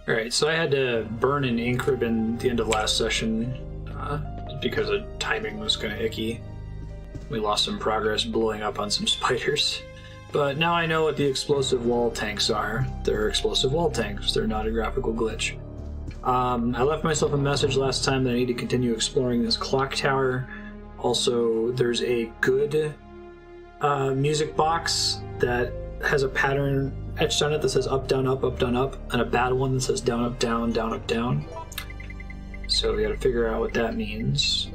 Alright, so I had to burn an ink ribbon at the end of last session because the timing was kind of icky. We lost some progress blowing up on some spiders. But now I know what the explosive wall tanks are. They're explosive wall tanks. They're not a graphical glitch. I left myself a message last time that I need to continue exploring this clock tower. Also, there's a good music box that has a pattern etched on it that says up, down, up, and a bad one that says down, up, down, down, up, down. So we gotta figure out what that means.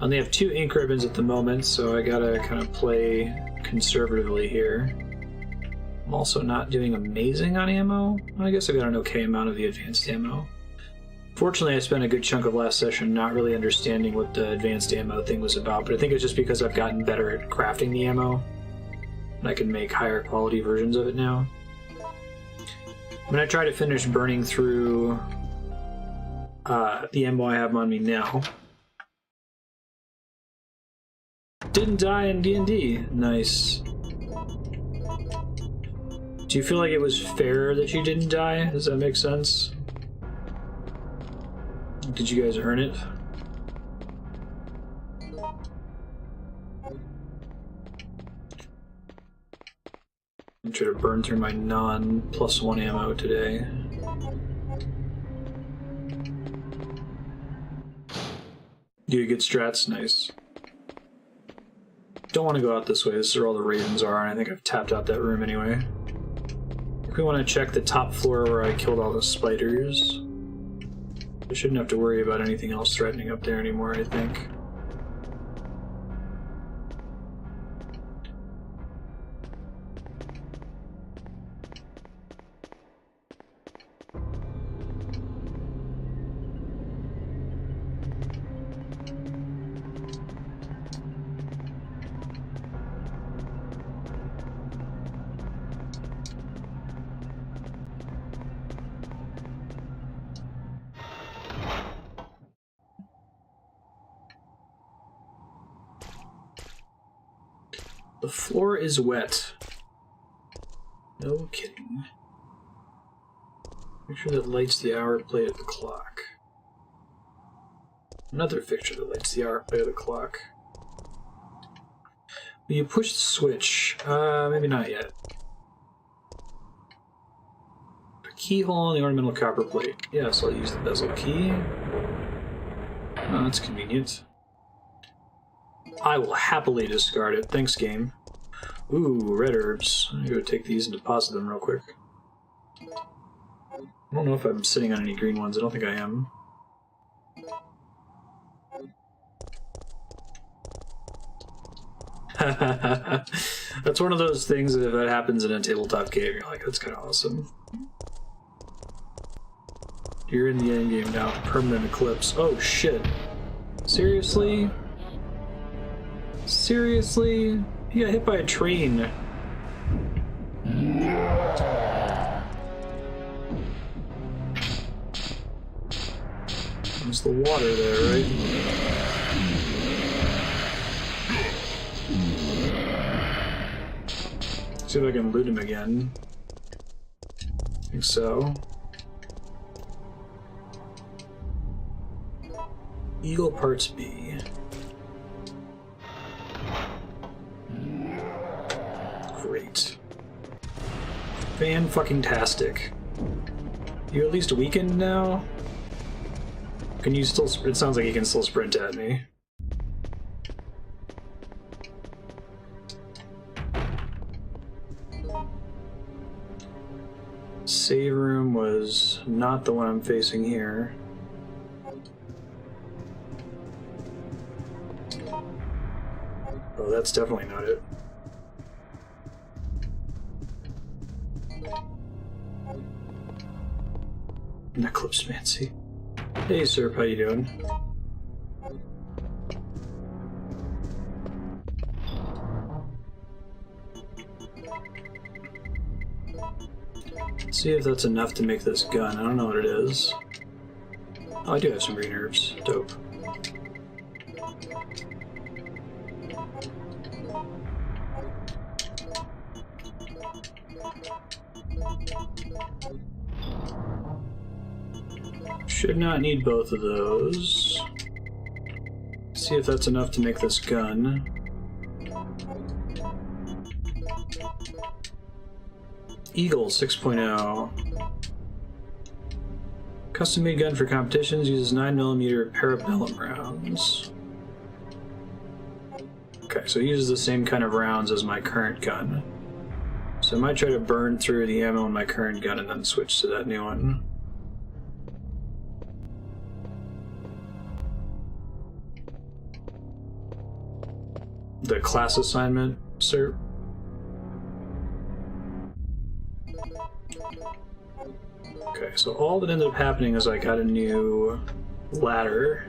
I only have 2 ink ribbons at the moment, so I gotta kind of play conservatively here. I'm also not doing amazing on ammo. I guess I got an okay amount of the advanced ammo. Fortunately, I spent a good chunk of last session not really understanding what the advanced ammo thing was about, but I think it's just because I've gotten better at crafting the ammo, and I can make higher quality versions of it now. I'm gonna try to finish burning through the ammo I have on me now. Didn't die in D&D. Nice. Do you feel like it was fair that you didn't die? Does that make sense? Did you guys earn it? I'm trying to burn through my non-+1 ammo today. Do good strats? Nice. Don't want to go out this way. This is where all the ravens are, and I think I've tapped out that room anyway. If we want to check the top floor where I killed all the spiders, I shouldn't have to worry about anything else threatening up there anymore, I think. The floor is wet. No kidding. Fixture that lights the hour plate of the clock. Another fixture that lights the hour plate of the clock. Will you push the switch? Maybe not yet. A keyhole on the ornamental copper plate. Yes, I'll use the bezel key. Oh, that's convenient. I will happily discard it. Thanks, game. Ooh, red herbs. I'm gonna go take these and deposit them real quick. I don't know if I'm sitting on any green ones. I don't think I am. That's one of those things that if that happens in a tabletop game, you're like, that's kind of awesome. You're in the endgame now. Permanent eclipse. Oh, shit. Seriously? Seriously? He got hit by a train. There's the water there, right? See if I can loot him again. I think so. Eagle Parts B. Great. Fan-fucking-tastic. You at least weakened now? Can you still... It sounds like you can still sprint at me. Save room was not the one I'm facing here. Oh, that's definitely not it. Eclipse Fancy. Hey, sir, how you doing? Let's see if that's enough to make this gun. I don't know what it is. Oh, I do have some green herbs. Dope. Should not need both of those. See if that's enough to make this gun. Eagle 6.0. Custom-made gun for competitions, uses 9mm parabellum rounds. Okay, so it uses the same kind of rounds as my current gun. So I might try to burn through the ammo in my current gun and then switch to that new one. The class assignment, sir. Okay, so all that ended up happening is I got a new ladder.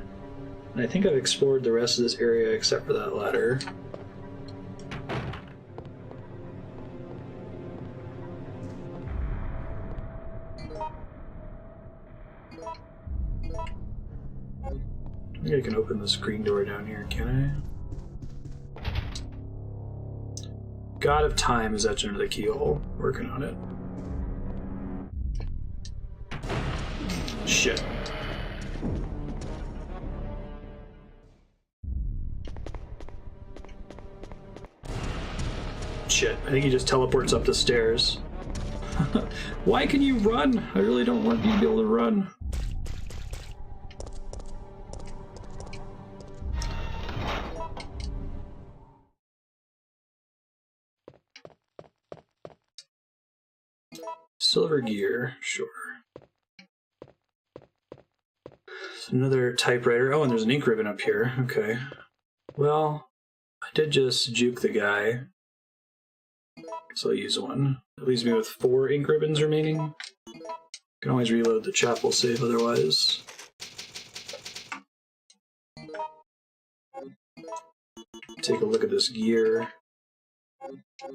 And I think I've explored the rest of this area except for that ladder. I think I can open the screen door down here, can I? God of Time is etched into the keyhole. Working on it. Shit. Shit, I think he just teleports up the stairs. Why can you run? I really don't want you to be able to run. Silver gear, sure. Another typewriter. Oh, and there's an ink ribbon up here. Okay. Well, I did just juke the guy. So I'll use one. That leaves me with 4 ink ribbons remaining. Can always reload the chapel save otherwise. Take a look at this gear.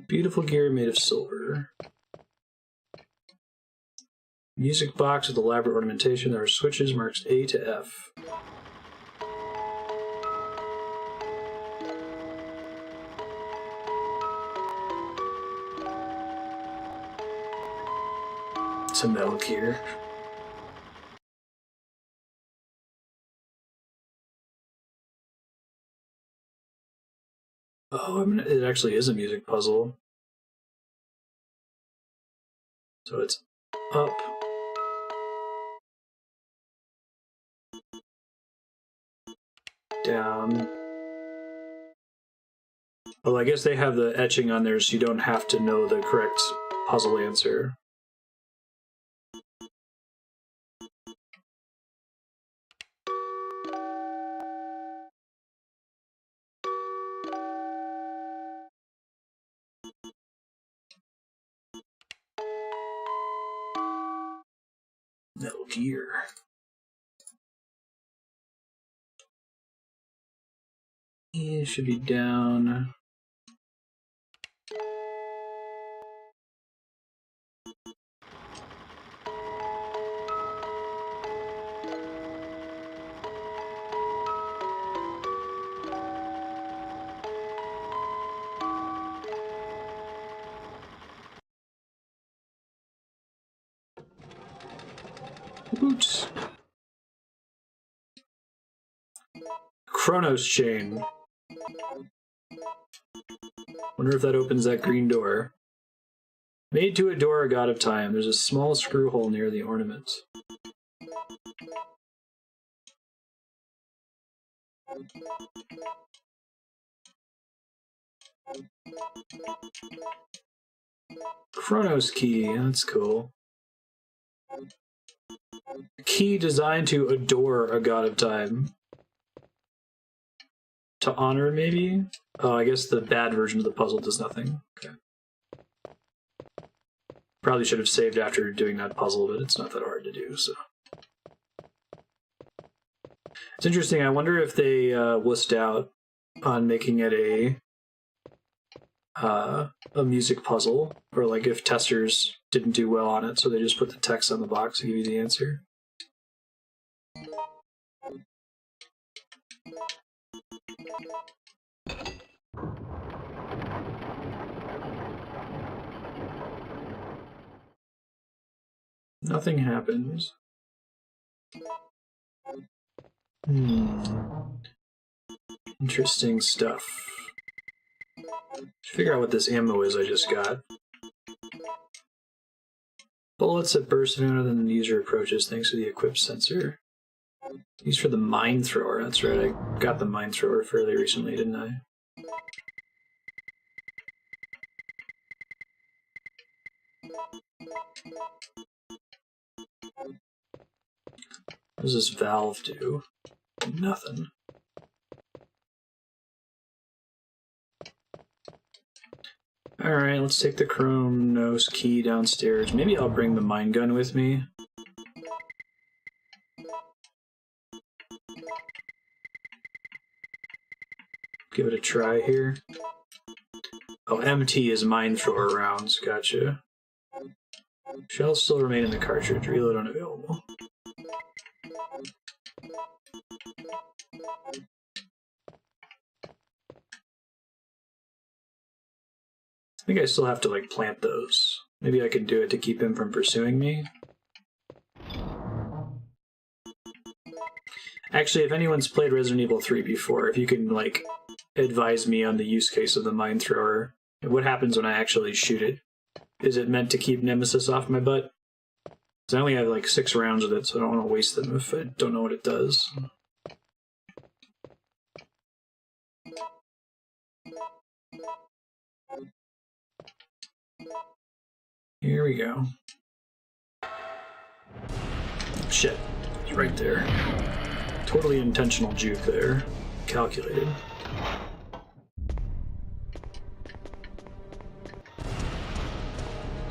Beautiful gear made of silver. Music box with elaborate ornamentation. There are switches marked A to F. It's a metal gear. Oh, it actually is a music puzzle. So it's up. Down. Well, I guess they have the etching on there so you don't have to know the correct puzzle answer. Metal gear. It should be down. Oops. Chronos chain. Wonder if that opens that green door. Made to adore a god of time. There's a small screw hole near the ornament. Chronos key. That's cool. Key designed to adore a god of time. To honor, maybe? Oh, I guess the bad version of the puzzle does nothing. Okay. Probably should have saved after doing that puzzle, but it's not that hard to do, so. It's interesting, I wonder if they wussed out on making it a music puzzle, or like if testers didn't do well on it, so they just put the text on the box to give you the answer. Nothing happens. Interesting stuff. Should figure out what this ammo is I just got. Bullets that burst sooner than the user approaches thanks to the equipped sensor. Used for the mine thrower. That's right, I got the mine thrower fairly recently, didn't I? What does this valve do? Nothing. Alright, let's take the chrome nose key downstairs. Maybe I'll bring the mine gun with me. Give it a try here. Oh, MT is mine thrower rounds. Gotcha. Shells still remain in the cartridge. Reload unavailable. I think I still have to, like, plant those. Maybe I can do it to keep him from pursuing me. Actually, if anyone's played Resident Evil 3 before, if you can, like, advise me on the use case of the mine thrower. What happens when I actually shoot it? Is it meant to keep Nemesis off my butt? Because I only have, like, 6 rounds with it, so I don't want to waste them if I don't know what it does. Here we go. Shit. It's right there. Totally intentional juke there. Calculated.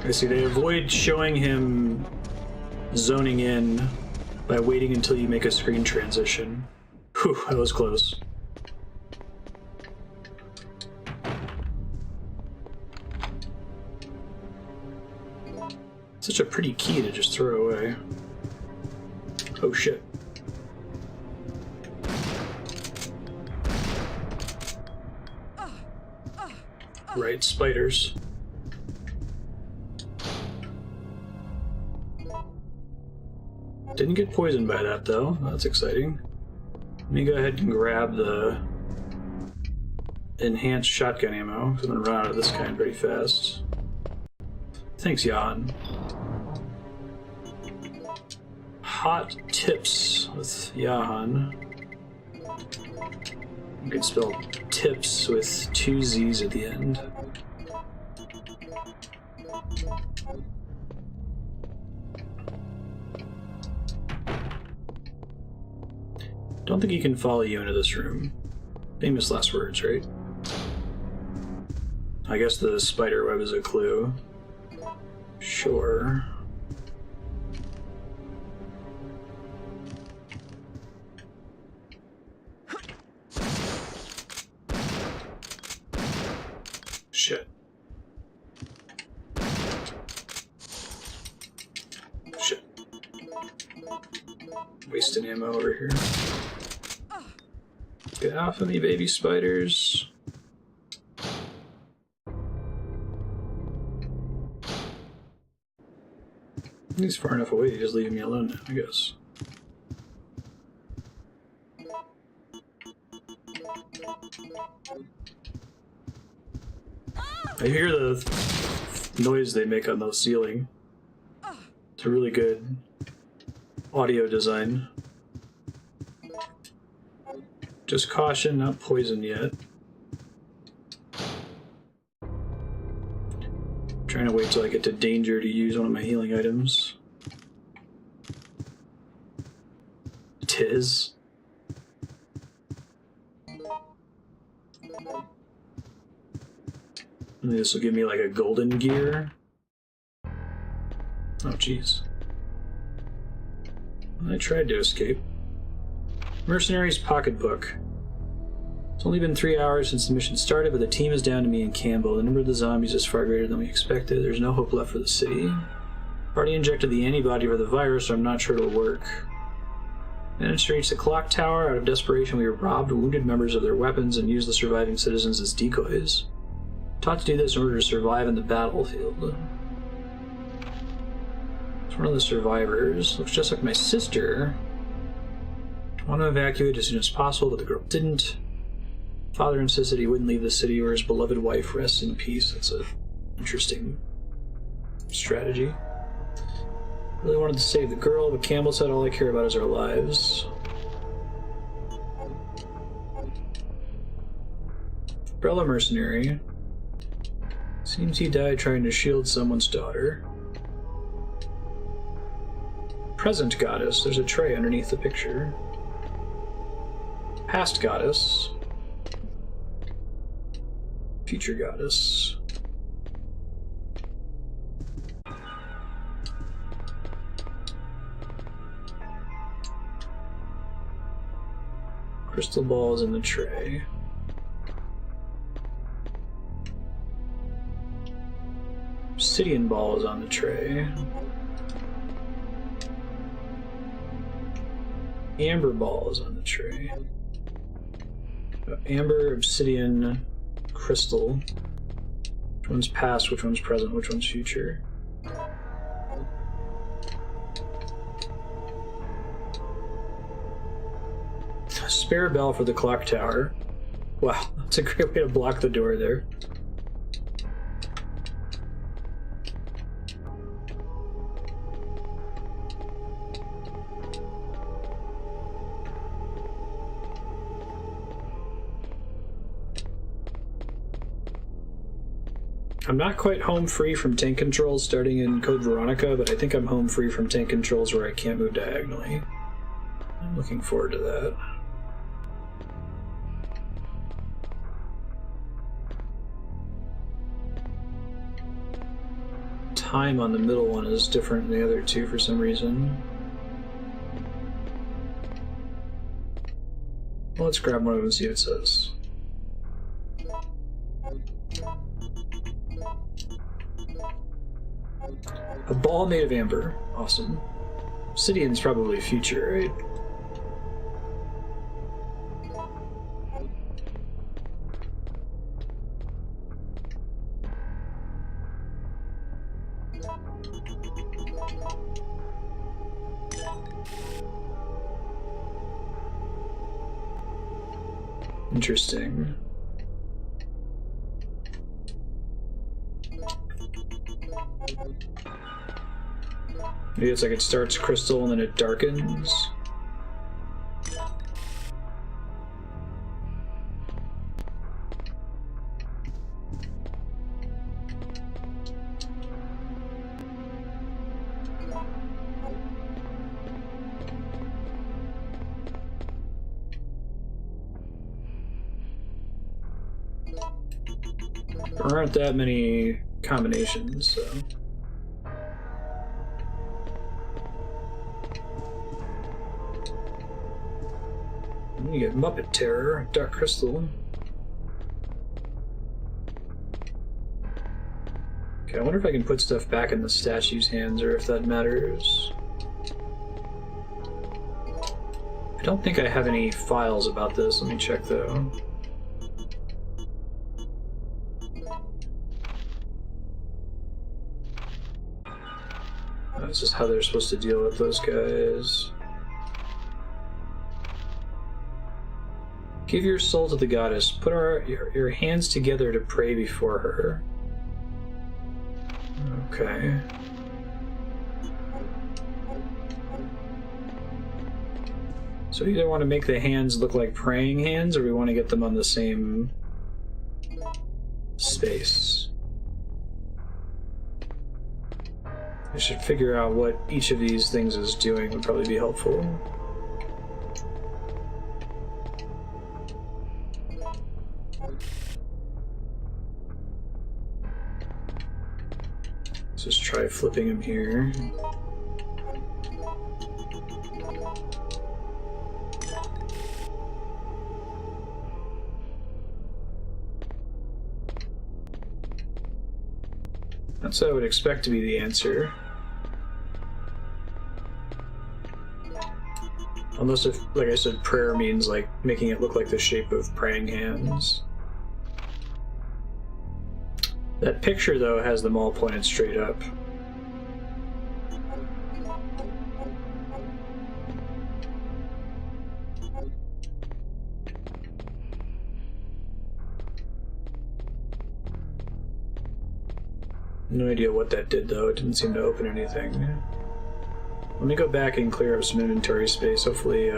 I see, they avoid showing him zoning in by waiting until you make a screen transition. Whew, that was close. Such a pretty key to just throw away. Oh shit. Right, spiders. Didn't get poisoned by that though. That's exciting. Let me go ahead and grab the enhanced shotgun ammo, because I'm gonna run out of this kind pretty fast. Thanks, Jan. Hot tips with Jahan. You can spell tips with 2 Z's at the end. Don't think he can follow you into this room. Famous last words, right? I guess the spider web is a clue. Sure. Shit. Shit. Wasting ammo over here. Get off of me, baby spiders. He's far enough away, he's just leaving me alone now, I guess. I hear the noise they make on the ceiling. It's a really good audio design. Just caution, not poison yet. Trying to wait till I get to danger to use one of my healing items. Tis. Maybe this will give me like a golden gear. Oh jeez. I tried to escape. Mercenary's pocketbook. It's only been 3 hours since the mission started, but the team is down to me and Campbell. The number of the zombies is far greater than we expected. There's no hope left for the city. I've already injected the antibody for the virus, so I'm not sure it'll work. Managed to reach the clock tower. Out of desperation, we robbed wounded members of their weapons and used the surviving citizens as decoys. Taught to do this in order to survive in the battlefield. It's one of the survivors. Looks just like my sister. Want to evacuate as soon as possible, but the girl didn't. Father insisted he wouldn't leave the city where his beloved wife rests in peace. That's an interesting strategy. Really wanted to save the girl, but Campbell said all I care about is our lives. Umbrella mercenary. Seems he died trying to shield someone's daughter. Present goddess. There's a tray underneath the picture. Past goddess. Future goddess. Crystal balls in the tray. Obsidian ball is on the tray. Amber ball is on the tray. Amber, obsidian, crystal. Which one's past, which one's present, which one's future? Spare bell for the clock tower. Wow, that's a great way to block the door there. I'm not quite home free from tank controls starting in Code Veronica, but I think I'm home free from tank controls where I can't move diagonally. I'm looking forward to that. Time on the middle one is different than the other two for some reason. Well, let's grab one of them and see what it says. A ball made of amber. Awesome. Obsidian's probably future, right? Interesting. Maybe it's like it starts crystal and then it darkens. There aren't that many combinations, so... You get Muppet Terror, Dark Crystal. Okay, I wonder if I can put stuff back in the statue's hands or if that matters. I don't think I have any files about this. Let me check though. This is how they're supposed to deal with those guys. Give your soul to the goddess. Put your hands together to pray before her. Okay. So we either want to make the hands look like praying hands, or we want to get them on the same space. I should figure out what each of these things is doing would probably be helpful. Let's just try flipping him here. That's what I would expect to be the answer. Unless if, like I said, prayer means like making it look like the shape of praying hands. That picture, though, has them all pointed straight up. No idea what that did, though. It didn't seem to open anything. Let me go back and clear up some inventory space. Hopefully,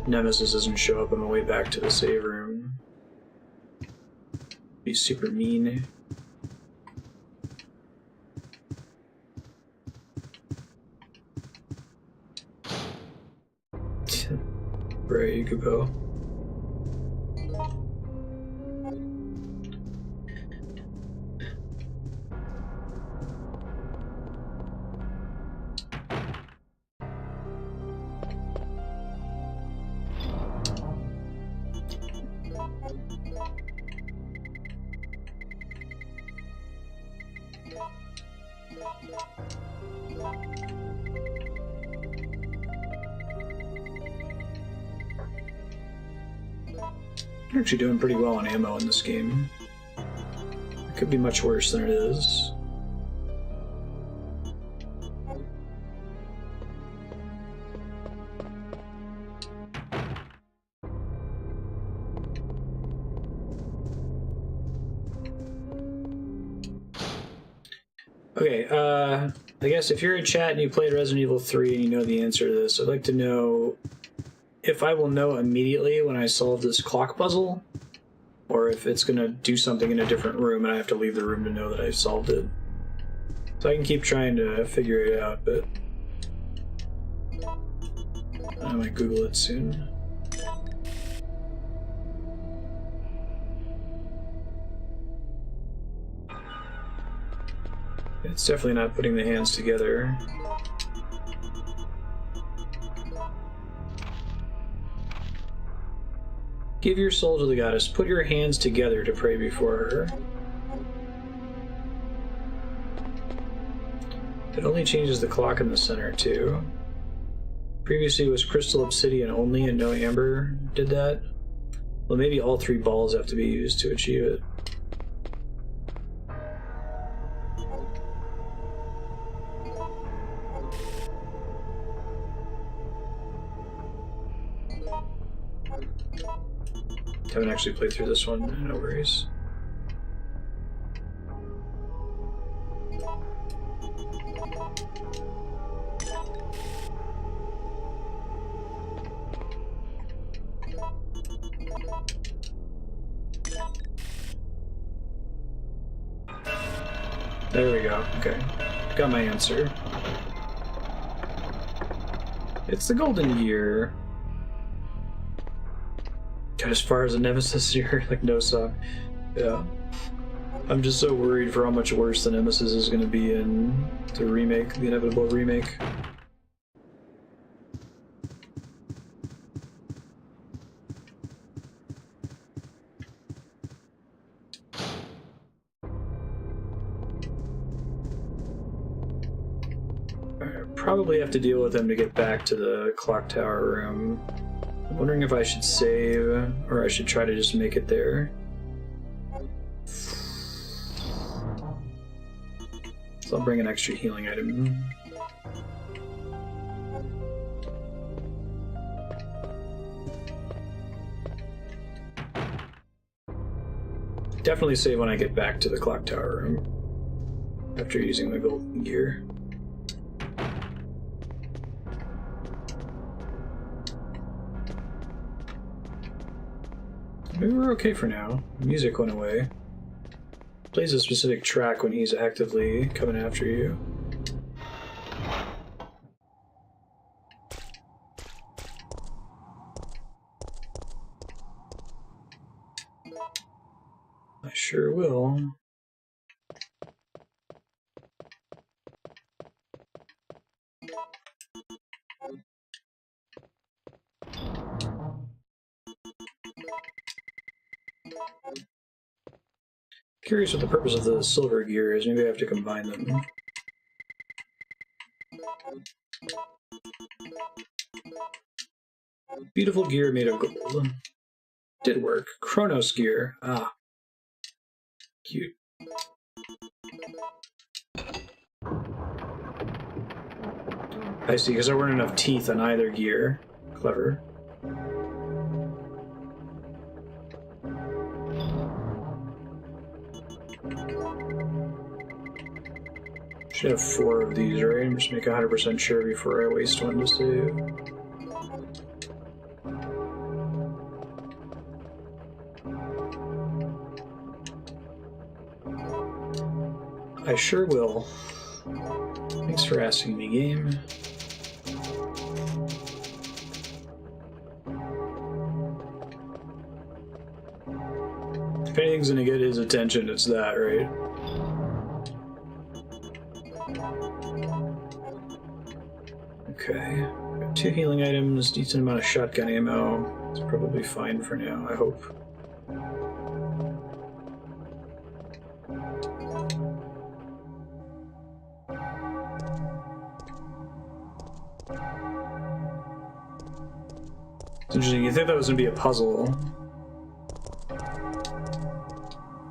Nemesis doesn't show up on the way back to the save room. Be super mean. Right, you could go. You're actually doing pretty well on ammo in this game. It could be much worse than it is. Okay, I guess if you're in chat and you played Resident Evil 3 and you know the answer to this, I'd like to know if I will know immediately when I solve this clock puzzle, or if it's going to do something in a different room and I have to leave the room to know that I solved it. So I can keep trying to figure it out, but I might Google it soon. It's definitely not putting the hands together. Give your soul to the goddess. Put your hands together to pray before her. It only changes the clock in the center, too. Previously it was crystal obsidian only and no amber did that. Well, maybe all 3 balls have to be used to achieve it. Haven't actually played through this one, no worries. There we go, okay. Got my answer. It's the golden gear. Got as far as a Nemesis here, like no sock. Yeah. I'm just so worried for how much worse the Nemesis is going to be in the remake, the inevitable remake. Alright, probably have to deal with him to get back to the clock tower room. I'm wondering if I should save, or I should try to just make it there. So I'll bring an extra healing item. Definitely save when I get back to the clock tower room, after using the golden gear. Maybe we're okay for now. The music went away. Plays a specific track when he's actively coming after you. I sure will. Curious what the purpose of the silver gear is. Maybe I have to combine them. Beautiful gear made of gold. Did work. Chronos gear. Ah. Cute. I see, because there weren't enough teeth on either gear. Clever. Should have 4 of these, right? And just make 100% sure before I waste one to save. I sure will. Thanks for asking me, game. If anything's gonna get his attention, it's that, right? Okay. Got 2 healing items, decent amount of shotgun ammo. It's probably fine for now, I hope. It's interesting, you think that was gonna be a puzzle.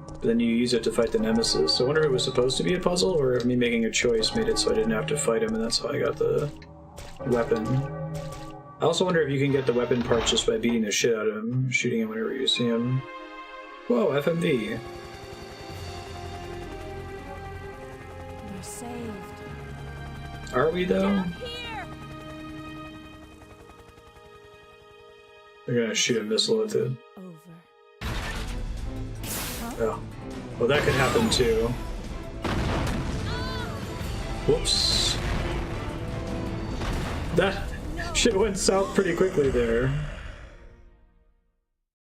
But then you use it to fight the Nemesis. So I wonder if it was supposed to be a puzzle, or if me making a choice made it so I didn't have to fight him, and that's how I got the weapon. I also wonder if you can get the weapon parts just by beating the shit out of him, shooting him whenever you see him. Whoa, FMV. We're saved. Are we, though? They're gonna shoot a missile with it. Oh. Well, that could happen too. Whoops. That shit went south pretty quickly there.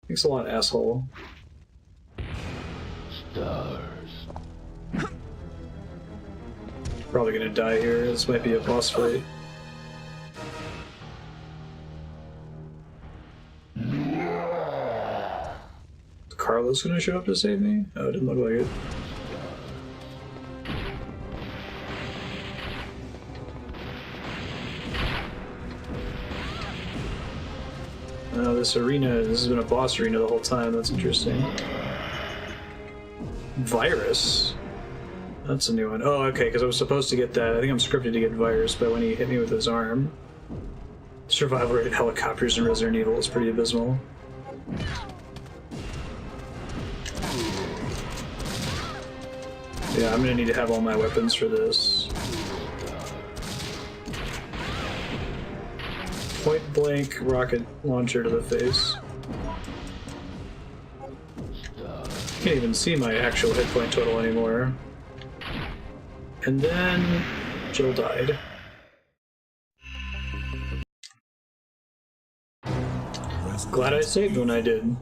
Thanks a lot, asshole. Stars. Probably gonna die here. This might be a boss fight. Carlos gonna show up to save me? Oh, it didn't look like it. This arena, this has been a boss arena the whole time, that's interesting. Virus? That's a new one. Oh, okay, because I was supposed to get that. I think I'm scripted to get Virus, but when he hit me with his arm. Survival rate of helicopters in Resident Evil is pretty abysmal. Yeah, I'm gonna need to have all my weapons for this. Point blank rocket launcher to the face. Can't even see my actual hit point total anymore. And then Jill died. Glad I saved when I did.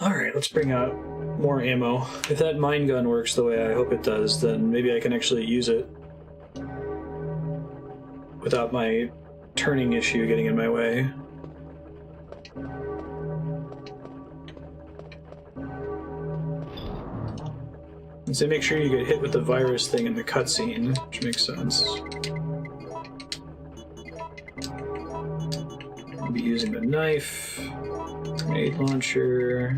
Alright, let's bring out more ammo. If that mine gun works the way I hope it does, then maybe I can actually use it without my turning issue getting in my way. And so make sure you get hit with the virus thing in the cutscene, which makes sense. I'll be using the knife, grenade launcher.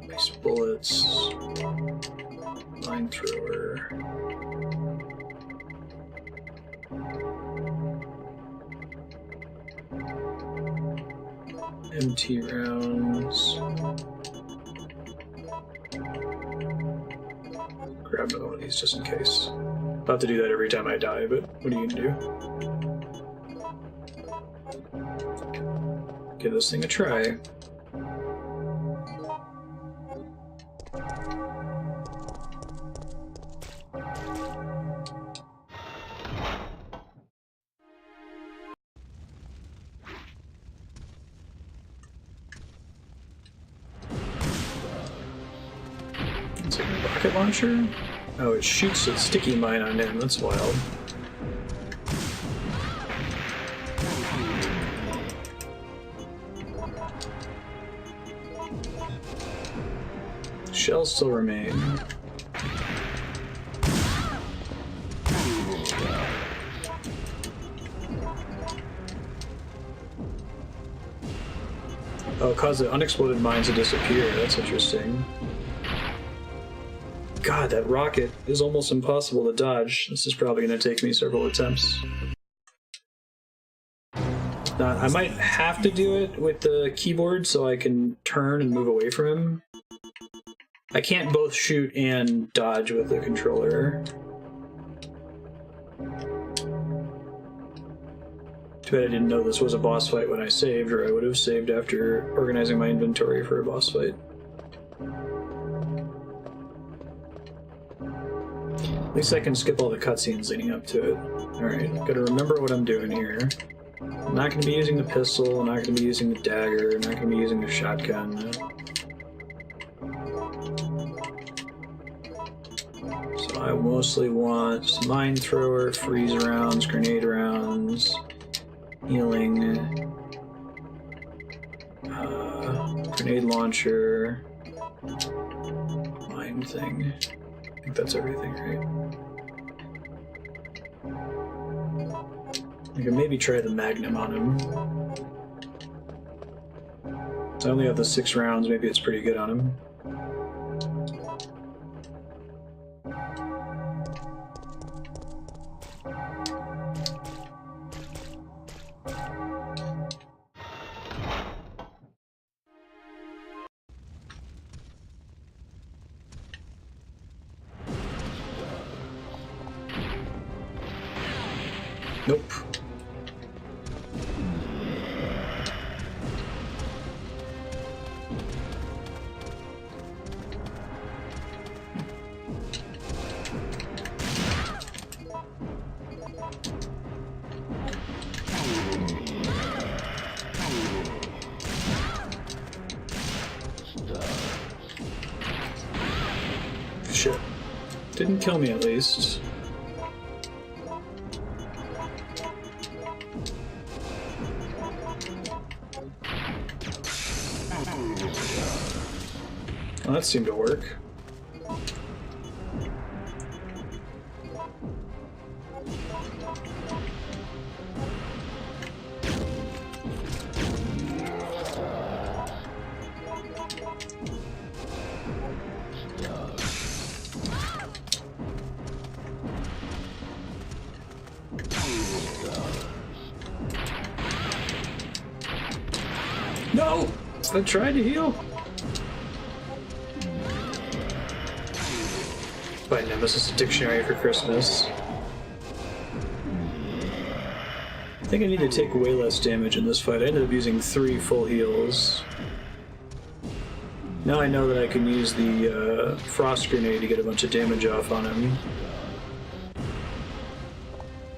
Nice bullets. Mine thrower. MT rounds. Grab another one of these just in case. I'll have to do that every time I die, but what are you gonna do? Give this thing a try. It's a rocket launcher? Oh, it shoots a sticky mine on him, that's wild. Shells still remain. Oh, cause the unexploded mines to disappear, that's interesting. God, that rocket is almost impossible to dodge. This is probably going to take me several attempts. I might have to do it with the keyboard so I can turn and move away from him. I can't both shoot and dodge with the controller. Too bad I didn't know this was a boss fight when I saved, or I would have saved after organizing my inventory for a boss fight. At least I can skip all the cutscenes leading up to it. Alright, gotta remember what I'm doing here. I'm not gonna be using the pistol, I'm not gonna be using the dagger, I'm not gonna be using the shotgun. So I mostly want mine thrower, freeze rounds, grenade rounds, healing, grenade launcher, mine thing. I think that's everything, right? I can maybe try the Magnum on him. So I only have the 6 rounds, maybe it's pretty good on him. Nope. Shit. Didn't kill me at least. Well, that seemed to work. No! I tried to heal. Buy Nemesis a dictionary for Christmas. I think I need to take way less damage in this fight. I ended up using 3 full heals. Now I know that I can use the frost grenade to get a bunch of damage off on him.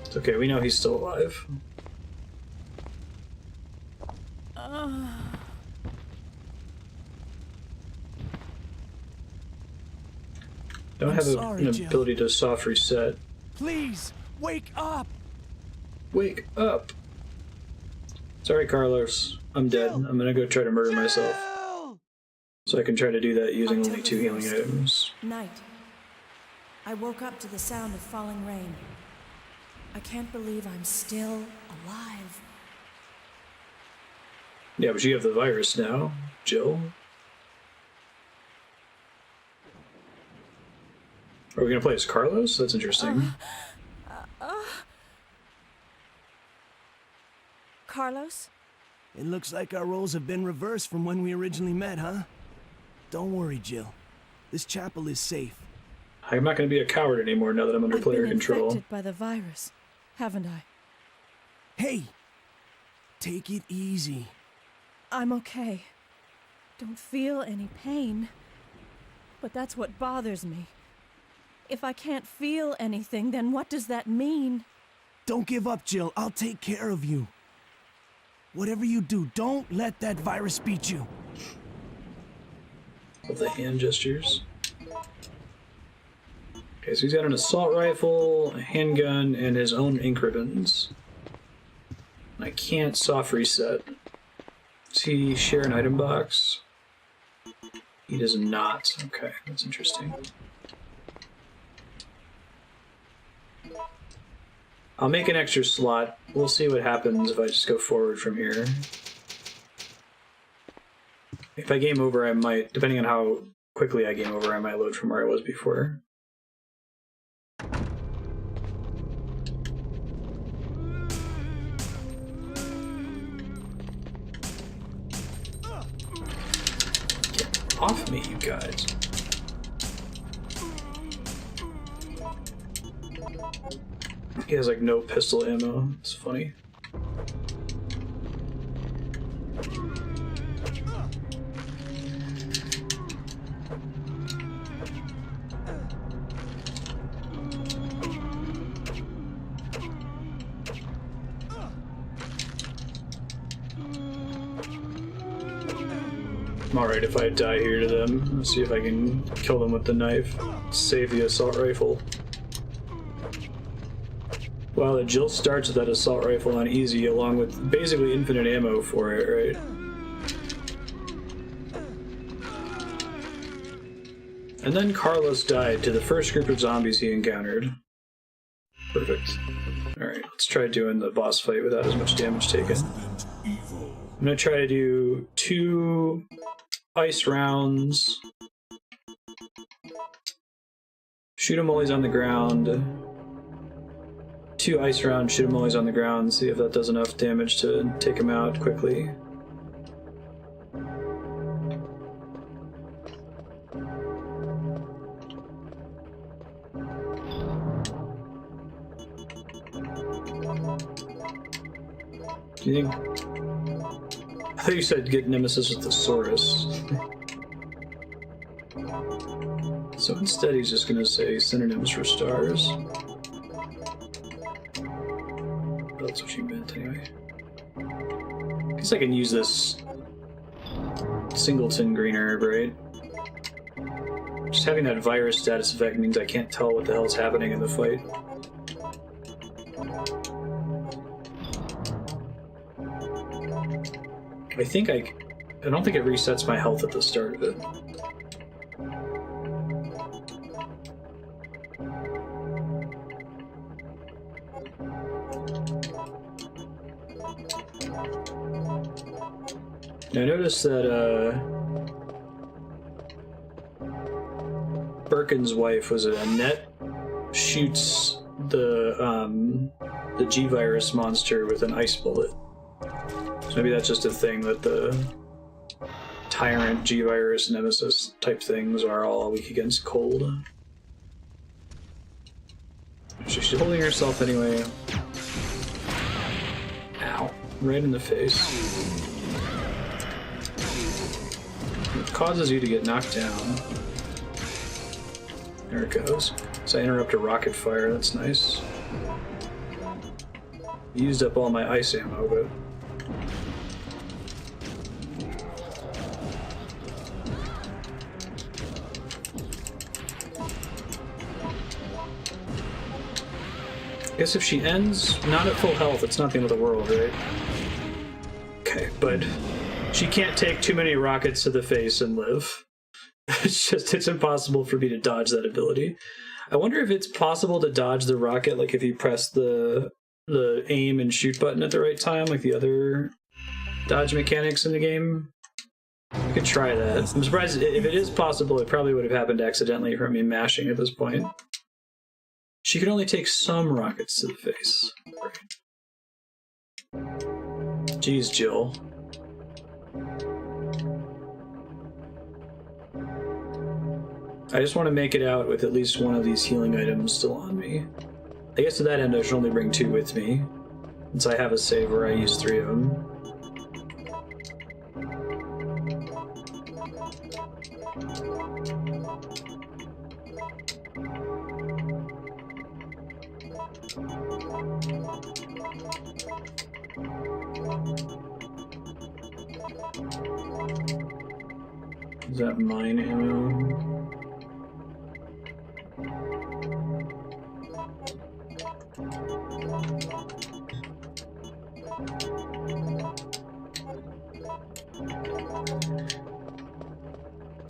It's okay, we know he's still alive. Don't have an ability to soft reset. Please, wake up! Wake up! Sorry, Carlos. I'm dead. I'm gonna go try to murder myself. So I can try to do that using only 2 healing items. Night. I woke up to the sound of falling rain. I can't believe I'm still alive. Yeah, but you have the virus now, Jill. Are we gonna play as Carlos? That's interesting. Carlos? It looks like our roles have been reversed from when we originally met, huh? Don't worry, Jill. This chapel is safe. I'm not gonna be a coward anymore now that I'm under player control. I've been infected by the virus, haven't I? Hey! Take it easy. I'm okay. Don't feel any pain. But that's what bothers me. If I can't feel anything, then what does that mean? Don't give up, Jill. I'll take care of you. Whatever you do, don't let that virus beat you. With the hand gestures. Okay, so he's got an assault rifle, a handgun, and his own ink ribbons. I can't soft reset. Does he share an item box? He does not. Okay, that's interesting. I'll make an extra slot. We'll see what happens if I just go forward from here. If I game over, I might, depending on how quickly I game over, I might load from where I was before. Off me, you guys. He has like no pistol ammo. It's funny. I'm alright if I die here to them. Let's see if I can kill them with the knife. Save the assault rifle. Wow, the Jill starts with that assault rifle on easy, along with basically infinite ammo for it, right? And then Carlos died to the first group of zombies he encountered. Perfect. Alright, let's try doing the boss fight without as much damage taken. I'm gonna try to do 2 ice rounds. Shoot 'em while he's on the ground. 2 ice rounds, shoot him while he's on the ground, see if that does enough damage to take him out quickly. Do you think... I thought you said get Nemesis with the Saurus. So instead he's just gonna say synonyms for stars. That's what she meant anyway. I guess I can use this singleton green herb, right? Just having that virus status effect means I can't tell what the hell's happening in the fight. I don't think it resets my health at the start of it. Now I noticed that Birkin's wife, was it Annette, shoots the G-Virus monster with an ice bullet. So maybe that's just a thing that the Tyrant, G-Virus, Nemesis type things are all weak against cold. She's holding herself anyway. Ow. Right in the face. It causes you to get knocked down. There it goes. So I interrupt a rocket fire, that's nice. Used up all my ice ammo, but... I guess if she ends not at full health, it's not the end of the world, right? Okay, but she can't take too many rockets to the face and live. It's impossible for me to dodge that ability. I wonder if it's possible to dodge the rocket, like if you press the aim and shoot button at the right time, like the other dodge mechanics in the game. I could try that. I'm surprised if it is possible, it probably would have happened accidentally from me mashing at this point. She can only take some rockets to the face. Jeez, Jill. I just want to make it out with at least one of these healing items still on me. I guess to that end I should only bring 2 with me, since I have a save where I use 3 of them. Is that mine ammo?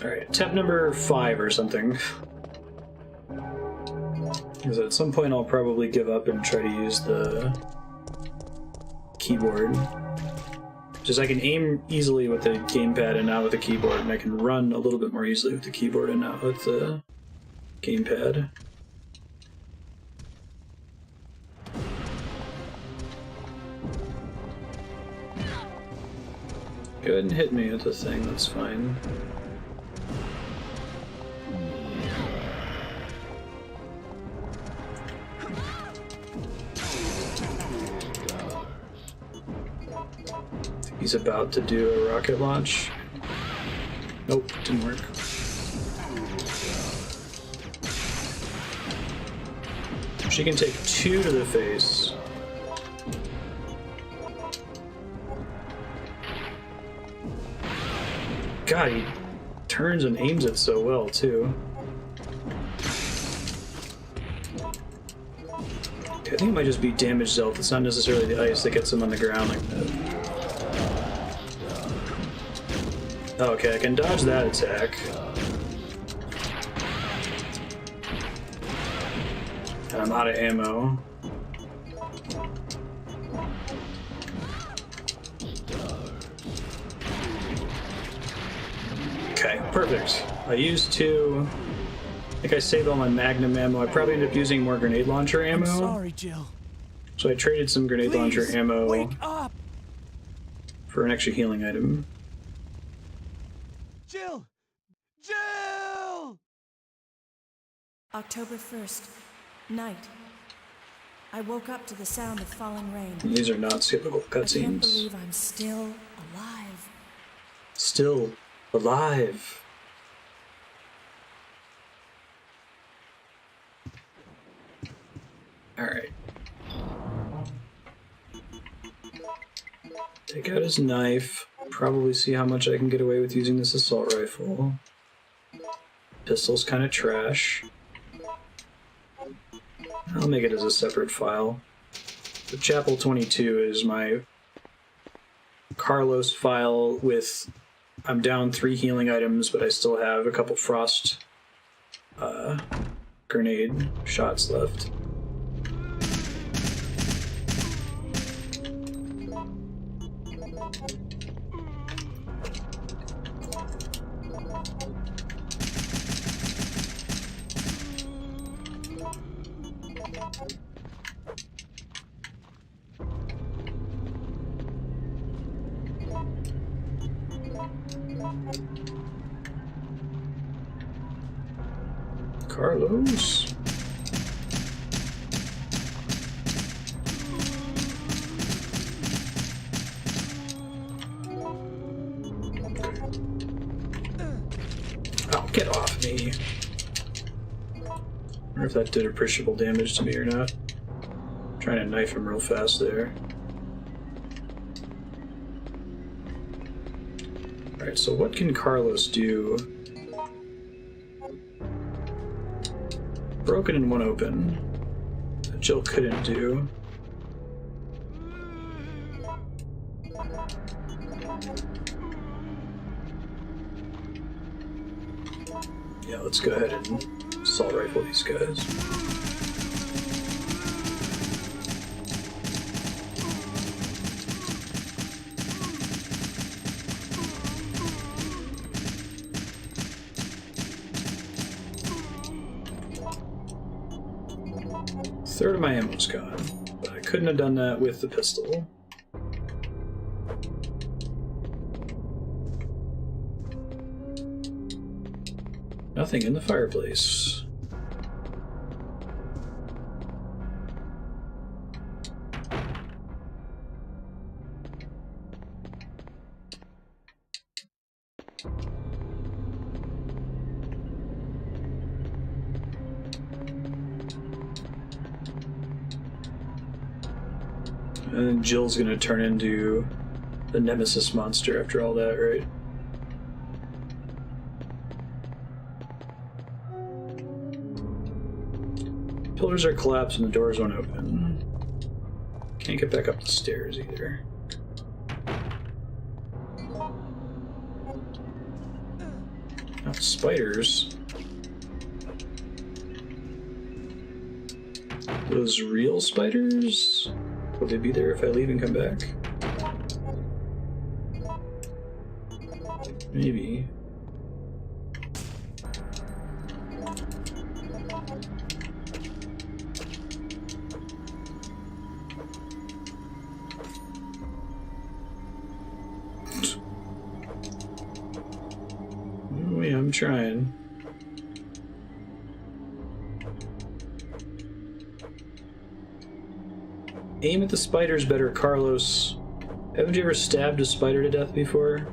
Alright, attempt number 5 or something. Because at some point I'll probably give up and try to use the keyboard. Just I can aim easily with the gamepad and not with the keyboard, and I can run a little bit more easily with the keyboard and not with the gamepad. Go ahead and hit me with the thing, that's fine. He's about to do a rocket launch. Nope, didn't work. She can take 2 to the face. God, he turns and aims it so well, too. Okay, I think it might just be damage Zelf. It's not necessarily the ice that gets him on the ground like that. Oh, okay, I can dodge that attack. And I'm out of ammo. Okay, perfect. I used 2. I think I saved all my magnum ammo. I probably ended up using more grenade launcher ammo. I'm sorry, Jill. So I traded some grenade launcher ammo Wake up! for an extra healing item. Jill! Jill! October 1st, night. I woke up to the sound of falling rain. These are not skippable I can't cutscenes. believe I'm still alive. Still alive. Alright. Take out his knife. Probably see how much I can get away with using this assault rifle. Pistol's kind of trash. I'll make it as a separate file. The Chapel 22 is my Carlos file with... I'm down 3 healing items, but I still have a couple frost grenade shots left. Carlos. Oh, get off me. I wonder if that did appreciable damage to me or not. I'm trying to knife him real fast there. Alright, so what can Carlos do? Broken and one open. That Jill couldn't do. Yeah, let's go ahead and assault rifle these guys. Third of my ammo's gone, but I couldn't have done that with the pistol. Nothing in the fireplace. And then Jill's gonna turn into the Nemesis monster after all that, right? Pillars are collapsed and the doors won't open. Can't get back up the stairs either. Not spiders. Those real spiders? Will they be there if I leave and come back? Maybe. Oh, yeah, I'm trying. Aim at the spiders better, Carlos. Haven't you ever stabbed a spider to death before?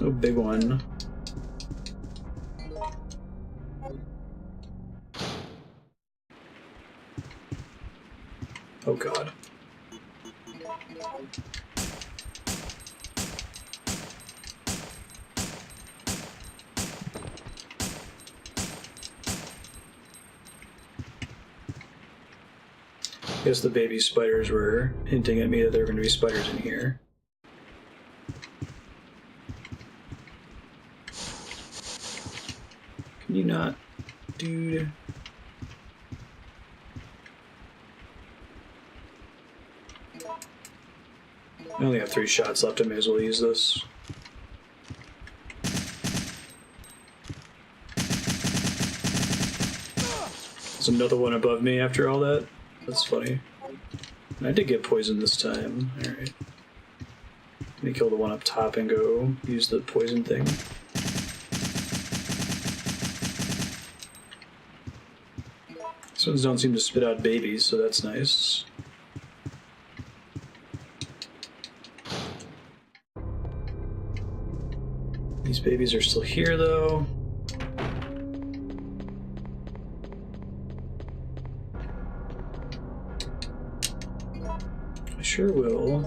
Oh, big one. Oh god. I guess the baby spiders were hinting at me that there were going to be spiders in here. Can you not, dude? I only have 3 shots left, I may as well use this. There's another one above me after all that. That's funny. I did get poisoned this time. Alright. Let me kill the one up top and go use the poison thing. These ones don't seem to spit out babies, so that's nice. These babies are still here, though. I sure will.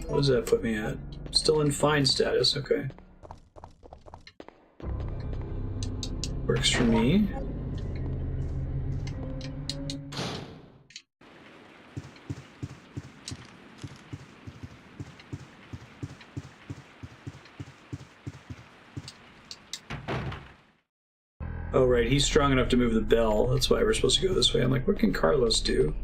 What does that put me at? Still in fine status, okay. Works for me. Oh, right, he's strong enough to move the bell. That's why we're supposed to go this way. I'm like, what can Carlos do?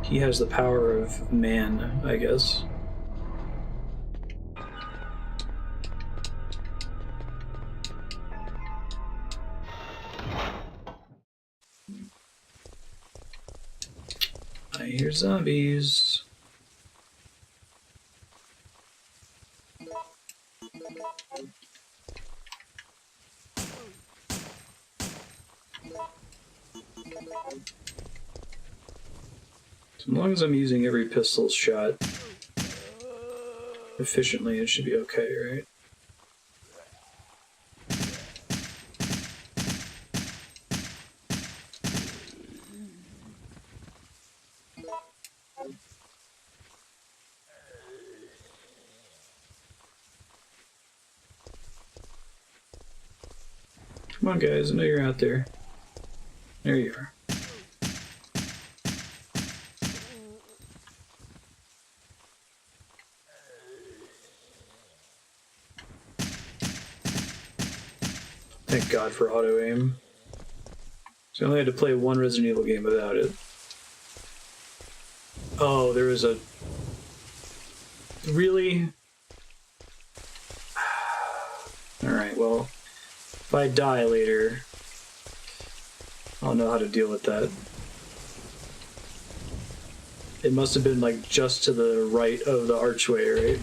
He has the power of man, I guess. I hear zombies. As long as I'm using every pistol shot efficiently, it should be okay, right? Come on, guys, I know you're out there. There you are. Thank God for auto-aim. So I only had to play one Resident Evil game without it. Oh, there was a... Really? Alright, well, if I die later, I'll know how to deal with that. It must have been, like, just to the right of the archway, right?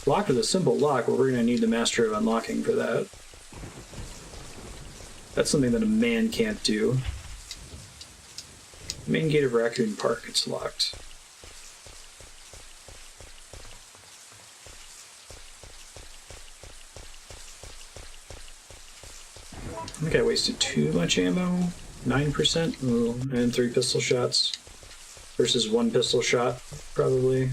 Locked with a simple lock, but we're going to need the Master of Unlocking for that. That's something that a man can't do. The main gate of Raccoon Park, it's locked. I think I wasted too much ammo. 9%? Ooh, and 3 pistol shots. Versus 1 pistol shot, probably.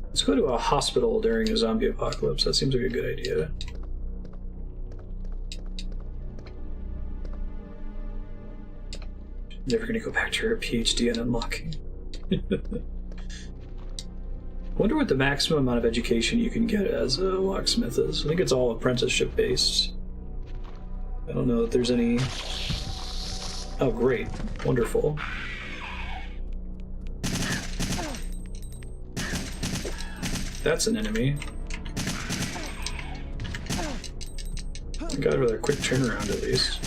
Let's go to a hospital during a zombie apocalypse. That seems like a good idea. Never gonna go back to her PhD in unlocking. Wonder what the maximum amount of education you can get as a locksmith is. I think it's all apprenticeship based. I don't know if there's any... Oh, great. Wonderful. That's an enemy. God, with a quick turnaround at least.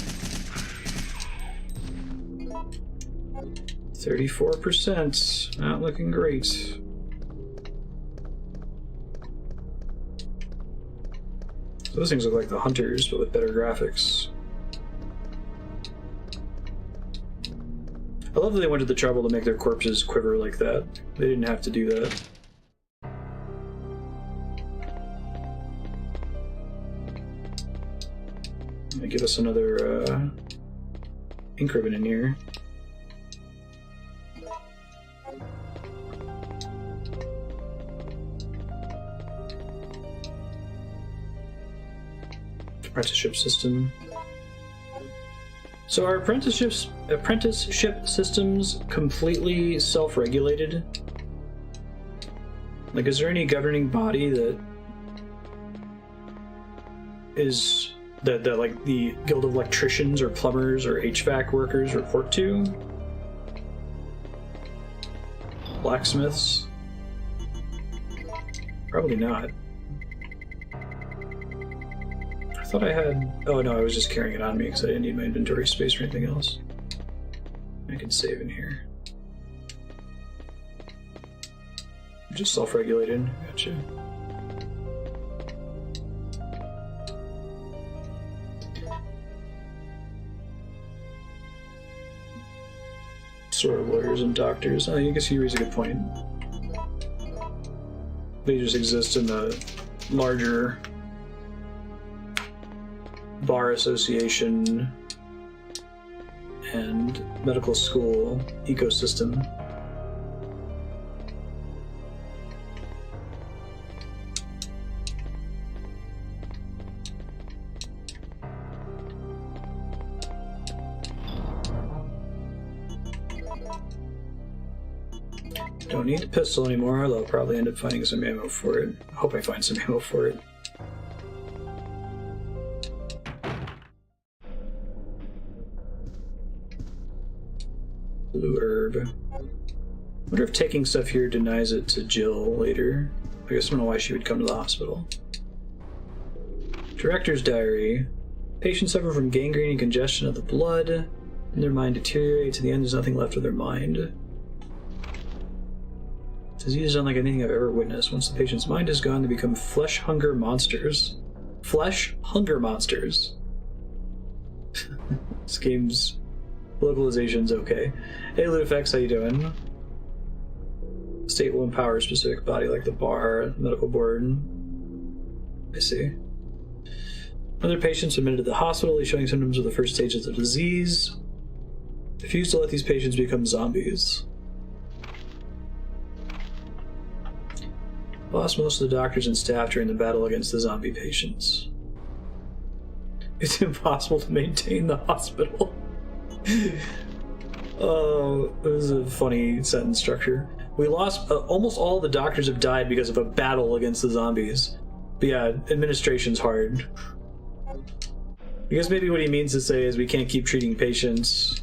34%. Not looking great. Those things look like the hunters, but with better graphics. I love that they went to the trouble to make their corpses quiver like that. They didn't have to do that. Give us another ink ribbon in here. Apprenticeship system. So are apprenticeship systems completely self-regulated? Like, is there any governing body that is that like the Guild of Electricians or Plumbers or HVAC workers report to? Blacksmiths? Probably not. I thought I had... Oh no, I was just carrying it on me because I didn't need my inventory space or anything else. I can save in here. Just self-regulated. Gotcha. Sort of lawyers and doctors. I guess you raise a good point. They just exist in the larger bar association and medical school ecosystem. Don't need the pistol anymore, although I'll probably end up finding some ammo for it. I hope I find some ammo for it. Blue herb. Wonder if taking stuff here denies it to Jill later. I guess I don't know why she would come to the hospital. Director's diary. Patients suffer from gangrene and congestion of the blood, and their mind deteriorates. In the end, there's nothing left of their mind. Disease is unlike anything I've ever witnessed. Once the patient's mind is gone, they become flesh hunger monsters. Flesh hunger monsters. This game's localization's okay. Hey Ludifex, how you doing? State will empower a specific body like the bar, medical board. I see. Other patients admitted to the hospital, he's showing symptoms of the first stages of the disease. Refuse to let these patients become zombies. Lost most of the doctors and staff during the battle against the zombie patients. It's impossible to maintain the hospital. Oh, it was a funny sentence structure. We lost, almost all the doctors have died because of a battle against the zombies. But yeah, administration's hard. I guess maybe what he means to say is we can't keep treating patients.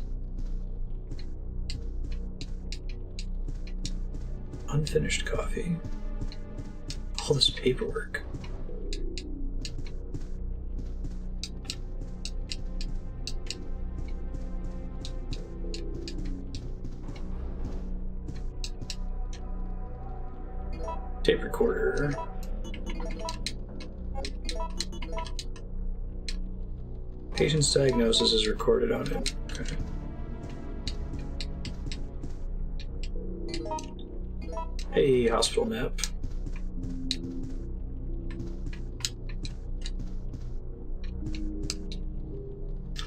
Unfinished coffee. All this paperwork. Tape recorder. Patient's diagnosis is recorded on it. Okay. Hey, hospital map.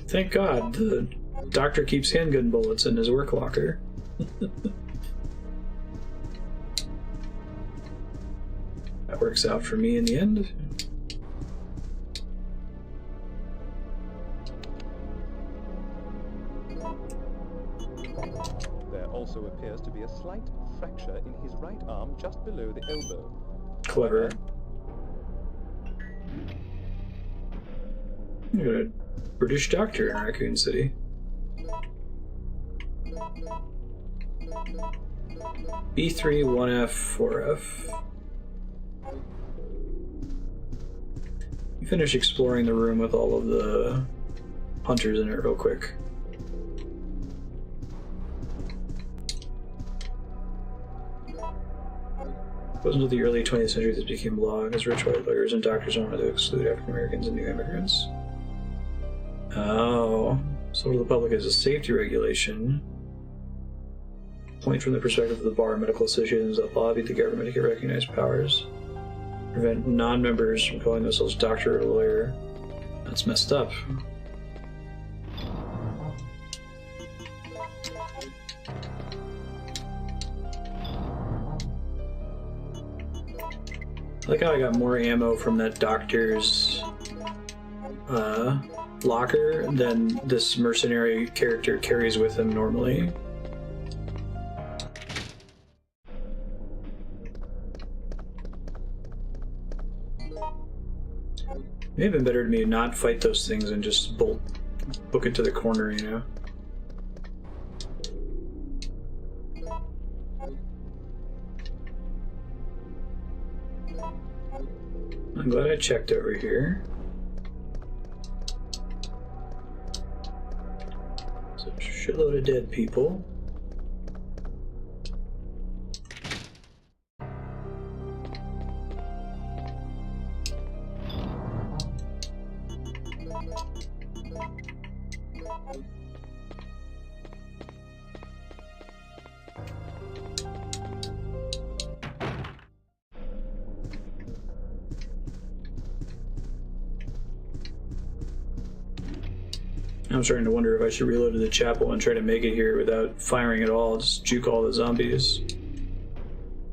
Thank God, the doctor keeps handgun bullets in his work locker. That works out for me in the end. There also appears to be a slight fracture in his right arm just below the elbow. Clever. You got a British doctor in Raccoon City. B3, 1F, 4F. Finish exploring the room with all of the hunters in it real quick. It wasn't until the early 20th century that it became law, as rich white lawyers and doctors wanted to exclude African Americans and new immigrants. Oh, so to the public as a safety regulation. Point from the perspective of the bar and medical associations that lobbied the government to get recognized powers. Prevent non-members from calling themselves doctor or lawyer. That's messed up. I like how I got more ammo from that doctor's locker than this mercenary character carries with him normally. It may have been better to me to not fight those things and just book it to the corner, you know? I'm glad I checked over here. So, shitload of dead people. I'm starting to wonder if I should reload to the chapel and try to make it here without firing at all, just juke all the zombies.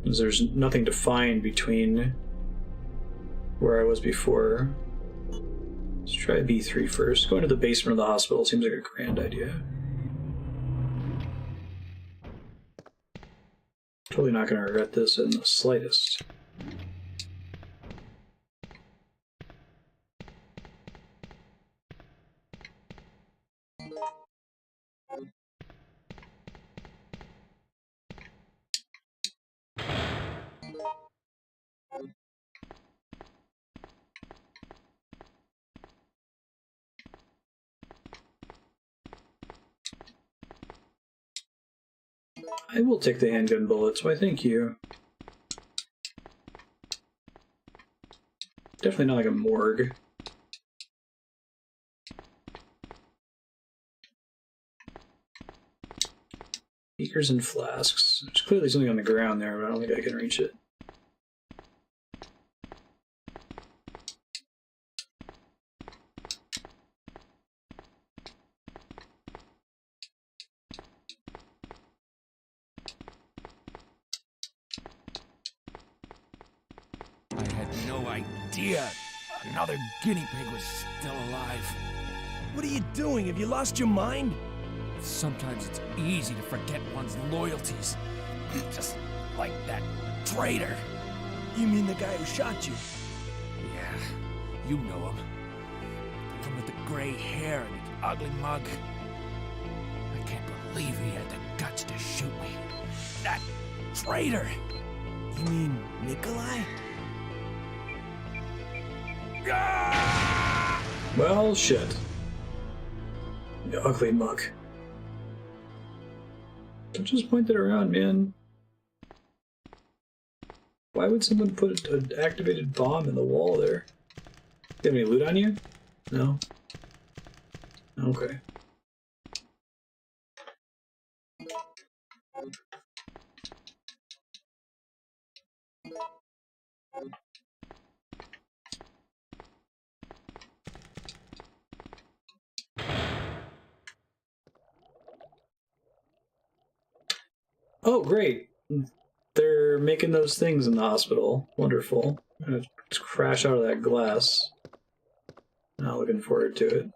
Because there's nothing to find between where I was before. Let's try B3 first. Going to the basement of the hospital seems like a grand idea. Totally not going to regret this in the slightest. I will take the handgun bullets, why thank you. Definitely not like a morgue. Beakers and flasks. There's clearly something on the ground there, but I don't think I can reach it. I had no idea another guinea pig was still alive. What are you doing? Have you lost your mind? Sometimes it's easy to forget one's loyalties. Just like that traitor. You mean the guy who shot you? Yeah, you know him. The one with the gray hair and the ugly mug. I can't believe he had the guts to shoot me. That traitor! You mean Nikolai? Well, shit. The ugly mug. Don't just point that around, man. Why would someone put an activated bomb in the wall there? You have any loot on you? No? Okay. Oh, great. They're making those things in the hospital. Wonderful. I'm gonna crash out of that glass. Not looking forward to it.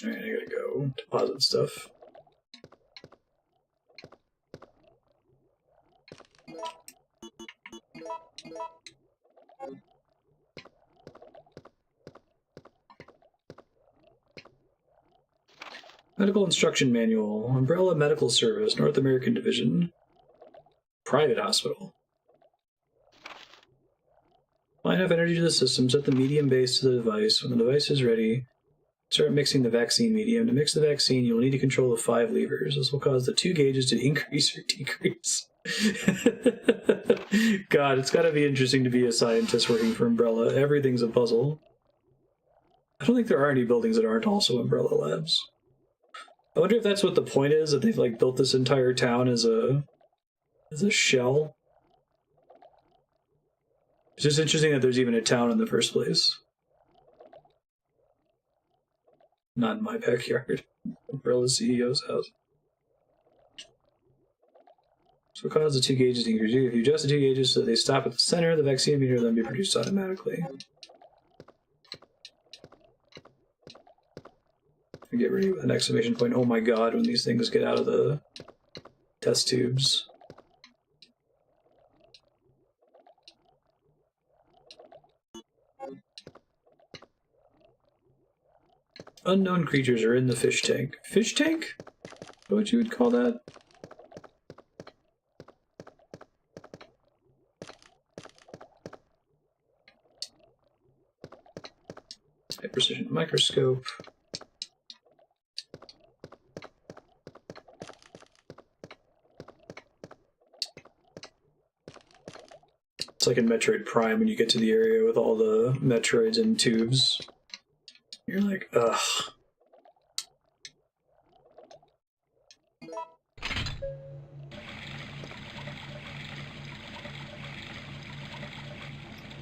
Alright, I gotta go deposit stuff. Medical Instruction Manual, Umbrella Medical Service, North American Division, Private Hospital. Apply enough energy to the system, set the medium base to the device. When the device is ready, start mixing the vaccine medium. To mix the vaccine, you'll need to control the 5 levers. This will cause the 2 gauges to increase or decrease. God, it's gotta be interesting to be a scientist working for Umbrella. Everything's a puzzle. I don't think there are any buildings that aren't also Umbrella Labs. I wonder if that's what the point is, that they've like built this entire town as a shell. It's just interesting that there's even a town in the first place. Not in my backyard. Umbrella CEO's house. So cause the 2 gauges to increase. If you adjust the 2 gauges so they stop at the center, the vaccine meter will then be produced automatically. I get ready with an exclamation point. Oh my god, when these things get out of the test tubes. Unknown creatures are in the fish tank. Fish tank? Is that what you would call that? High precision microscope. It's like in Metroid Prime when you get to the area with all the Metroids in tubes. You're like, ugh.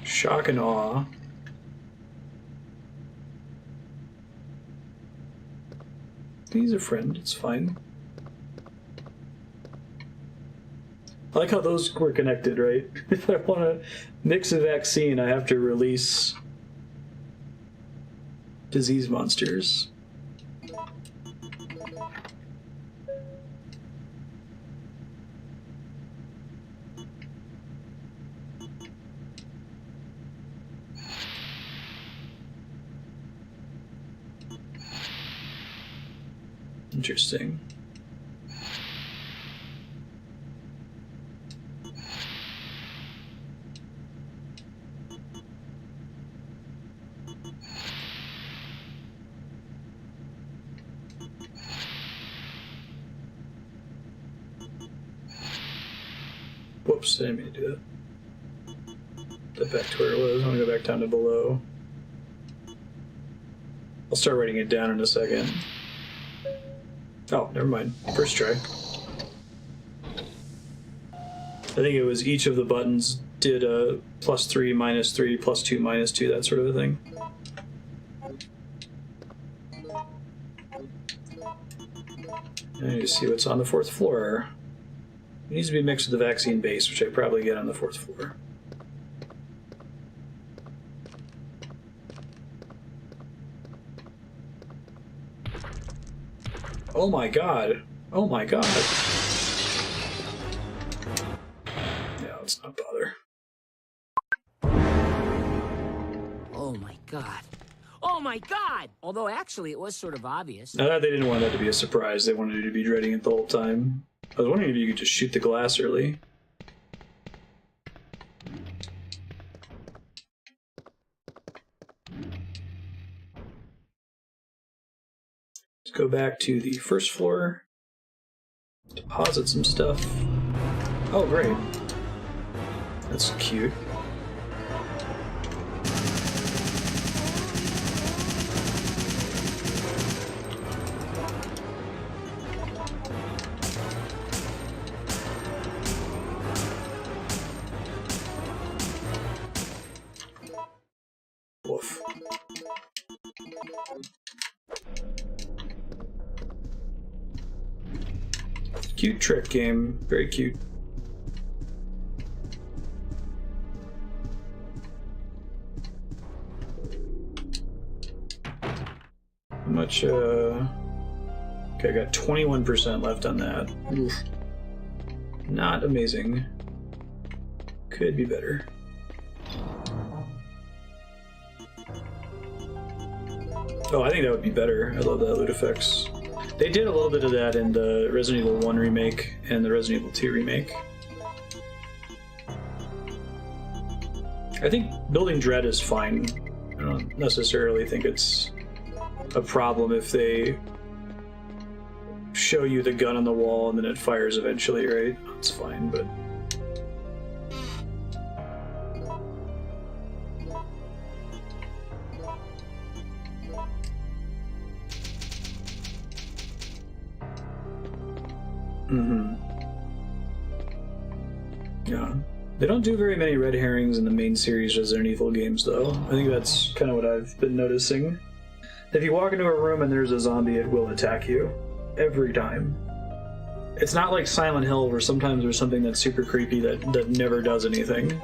Shock and awe. He's a friend, it's fine. I like how those were connected, right? If I want to mix a vaccine, I have to release disease monsters. Interesting. Whoops, I didn't mean to do that. Get back to where it was. I want to go back down to below. I'll start writing it down in a second. Oh, never mind. First try. I think it was each of the buttons did a +3, -3, +2, -2, that sort of a thing. I need to see what's on the 4th floor. It needs to be mixed with the vaccine base, which I probably get on the 4th floor. Oh my god. Oh my god. Yeah, let's not bother. Oh my god. Oh my god! Although actually it was sort of obvious. I thought they didn't want that to be a surprise. They wanted you to be dreading it the whole time. I was wondering if you could just shoot the glass early. Let's go back to the 1st floor. Deposit some stuff. Oh, great. That's cute. Woof. Cute trick game. Very cute. How much, okay, I got 21% left on that. Oof. Not amazing. Could be better. Oh, I think that would be better. I love that loot effects. They did a little bit of that in the Resident Evil 1 remake and the Resident Evil 2 remake. I think building dread is fine. I don't necessarily think it's a problem if they show you the gun on the wall and then it fires eventually, right? It's fine, but... Yeah. They don't do very many red herrings in the main series Resident Evil games, though. I think that's kind of what I've been noticing. If you walk into a room and there's a zombie, it will attack you. Every time. It's not like Silent Hill, where sometimes there's something that's super creepy that never does anything.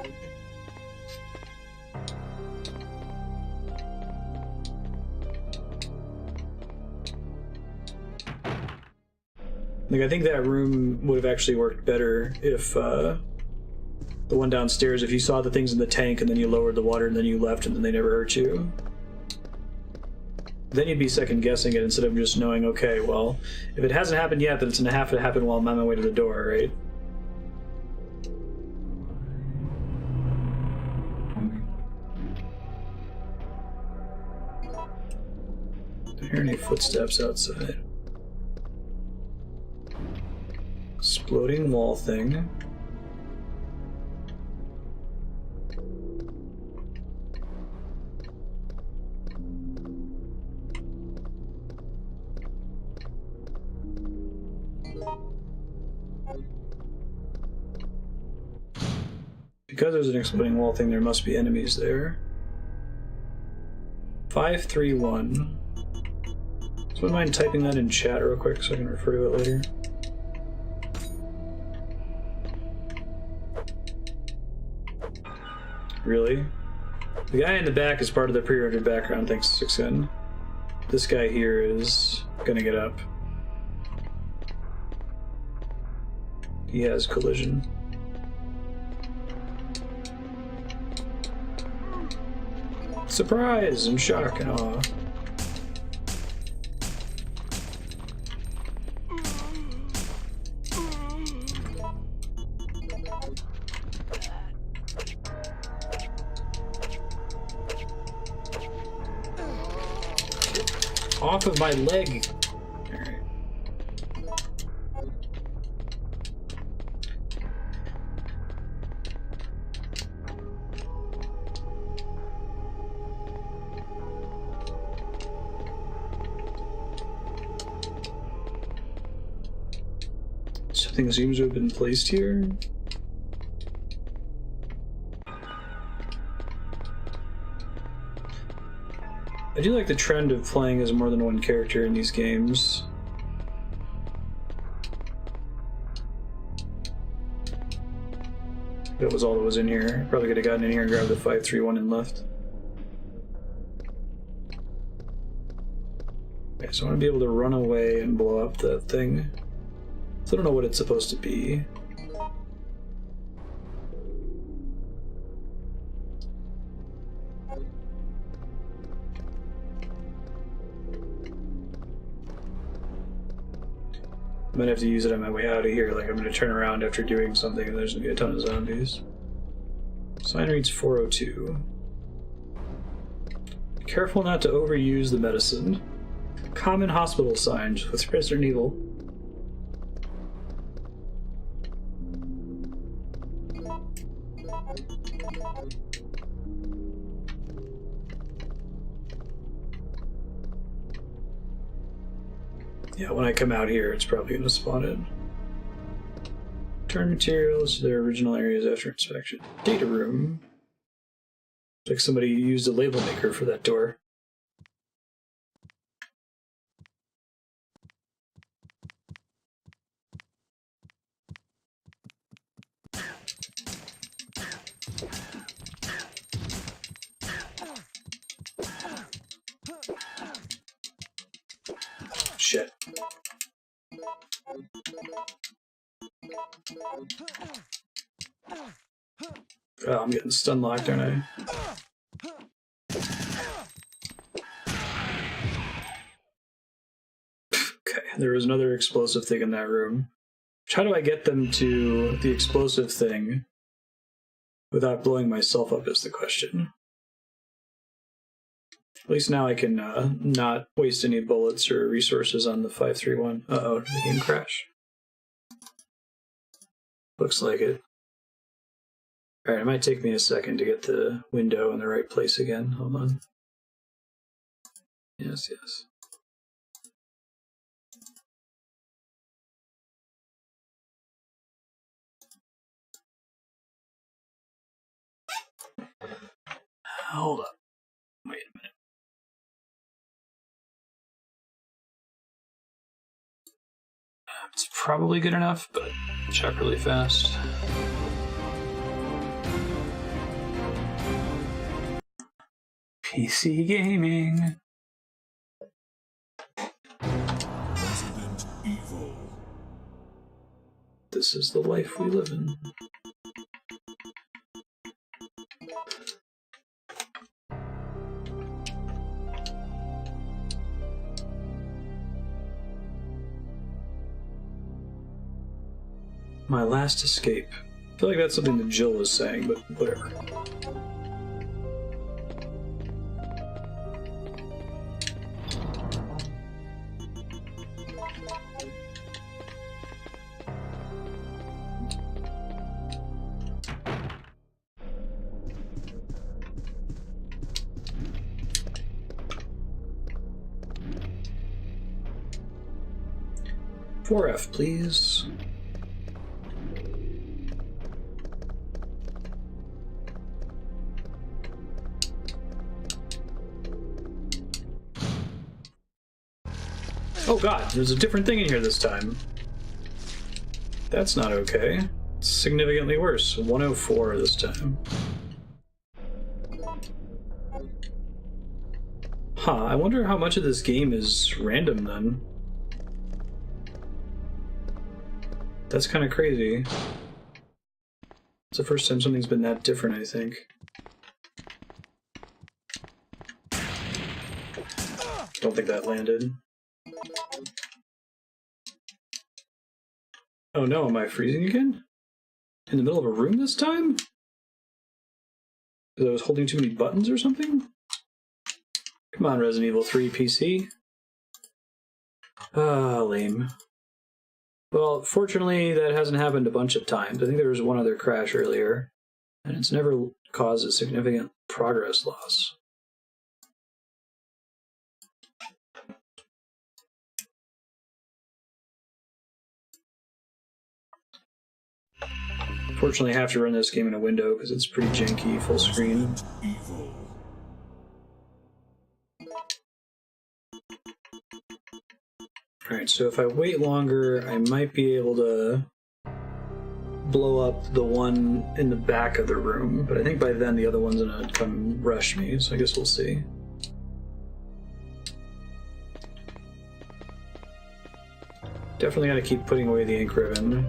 Like, I think that room would have actually worked better if, the one downstairs, if you saw the things in the tank and then you lowered the water and then you left and then they never hurt you. Then you'd be second guessing it instead of just knowing, okay, well, if it hasn't happened yet, then it's gonna have to happen while I'm on my way to the door, right? Don't hear any footsteps outside. Exploding wall thing. Because there's an exploding wall thing, there must be enemies there. 531. So would mind typing that in chat real quick so I can refer to it later? Really? The guy in the back is part of the pre-rendered background, thanks to Sixgun. This guy here is gonna get up. He has collision. Surprise and shock and awe. Off of my leg. Alright. Something seems to have been placed here. I do like the trend of playing as more than one character in these games. That was all that was in here. Probably could have gotten in here and grabbed the 531 and left. Okay, so I want to be able to run away and blow up that thing. So I don't know what it's supposed to be. I might have to use it on my way out of here, like I'm going to turn around after doing something and there's going to be a ton of zombies. Sign reads 402. Be careful not to overuse the medicine. Common hospital signs with Resident Evil. Yeah, when I come out here, it's probably going to spawn in. Return materials to their original areas after inspection. Data room. Looks like somebody used a label maker for that door. Shit. Oh, I'm getting stun locked, aren't I? Okay, there was another explosive thing in that room. How do I get them to the explosive thing without blowing myself up is the question. At least now I can not waste any bullets or resources on the 531. Uh-oh, did the game crash? Looks like it. Alright, it might take me a second to get the window in the right place again. Hold on. Yes, yes. Hold up. Wait a minute. It's probably good enough, but check really fast. PC gaming. Resident Evil. This is the life we live in. My last escape. I feel like that's something that Jill was saying, but whatever. F, please. Oh god, there's a different thing in here this time. That's not okay. It's significantly worse. 104 this time. Huh, I wonder how much of this game is random then. That's kind of crazy. It's the first time something's been that different, I think. Don't think that landed. Oh no, am I freezing again? In the middle of a room this time? Because I was holding too many buttons or something? Come on, Resident Evil 3 PC. Ah, lame. Well, fortunately, that hasn't happened a bunch of times. I think there was one other crash earlier, and it's never caused a significant progress loss. Fortunately, I have to run this game in a window because it's pretty janky, full screen. Evil. Alright, so if I wait longer, I might be able to blow up the one in the back of the room, but I think by then the other one's gonna come rush me, so I guess we'll see. Definitely gotta keep putting away the ink ribbon.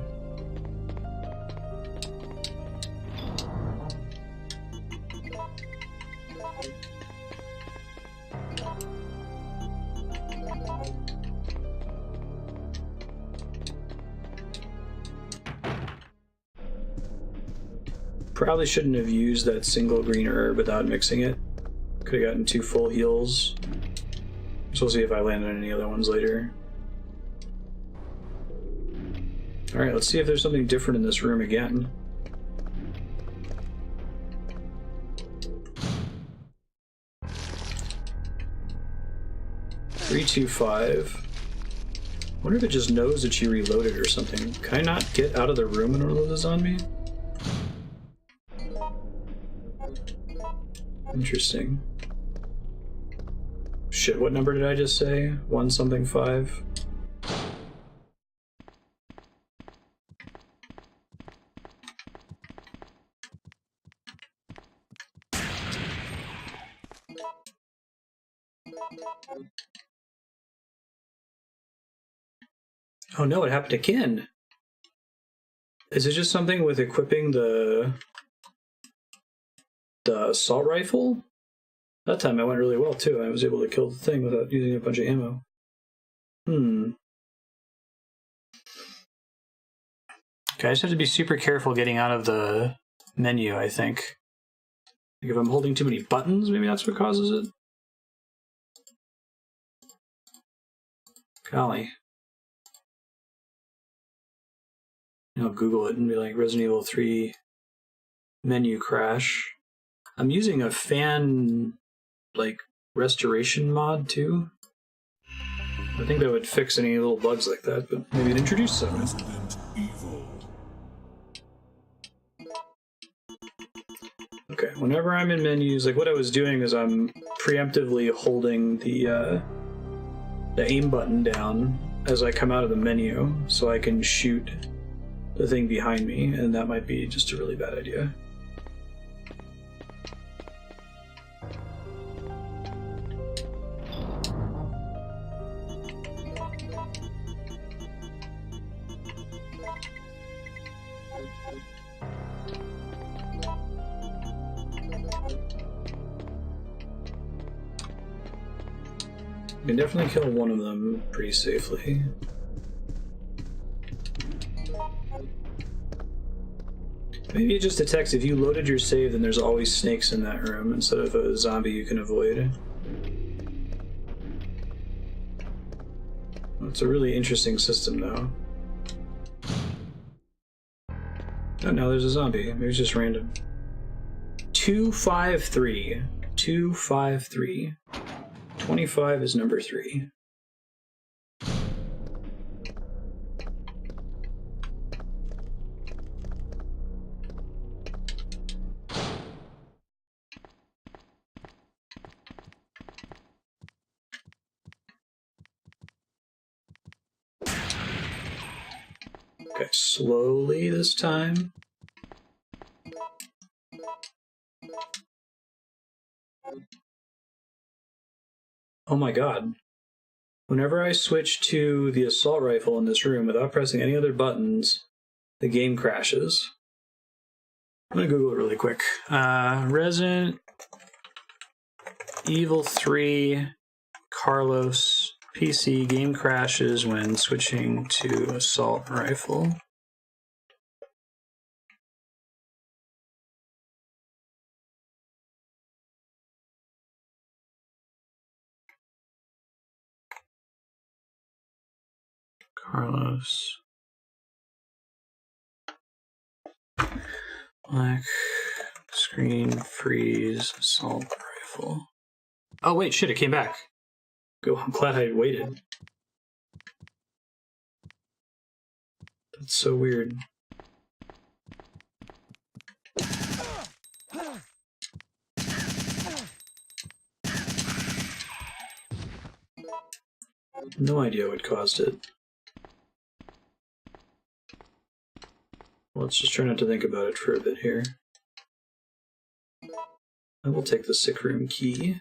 Probably shouldn't have used that single green herb without mixing it. Could have gotten 2 full heals. So we'll see if I land on any other ones later. Alright, let's see if there's something different in this room again. .325. Wonder if it just knows that she reloaded or something. Can I not get out of the room when it reloads on me? Interesting. Shit, what number did I just say? 1 something 5? Oh no, it happened again. Is it just something with equipping the assault rifle? That time I went really well too. I was able to kill the thing without using a bunch of ammo. Okay, I just have to be super careful getting out of the menu, I think. Like if I'm holding too many buttons, maybe that's what causes it. Golly. I'll Google it and be like Resident Evil 3 menu crash. I'm using a fan like restoration mod too. I think that would fix any little bugs like that, but maybe it'd introduce some. Resident Evil. Okay, whenever I'm in menus, like what I was doing is I'm preemptively holding the aim button down as I come out of the menu so I can shoot the thing behind me, and that might be just a really bad idea. You can definitely kill one of them pretty safely. Maybe it just detects if you loaded your save, then there's always snakes in that room instead of a zombie you can avoid. It's a really interesting system, though. Oh, now there's a zombie. Maybe it's just random. 253. 253. 25 is number 3. Okay, slowly this time. Oh my god. Whenever I switch to the assault rifle in this room without pressing any other buttons, the game crashes. I'm gonna Google it really quick. Resident Evil 3 Carlos PC game crashes when switching to assault rifle. Carlos. Black screen freeze assault rifle. Oh wait, shit, it came back. Go, I'm glad I waited. That's so weird. No idea what caused it. Let's just try not to think about it for a bit here. I will take the sick room key.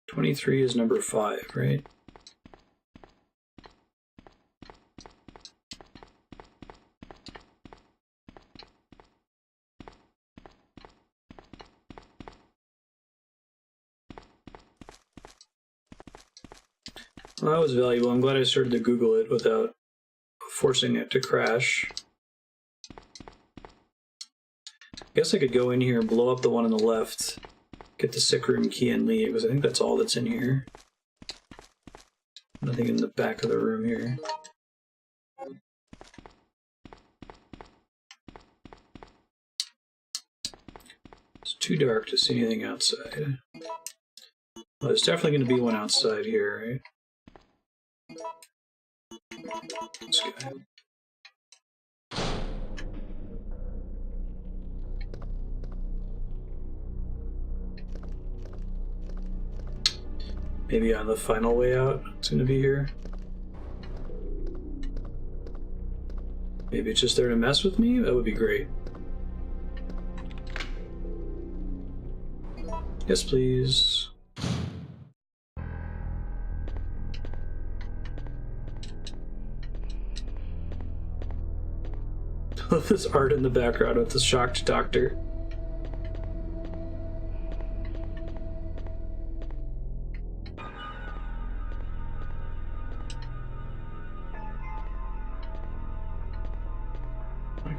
23 is number 5, right? Well, that was valuable. I'm glad I started to Google it without forcing it to crash. I guess I could go in here and blow up the one on the left, get the sick room key and leave, because I think that's all that's in here. Nothing in the back of the room here. It's too dark to see anything outside. Well, there's definitely going to be one outside here, right? This guy. Maybe on the final way out, it's going to be here. Maybe it's just there to mess with me? That would be great. Yes, please. Love this art in the background with the shocked doctor.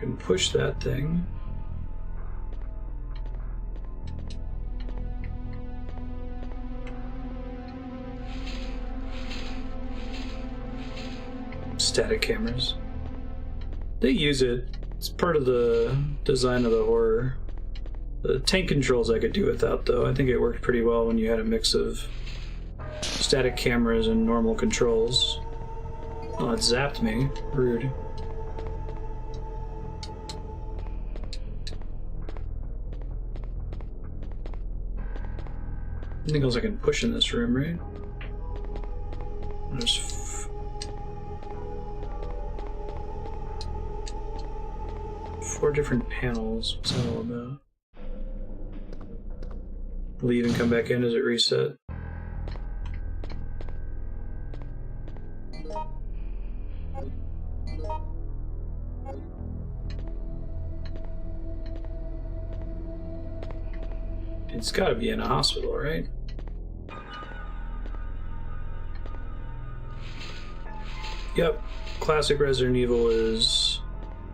can push that thing. Static cameras. They use it. It's part of the design of the horror. The tank controls I could do without, though. I think it worked pretty well when you had a mix of static cameras and normal controls. Oh, it zapped me. Rude. Anything else I can push in this room, right? There's four different panels. What's that all about? Leave and come back in. Does it reset? It's gotta be in a hospital, right? Yep. Classic Resident Evil is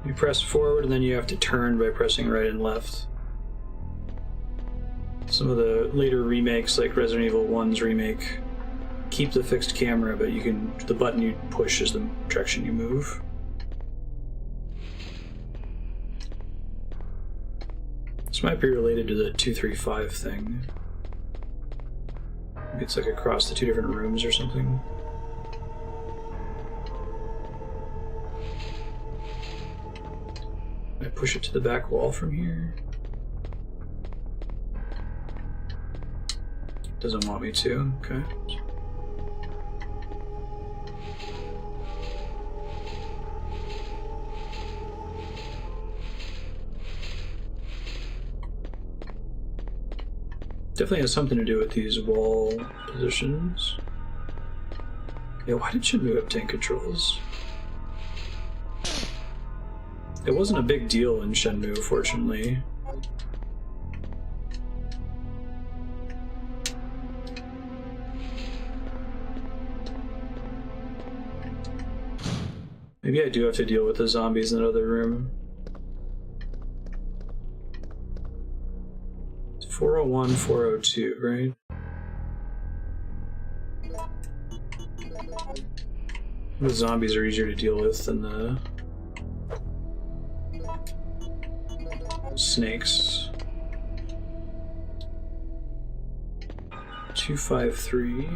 you press forward and then you have to turn by pressing right and left. Some of the later remakes, like Resident Evil 1's remake, keep the fixed camera, but you can the button you push is the direction you move. This might be related to the 235 thing. Maybe it's like across the two different rooms or something. I push it to the back wall from here. Doesn't want me to, okay. Definitely has something to do with these wall positions. Yeah, why did Shenmue have tank controls? It wasn't a big deal in Shenmue, fortunately. Maybe I do have to deal with the zombies in that other room. 401, 402, right? The zombies are easier to deal with than the snakes. 253.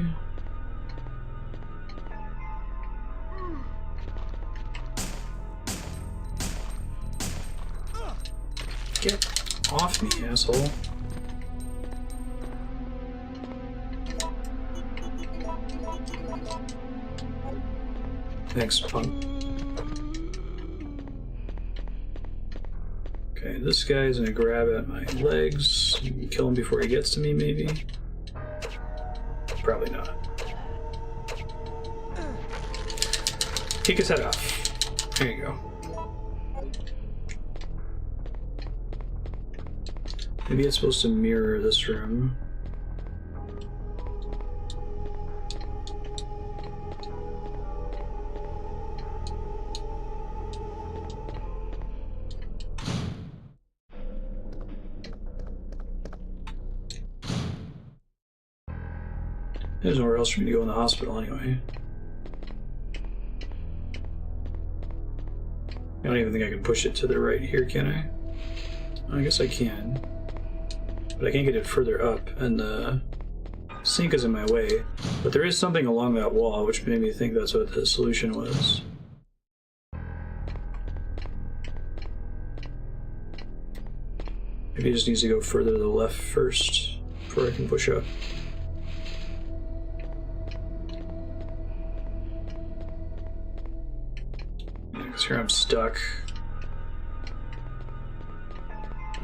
Get off me, asshole. Thanks, punk. Okay, this guy's gonna grab at my legs. You can kill him before he gets to me, maybe? Probably not. Kick his head off. There you go. Maybe it's supposed to mirror this room. There's nowhere else for me to go in the hospital anyway. I don't even think I can push it to the right here, can I? I guess I can. But I can't get it further up, and the sink is in my way. But there is something along that wall, which made me think that's what the solution was. Maybe it just needs to go further to the left first, before I can push up. Here I'm stuck.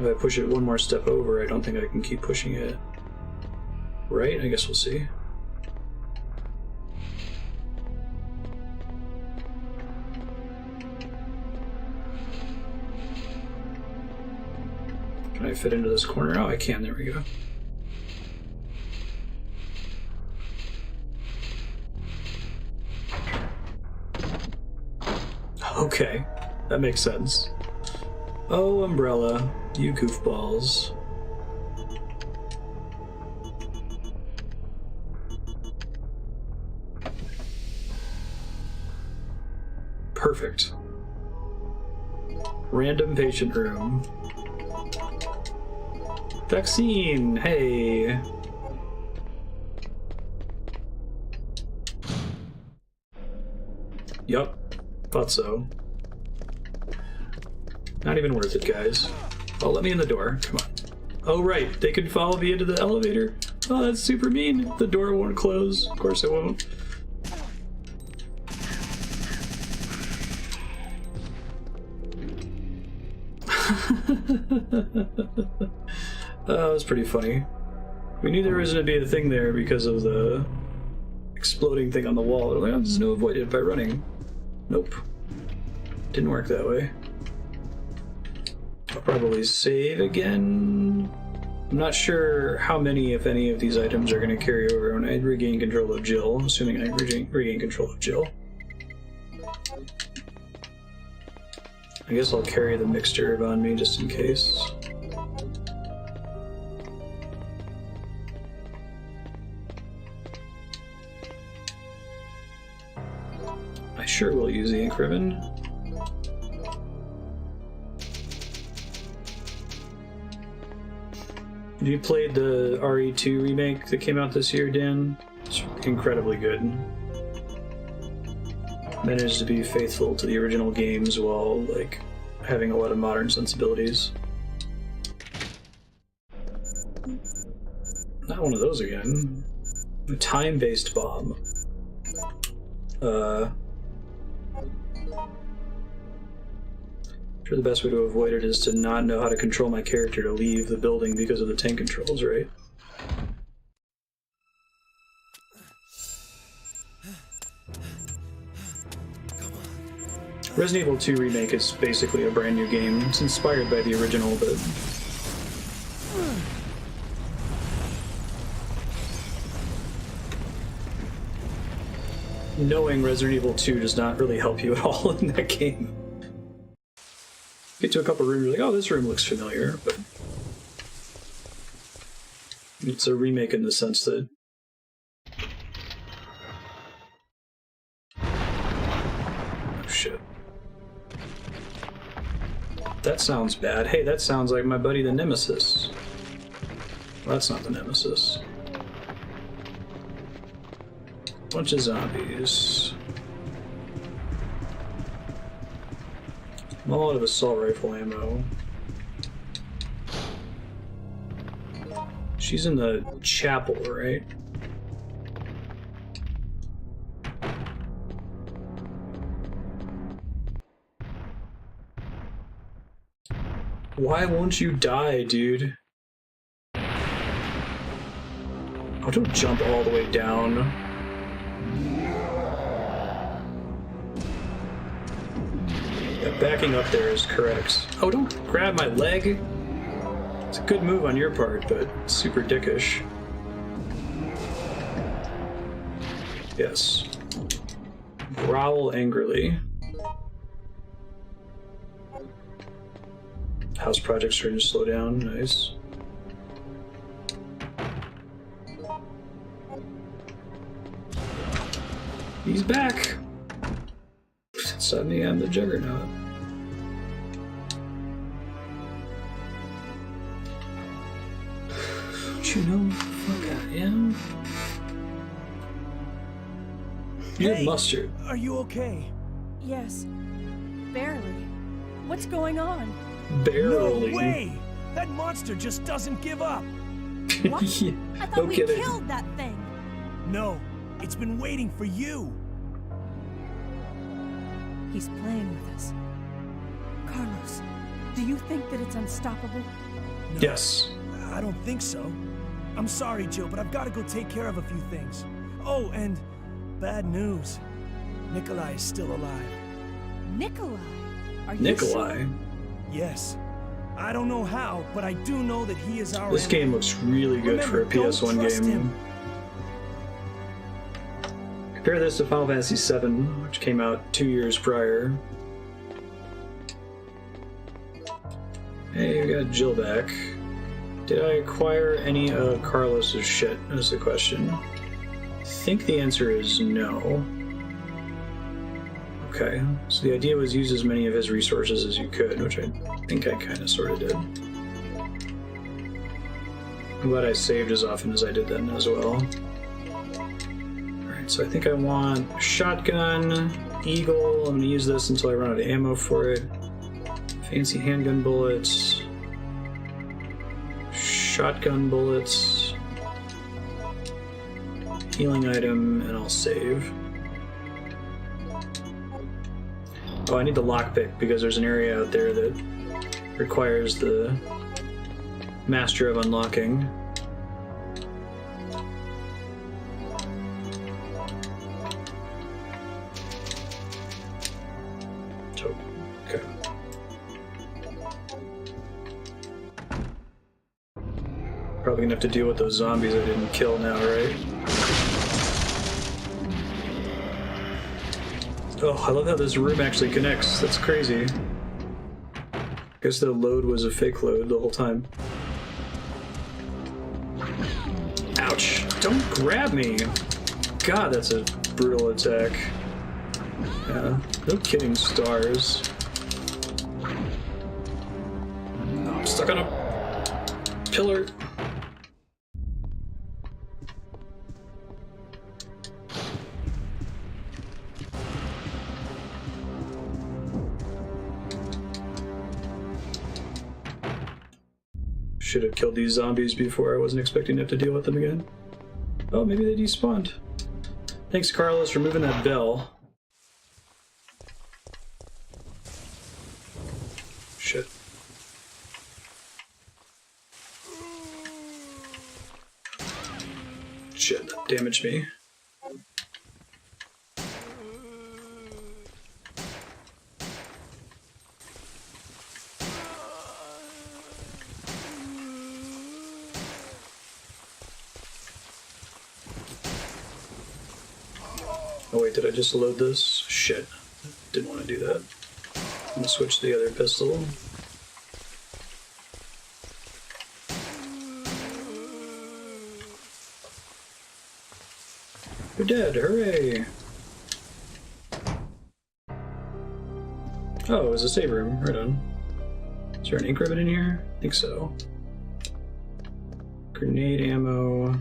If I push it one more step over, I don't think I can keep pushing it. Right? I guess we'll see. Can I fit into this corner? Oh, I can. There we go. Okay, that makes sense. Oh, Umbrella, you goofballs. Perfect. Random patient room. Vaccine, hey. Yup, thought so. Not even worth it, guys. Oh, let me in the door. Come on. Oh, right. They can follow me into the elevator. Oh, that's super mean. The door won't close. Of course it won't. That was pretty funny. We knew there was going to be a thing there because of the exploding thing on the wall. We're like, oh, there's no avoid it by running. Nope. Didn't work that way. I'll probably save again. I'm not sure how many, if any, of these items are going to carry over when I regain control of Jill, assuming I regain control of Jill. I guess I'll carry the mixture on me just in case. I sure will use the ink ribbon. Have you played the RE2 remake that came out this year, Dan? It's incredibly good. Managed to be faithful to the original games while, like, having a lot of modern sensibilities. Not one of those again. A time-based bomb. Sure, the best way to avoid it is to not know how to control my character to leave the building because of the tank controls, right? Resident Evil 2 Remake is basically a brand new game. It's inspired by the original, but... knowing Resident Evil 2 does not really help you at all in that game. Get to a couple rooms, you're like, oh, this room looks familiar, but... it's a remake in the sense that... oh, shit. That sounds bad. Hey, that sounds like my buddy the Nemesis. Well, that's not the Nemesis. Bunch of zombies. I'm all out of assault rifle ammo. She's in the chapel, right? Why won't you die, dude? Oh, don't jump all the way down. Yeah, backing up there is correct. Oh, don't grab my leg! It's a good move on your part, but super dickish. Yes. Growl angrily. House project's starting to slow down. Nice. He's back! Suddenly I'm the Juggernaut. Don't you know who the fuck I am? You're Hey, Mustard. Are you okay? Yes. Barely. What's going on? Barely. No way! That monster just doesn't give up. What? Yeah, I thought no we kidding. killed that thing. No, it's been waiting for you. He's playing with us. Carlos, do you think that it's unstoppable? No, Yes. I don't think so. I'm sorry, Jill, but I've got to go take care of a few things. Oh, and bad news. Nikolai is still alive. Nikolai? Are you Nikolai. sure? Yes. I don't know how, but I do know that he is our This enemy. game looks really good Remember, for a PS1 don't trust game. him. Compare this to Final Fantasy VII, which came out 2 years prior. Hey, we got Jill back. Did I acquire any of Carlos's shit? Is the question. I think the answer is no. Okay, so the idea was use as many of his resources as you could, which I think I kind of sort of did. I'm glad I saved as often as I did then as well. Alright, so I think I want shotgun, eagle. I'm gonna use this until I run out of ammo for it. Fancy handgun bullets. Shotgun bullets. Healing item, and I'll save. Oh, I need the lockpick because there's an area out there that requires the Master of Unlocking. So, okay. Probably gonna have to deal with those zombies I didn't kill now, right? Oh, I love how this room actually connects. That's crazy. I guess the load was a fake load the whole time. Ouch. Don't grab me! God, that's a brutal attack. Yeah, no kidding, stars. Oh, I'm stuck on a pillar. Should have killed these zombies before. I wasn't expecting to have to deal with them again. Oh, maybe they despawned. Thanks, Carlos, for moving that bell. Shit. Shit, that damaged me. Oh wait, did I just load this? Shit. Didn't want to do that. I'm gonna switch to the other pistol. You're dead, hooray! Oh, it was a save room, right on. Is there an ink ribbon in here? I think so. Grenade ammo.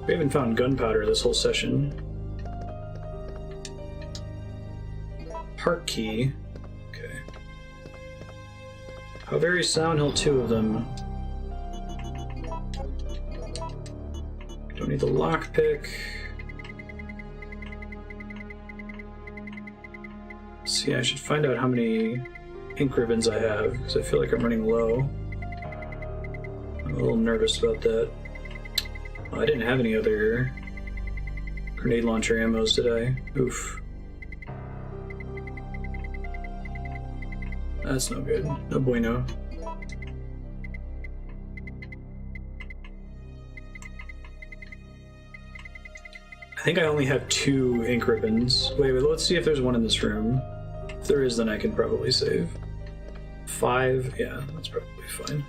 We haven't found gunpowder this whole session. Park key. Okay. How very sound, hill, 2 of them. Don't need the lockpick. See, I should find out how many ink ribbons I have, because I feel like I'm running low. I'm a little nervous about that. Oh, I didn't have any other grenade launcher ammos, did I? Oof. That's no good. No bueno. I think I only have 2 ink ribbons. Wait, let's see if there's one in this room. If there is, then I can probably save. 5? Yeah, that's probably fine.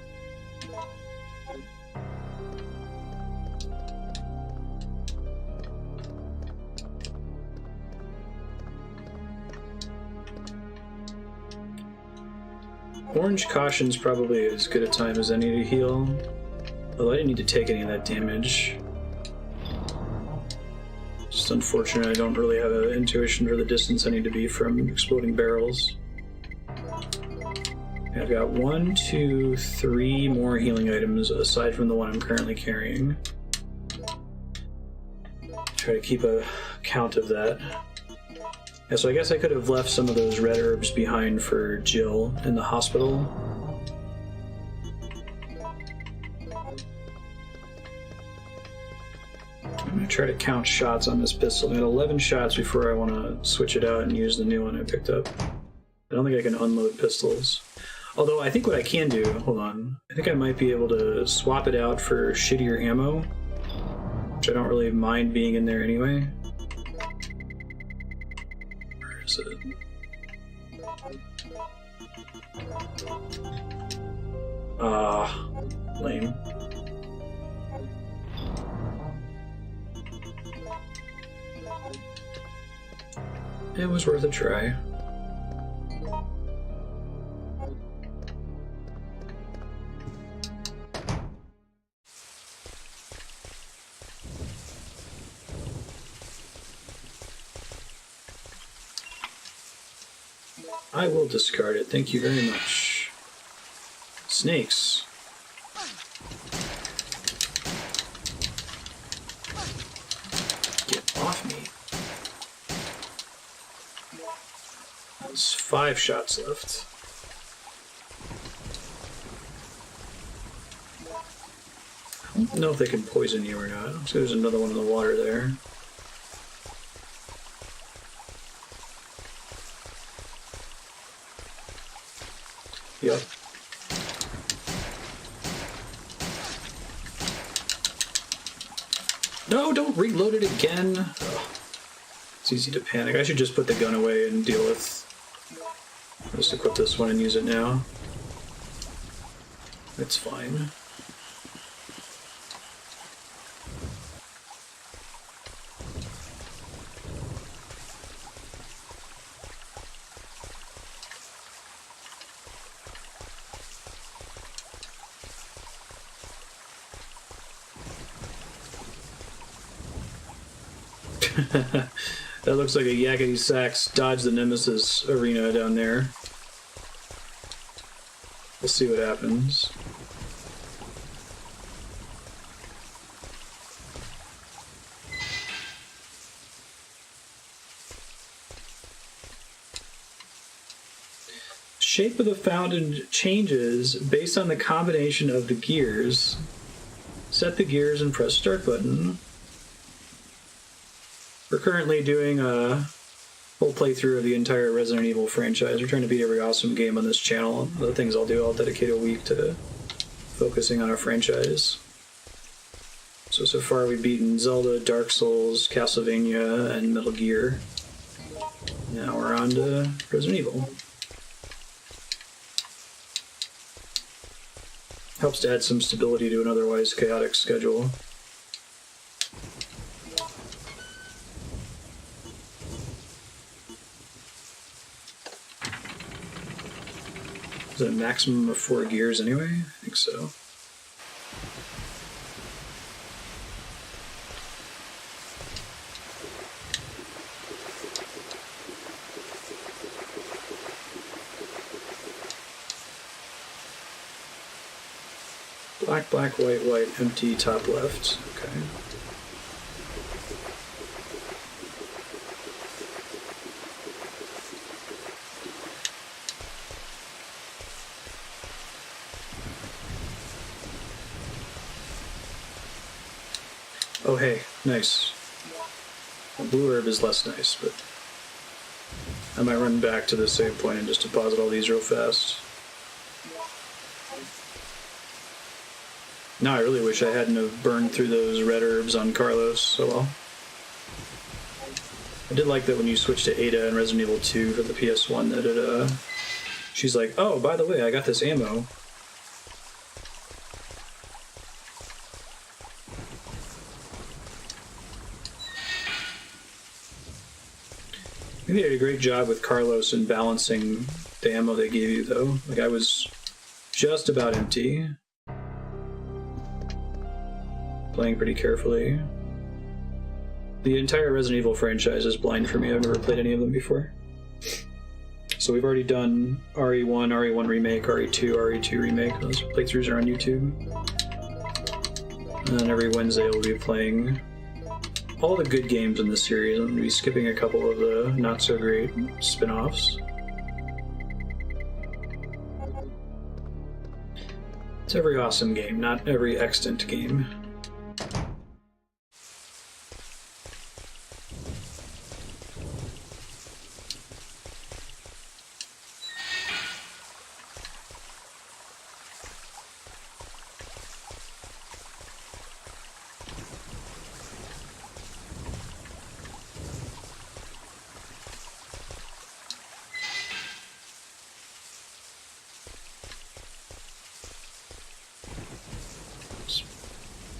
Orange Caution's probably as good a time as any to heal. Although I didn't need to take any of that damage. Just unfortunate I don't really have an intuition for the distance I need to be from exploding barrels. I've got 1, 2, 3 more healing items aside from the one I'm currently carrying. Try to keep a count of that. Yeah, so I guess I could have left some of those red herbs behind for Jill in the hospital. I'm going to try to count shots on this pistol. I got 11 shots before I want to switch it out and use the new one I picked up. I don't think I can unload pistols. Although I think what I can do, hold on, I think I might be able to swap it out for shittier ammo, which I don't really mind being in there anyway. Where is it? Lame. It was worth a try. I will discard it, thank you very much. Snakes. Get off me. There's 5 shots left. I don't know if they can poison you or not. So there's another one in the water there. Yep. No, don't reload it again. Ugh. It's easy to panic. I should just put the gun away and deal with... Just equip this one and use it now. It's fine. That looks like a yakety sax dodge the Nemesis arena down there. We'll see what happens. Shape of the fountain changes based on the combination of the gears. Set the gears and press start button. We're currently doing a whole playthrough of the entire Resident Evil franchise. We're trying to beat every awesome game on this channel. The things I'll do, I'll dedicate a week to focusing on a franchise. So far we've beaten Zelda, Dark Souls, Castlevania, and Metal Gear. Now we're on to Resident Evil. Helps to add some stability to an otherwise chaotic schedule. Is it a maximum of 4 gears anyway? I think so. Black, black, white, white, empty, top left. Okay. Oh hey, nice. Blue herb is less nice, but I might run back to the save point and just deposit all these real fast. Now I really wish I hadn't have burned through those red herbs on Carlos, oh well. I did like that when you switched to Ada in Resident Evil 2 for the PS1 that it, she's like, oh, by the way, I got this ammo. I think they did a great job with Carlos in balancing the ammo they gave you, though. Like, I was just about empty. Playing pretty carefully. The entire Resident Evil franchise is blind for me. I've never played any of them before. So we've already done RE1, RE1 Remake, RE2, RE2 Remake. Those playthroughs are on YouTube. And then every Wednesday we'll be playing all the good games in the series. I'm going to be skipping a couple of the not-so-great spin-offs. It's every awesome game, not every extant game.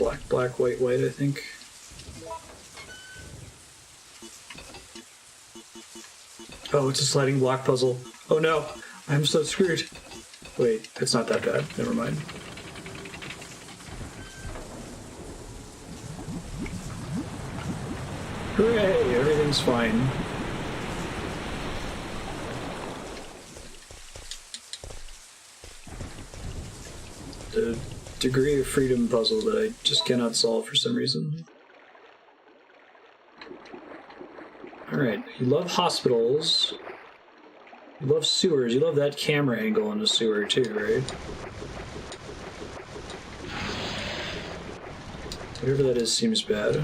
black, black, white, white, I think. Oh, it's a sliding block puzzle. Oh no, I'm so screwed. Wait, it's not that bad. Never mind. Hooray! Everything's fine. The degree of freedom puzzle that I just cannot solve for some reason. Alright, you love hospitals. You love sewers. You love that camera angle in the sewer too, right? Whatever that is seems bad.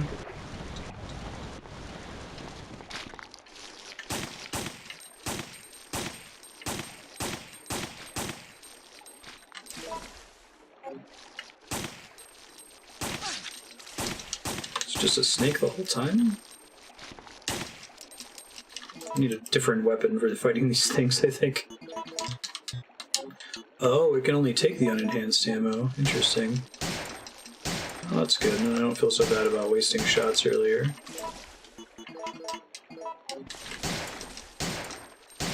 It's just a snake the whole time? I need a different weapon for fighting these things, I think. Oh, it can only take the unenhanced ammo. Interesting. Oh, that's good. I don't feel so bad about wasting shots earlier. I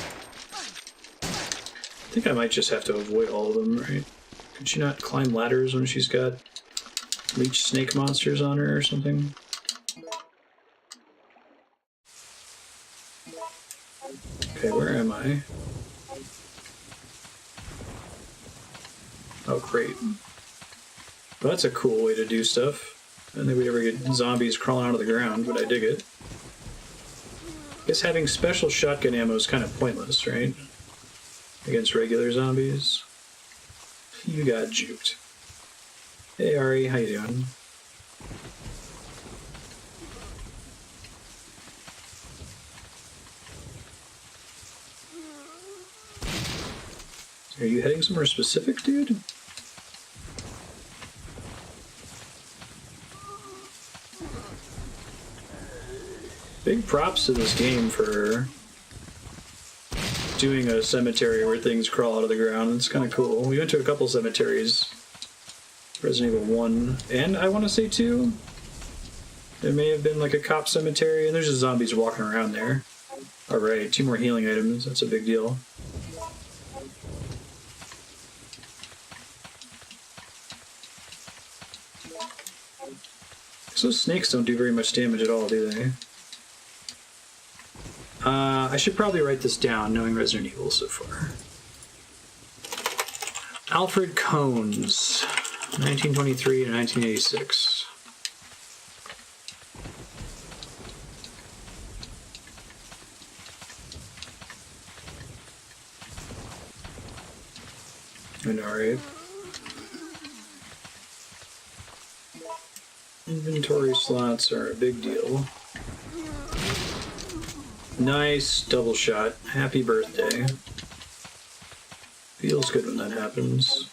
think I might just have to avoid all of them, right? Could she not climb ladders when she's got leech snake monsters on her or something? Okay, where am I? Oh, great. Well, that's a cool way to do stuff. I don't think we ever get zombies crawling out of the ground, but I dig it. I guess having special shotgun ammo is kind of pointless, right? Against regular zombies. You got juked. Hey Ari, how you doing? Are you heading somewhere specific, dude? Big props to this game for doing a cemetery where things crawl out of the ground. It's kind of cool. We went to a couple cemeteries. Resident Evil 1, and I want to say 2. There may have been like a cop cemetery, and there's just zombies walking around there. Alright, 2 more healing items. That's a big deal. So snakes don't do very much damage at all, do they? I should probably write this down, knowing Resident Evil so far. Alfred Cones, 1923 to 1986. And alright. Inventory slots are a big deal. Nice double shot. Happy birthday. Feels good when that happens.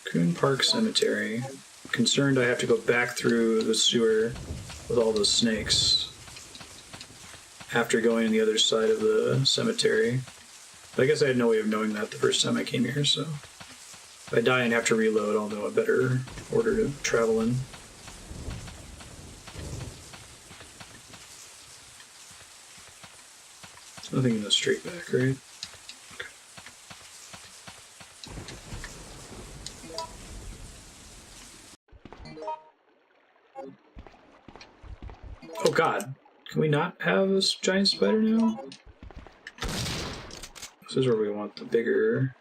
Coon Park Cemetery. Concerned I have to go back through the sewer with all those snakes after going on the other side of the cemetery. But I guess I had no way of knowing that the first time I came here, so if I die and have to reload, I'll know a better order to travel in. Nothing in the straight back, right? Okay. Oh god, can we not have a giant spider now? This is where we want the bigger,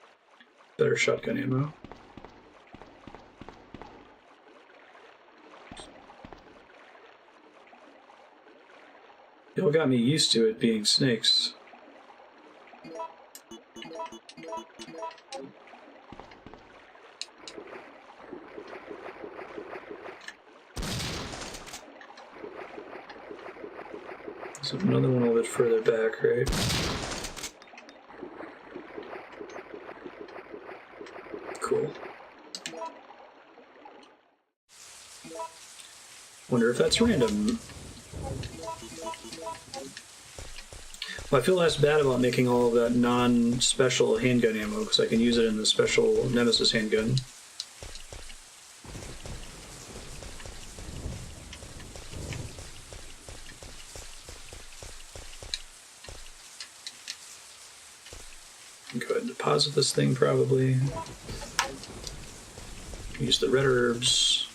better shotgun ammo. Y'all got me used to it being snakes. So another one a little bit further back, right? Cool. Wonder if that's random. Well, I feel less bad about making all of that non-special handgun ammo, because I can use it in the special Nemesis handgun. Go ahead and deposit this thing, probably. Use the red herbs.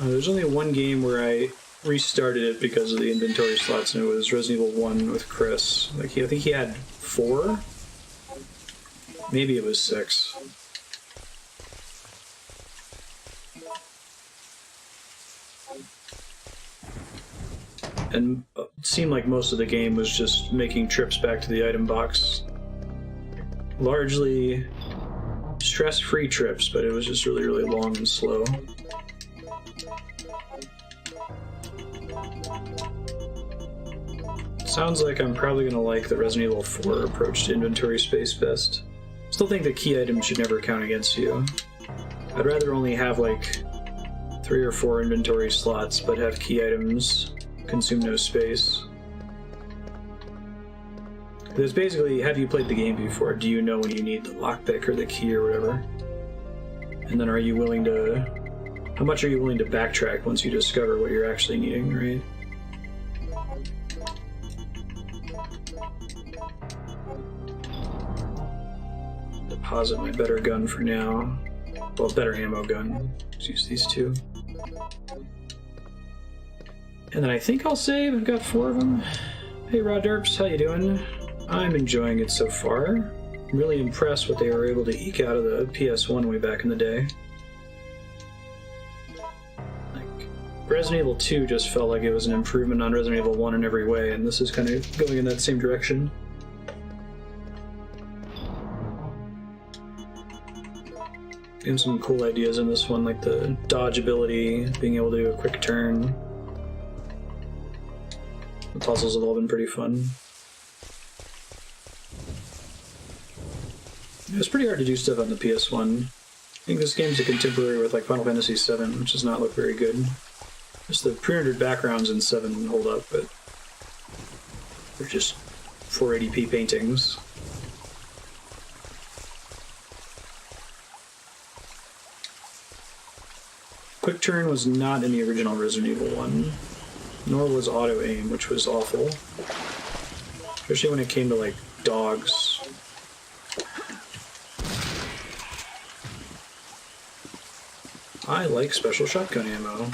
There's only one game where I restarted it because of the inventory slots, and it was Resident Evil 1 with Chris. Like, I think he had 4? Maybe it was 6. And it seemed like most of the game was just making trips back to the item box. Largely stress-free trips, but it was just really, really long and slow. Sounds like I'm probably going to like the Resident Evil 4 approach to inventory space best. Still think the key items should never count against you. I'd rather only have like 3 or 4 inventory slots, but have key items consume no space. There's basically, have you played the game before? Do you know when you need the lockpick or the key or whatever? And then are you willing to... How much are you willing to backtrack once you discover what you're actually needing, right? Deposit my better gun for now. Well, better ammo gun. Let's use these two. And then I think I'll save. I've got 4 of them. Hey, Raw Derps, how you doing? I'm enjoying it so far. I'm really impressed what they were able to eke out of the PS1 way back in the day. Like, Resident Evil 2 just felt like it was an improvement on Resident Evil 1 in every way, and this is kind of going in that same direction. And some cool ideas in this one, like the dodge ability, being able to do a quick turn. The puzzles have all been pretty fun. It was pretty hard to do stuff on the PS1. I think this game's a contemporary with like Final Fantasy VII, which does not look very good. Just the pre-rendered backgrounds in 7 hold up, but they're just 480p paintings. Quick turn was not in the original Resident Evil 1, nor was auto aim, which was awful. Especially when it came to like dogs. I like special shotgun ammo.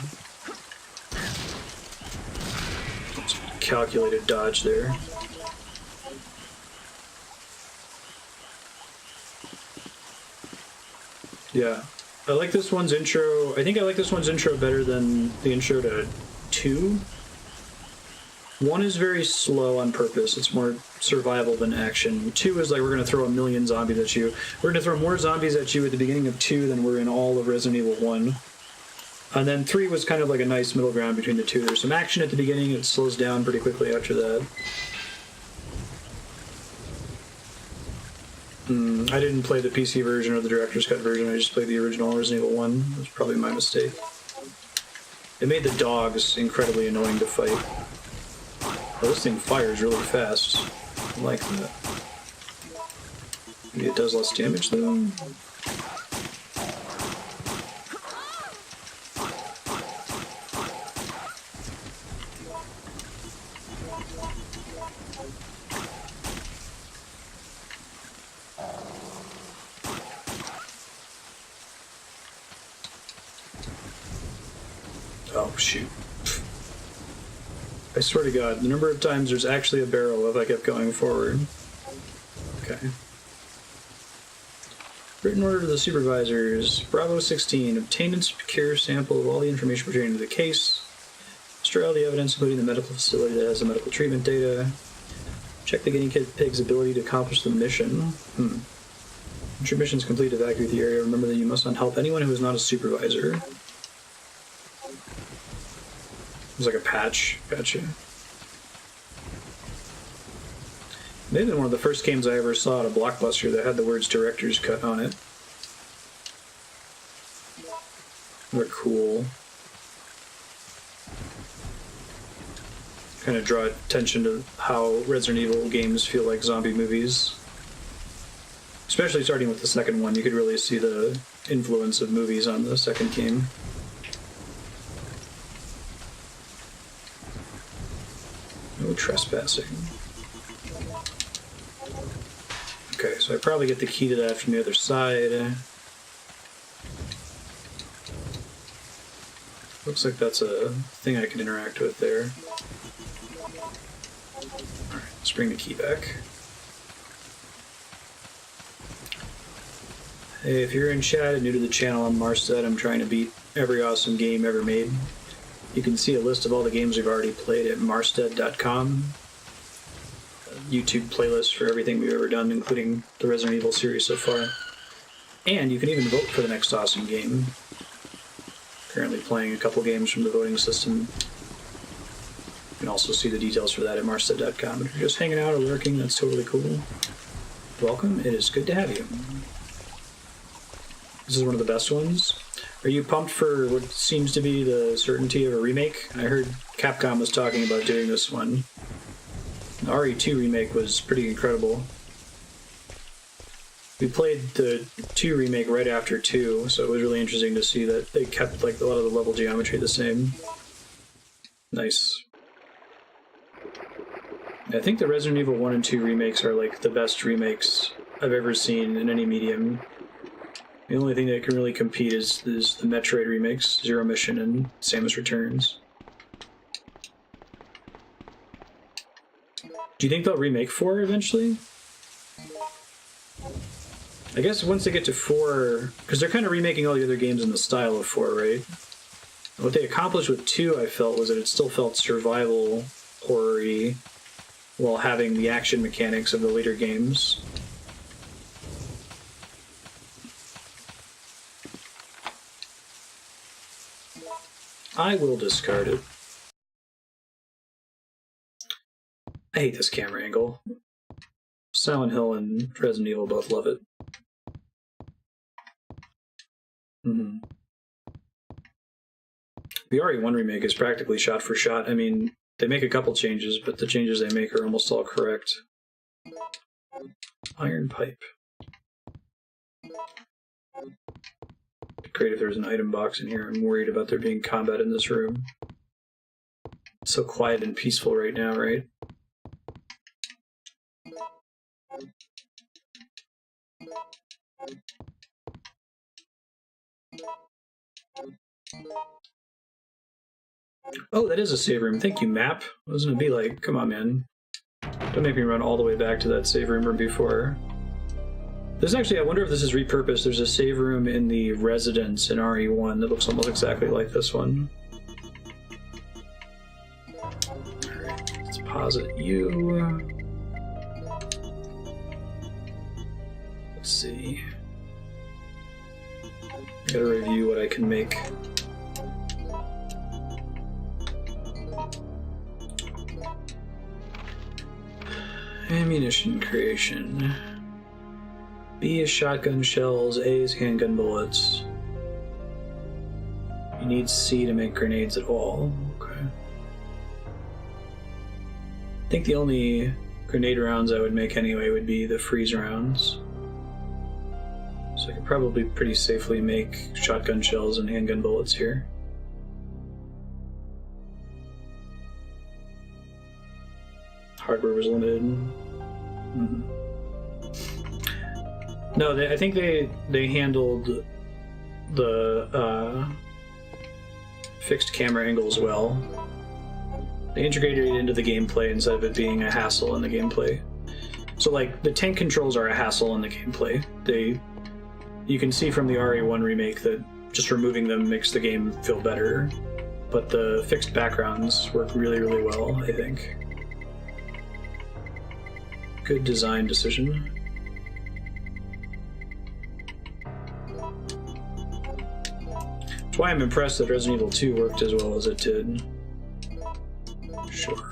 It's calculated dodge there. Yeah. I like this one's intro. I think I like this one's intro better than the intro to 2. 1 is very slow on purpose. It's more survival than action. 2 is like, we're going to throw a million zombies at you. We're going to throw more zombies at you at the beginning of 2 than were in all of Resident Evil 1. And then 3 was kind of like a nice middle ground between the two. There's some action at the beginning. It slows down pretty quickly after that. I didn't play the PC version or the Director's Cut version. I just played the original Resident Evil 1. It was probably my mistake. It made the dogs incredibly annoying to fight. Oh, this thing fires really fast. I like that. Maybe it does less damage though. Oh, shoot. I swear to God, the number of times there's actually a barrel if I kept going forward. Okay. Written order to the supervisors. Bravo 16. Obtain and secure a sample of all the information pertaining to the case. Destroy all the evidence, including the medical facility that has the medical treatment data. Check the guinea pig's ability to accomplish the mission. Once your mission is complete, evacuate the area. Remember that you must not help anyone who is not a supervisor. It was like a patch. Gotcha. Maybe one of the first games I ever saw at a Blockbuster that had the words Director's Cut on it. They're cool. Kind of draw attention to how Resident Evil games feel like zombie movies. Especially starting with the second one, you could really see the influence of movies on the second game. No trespassing. Okay, so I probably get the key to that from the other side. Looks like that's a thing I can interact with there. Alright, let's bring the key back. Hey, if you're in chat and new to the channel, I'm Marstead. I'm trying to beat every awesome game ever made. You can see a list of all the games we've already played at marstead.com. YouTube playlist for everything we've ever done, including the Resident Evil series so far. And you can even vote for the next awesome game. Currently playing a couple games from the voting system. You can also see the details for that at marstead.com. If you're just hanging out or lurking, that's totally cool. Welcome, it is good to have you. This is one of the best ones. Are you pumped for what seems to be the certainty of a remake? I heard Capcom was talking about doing this one. The RE2 remake was pretty incredible. We played the 2 remake right after 2, so it was really interesting to see that they kept like a lot of the level geometry the same. Nice. I think the Resident Evil 1 and 2 remakes are like the best remakes I've ever seen in any medium. The only thing that can really compete is the Metroid remakes, Zero Mission and Samus Returns. Do you think they'll remake 4 eventually? I guess once they get to 4, because they're kind of remaking all the other games in the style of 4, right? What they accomplished with 2, I felt, was that it still felt survival horror-y while having the action mechanics of the later games. I will discard it. I hate this camera angle. Silent Hill and Resident Evil both love it. The RE1 remake is practically shot for shot. I mean, they make a couple changes, but the changes they make are almost all correct. Iron pipe. It'd be great if there was an item box in here. I'm worried about there being combat in this room. It's so quiet and peaceful right now, right? Oh, that is a save room. Thank you, map. What was it gonna be like? Come on, man. Don't make me run all the way back to that save room from before. There's actually, I wonder if this is repurposed. There's a save room in the Residence in RE1 that looks almost exactly like this one. Alright, let's posit you. Let's see. I gotta review what I can make. Ammunition creation. B is shotgun shells, A is handgun bullets. You need C to make grenades at all. Okay. I think the only grenade rounds I would make anyway would be the freeze rounds. So I could probably pretty safely make shotgun shells and handgun bullets here. Hardware was limited. No, I think they handled the fixed camera angles well. They integrated it into the gameplay instead of it being a hassle in the gameplay. So like the tank controls are a hassle in the gameplay. You can see from the RE1 remake that just removing them makes the game feel better, but the fixed backgrounds work really, really well, I think. Good design decision. That's why I'm impressed that Resident Evil 2 worked as well as it did. Sure.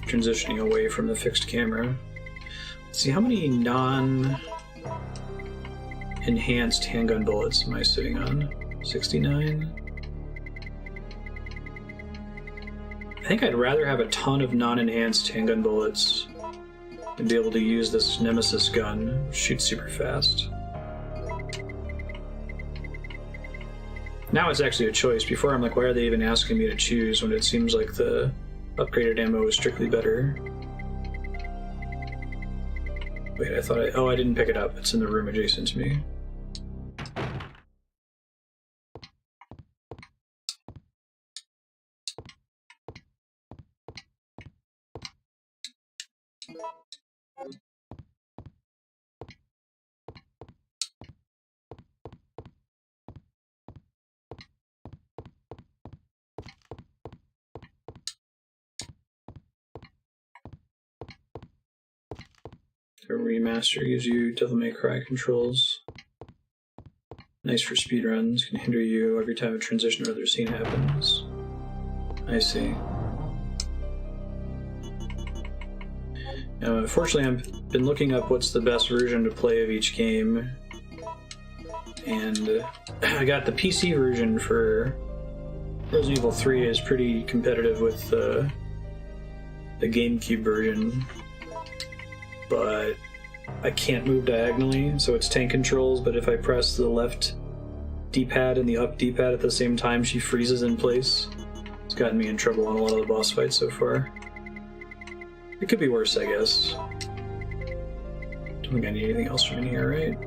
transitioning away from the fixed camera. Let's see, how many non-enhanced handgun bullets am I sitting on? 69? I think I'd rather have a ton of non-enhanced handgun bullets than be able to use this Nemesis gun, which shoots super fast. Now it's actually a choice. Before I'm like, why are they even asking me to choose when it seems like the upgraded ammo is strictly better? Wait, I thought I didn't pick it up. It's in the room adjacent to me. The remaster gives you Devil May Cry controls. Nice for speedruns. Can hinder you every time a transition or other scene happens. I see. Fortunately, I've been looking up what's the best version to play of each game, and I got the PC version for Resident Evil 3 is pretty competitive with the GameCube version, but I can't move diagonally, so it's tank controls, but if I press the left D-pad and the up D-pad at the same time, she freezes in place. It's gotten me in trouble on a lot of the boss fights so far. It could be worse, I guess. Don't think I need anything else from in here, right?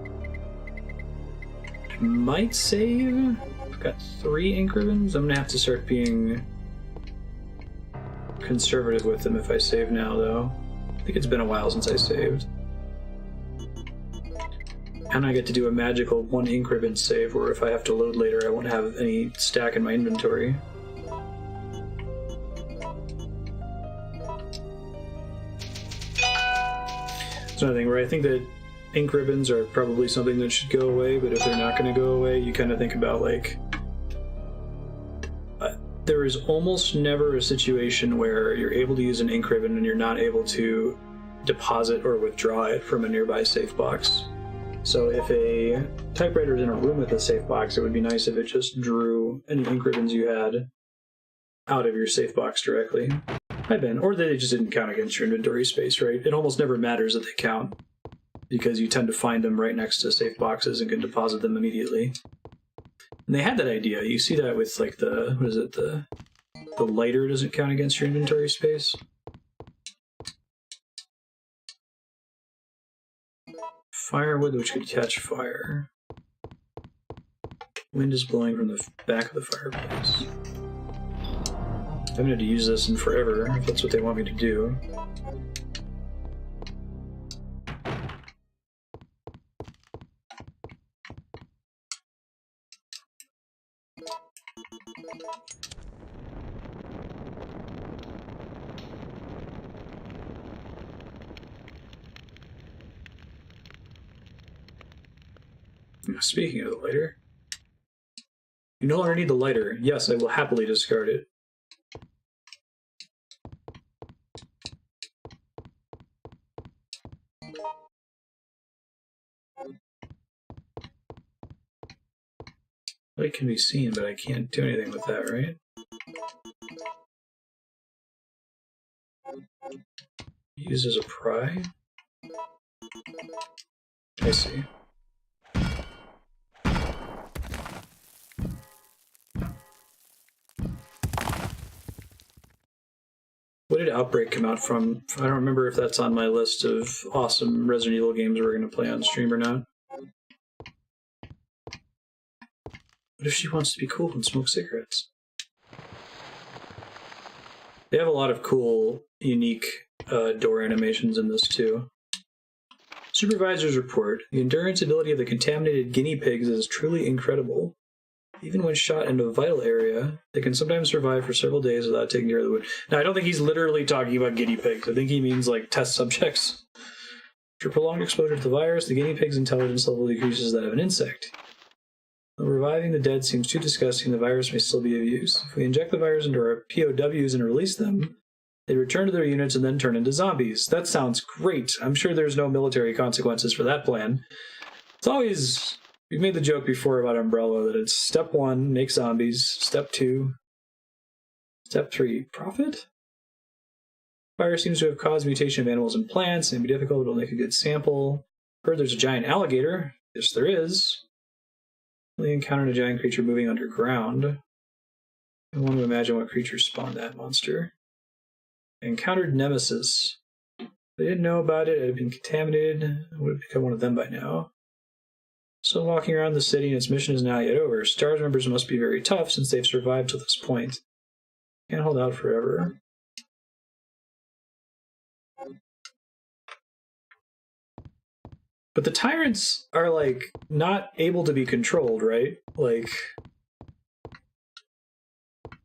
I might save. I've got 3 ink ribbons. I'm gonna have to start being conservative with them if I save now, though. I think it's been a while since I saved. And I get to do a magical 1 ink ribbon save, where if I have to load later, I won't have any stack in my inventory. It's another thing where I think that ink ribbons are probably something that should go away, but if they're not going to go away, you kind of think about, like, there is almost never a situation where you're able to use an ink ribbon and you're not able to deposit or withdraw it from a nearby safe box. So if a typewriter is in a room with a safe box, it would be nice if it just drew any ink ribbons you had out of your safe box directly. Hi, Ben. Or they just didn't count against your inventory space, right? It almost never matters that they count, because you tend to find them right next to safe boxes and can deposit them immediately. And they had that idea. You see that with, like, the, what is it, the lighter doesn't count against your inventory space. Firewood, which could catch fire. Wind is blowing from the back of the fireplace. I haven't had to use this in forever, if that's what they want me to do. Speaking of the lighter, you no longer need the lighter. Yes, I will happily discard it. Light can be seen, but I can't do anything with that, right? Use as a pry? I see. What did Outbreak come out from? I don't remember if that's on my list of awesome Resident Evil games we're going to play on stream or not. What if she wants to be cool and smoke cigarettes? They have a lot of cool, unique door animations in this too. Supervisor's report. The endurance ability of the contaminated guinea pigs is truly incredible. Even when shot into a vital area, they can sometimes survive for several days without taking care of the wound. Now, I don't think he's literally talking about guinea pigs. I think he means, like, test subjects. After prolonged exposure to the virus, the guinea pig's intelligence level decreases that of an insect. Though reviving the dead seems too disgusting, the virus may still be of use. If we inject the virus into our POWs and release them, They return to their units and then turn into zombies. That sounds great. I'm sure there's no military consequences for that plan. It's always... We've made the joke before about Umbrella that it's step 1, make zombies. Step 2, step 3, profit? Fire seems to have caused mutation of animals and plants. It may be difficult, but it'll make a good sample. Heard there's a giant alligator. Yes, there is. We encountered a giant creature moving underground. I want to imagine what creature spawned that monster. I encountered Nemesis. If I didn't know about it, it had been contaminated. I would have become one of them by now. So walking around the city and its mission is not yet over. STARS members must be very tough since they've survived to this point. Can't hold out forever. But the tyrants are, like, not able to be controlled, right? Like,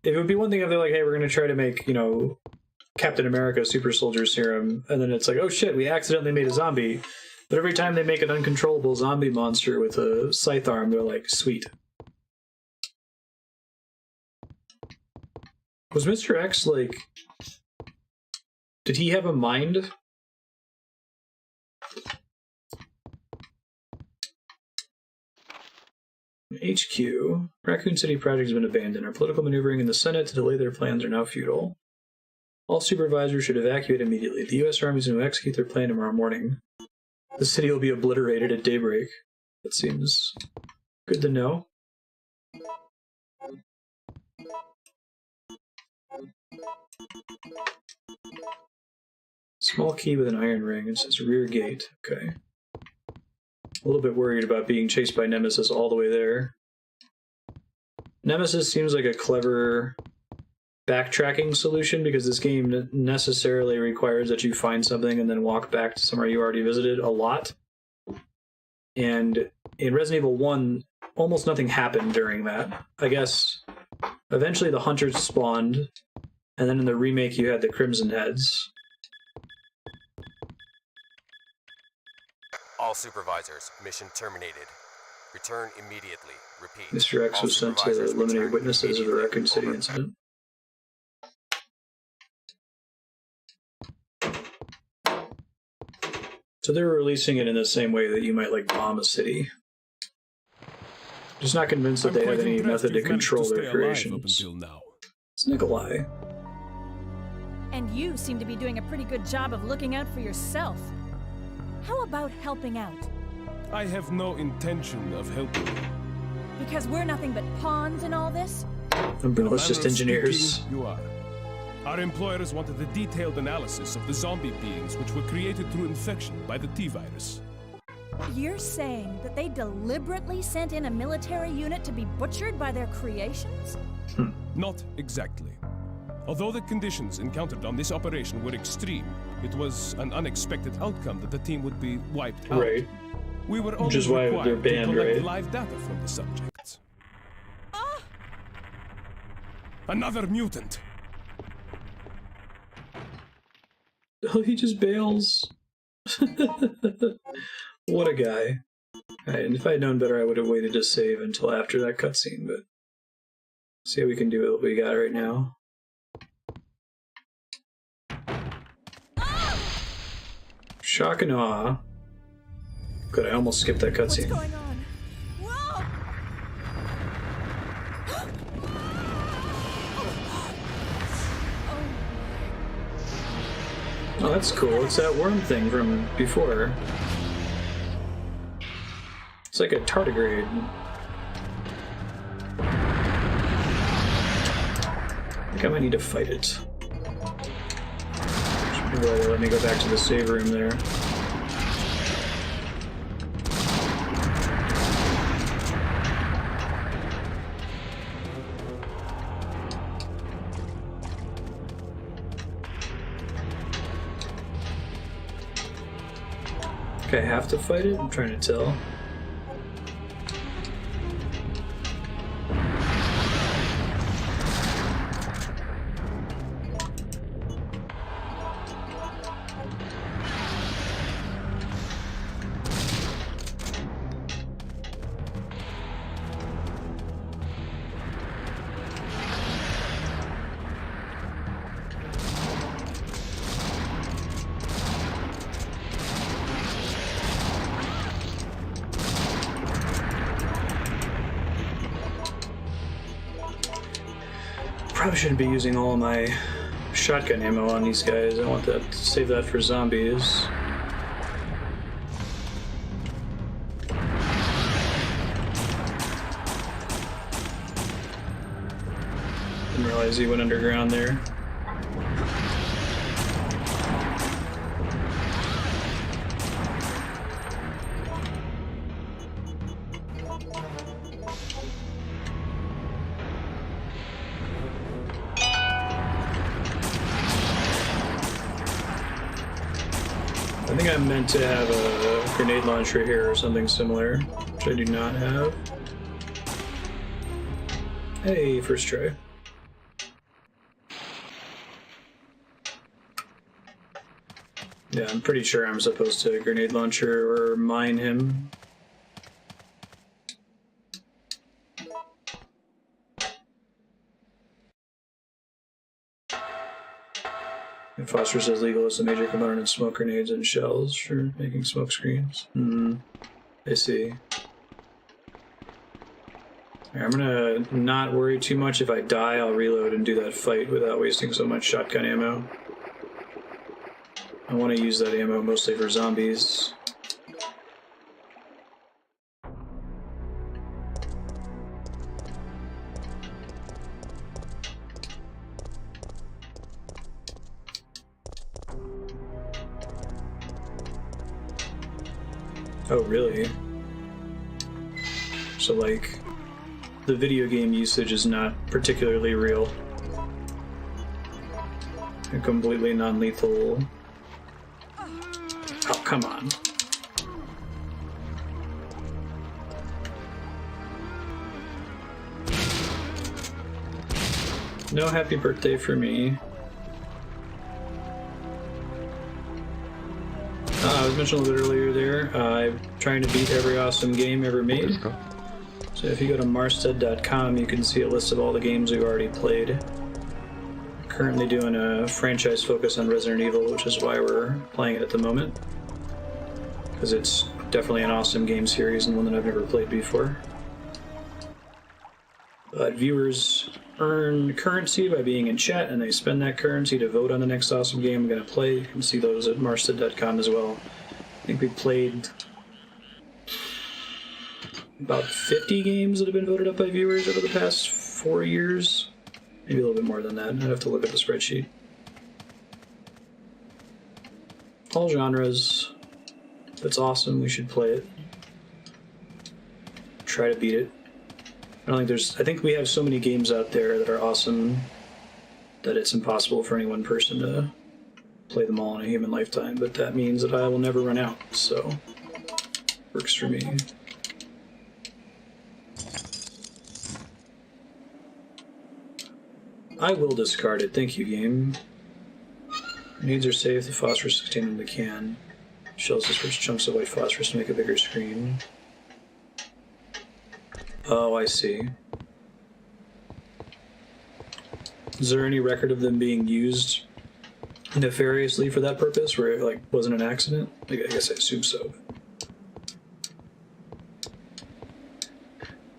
it would be one thing if they're like, hey, we're going to try to make, you know, Captain America super soldier serum, and then it's like, oh shit, we accidentally made a zombie. But every time they make an uncontrollable zombie monster with a scythe arm, they're like, sweet. Was Mr. X, like... Did he have a mind? HQ. Raccoon City project has been abandoned. Our political maneuvering in the Senate to delay their plans are now futile. All supervisors should evacuate immediately. The U.S. Army is going to execute their plan tomorrow morning. The city will be obliterated at daybreak. That seems good to know. Small key with an iron ring. It says rear gate. Okay. A little bit worried about being chased by Nemesis all the way there. Nemesis seems like a clever backtracking solution because this game necessarily requires that you find something and then walk back to somewhere you already visited a lot. And in Resident Evil 1, almost nothing happened during that. I guess eventually the hunters spawned, and then in the remake you had the Crimson Heads. All supervisors, mission terminated. Return immediately. Repeat. Mr. X was sent to eliminate witnesses of the Raccoon City incident. So they were releasing it in the same way that you might, like, bomb a city. Just not convinced that they have any method to control their creations. It's Nikolai. And you seem to be doing a pretty good job of looking out for yourself. How about helping out? I have no intention of helping. Because we're nothing but pawns in all this? Umbrella's just engineers. Speaking, you are. Our employers wanted a detailed analysis of the zombie beings which were created through infection by the T-virus. You're saying that they deliberately sent in a military unit to be butchered by their creations? Not exactly. Although the conditions encountered on this operation were extreme, it was an unexpected outcome that the team would be wiped out. Right. We were Which is only why they're required banned, to collect right? live data from the subjects. Another mutant! Oh, he just bails. What a guy. Alright, and if I had known better, I would have waited to save until after that cutscene, but... see how we can do with what we got right now. Shock and awe. Good, I almost skipped that cutscene. What's going on? Whoa! Oh, that's cool. It's that worm thing from before. It's like a tardigrade. I think I might need to fight it. Let me go back to the save room there. Okay, I have to fight it? I'm trying to tell. probably shouldn't be using all of my shotgun ammo on these guys. I want that, save that for zombies. Didn't realize he went underground there. I think I'm meant to have a grenade launcher here or something similar, which I do not have. Hey, first try. Yeah, I'm pretty sure I'm supposed to grenade launcher or mine him. And phosphorus is legal as a major component in smoke grenades and shells for making smoke screens. I see. Right, I'm gonna not worry too much. If I die, I'll reload and do that fight without wasting so much shotgun ammo. I want to use that ammo mostly for zombies. Oh, really? So, like, the video game usage is not particularly real. A completely non-lethal... Oh, come on. No happy birthday for me. I was mentioning a little bit earlier there, I'm trying to beat every awesome game ever made. So if you go to Marstead.com, you can see a list of all the games we've already played. Currently doing a franchise focus on Resident Evil, which is why we're playing it at the moment. Because it's definitely an awesome game series and one that I've never played before. But viewers earn currency by being in chat, and they spend that currency to vote on the next awesome game I'm going to play. You can see those at Marstead.com as well. I think we played about 50 games that have been voted up by viewers over the past 4 years. Maybe a little bit more than that. I'd have to look at the spreadsheet. All genres. If it's awesome, we should play it. Try to beat it. I think we have so many games out there that are awesome that it's impossible for any one person to play them all in a human lifetime, but that means that I will never run out, so works for me. I will discard it, thank you, game. Grenades are safe, the phosphorus is contained in the can. Shells disperse chunks of white phosphorus to make a bigger screen. Oh, I see. Is there any record of them being used nefariously for that purpose, where it like wasn't an accident? I guess I assume so.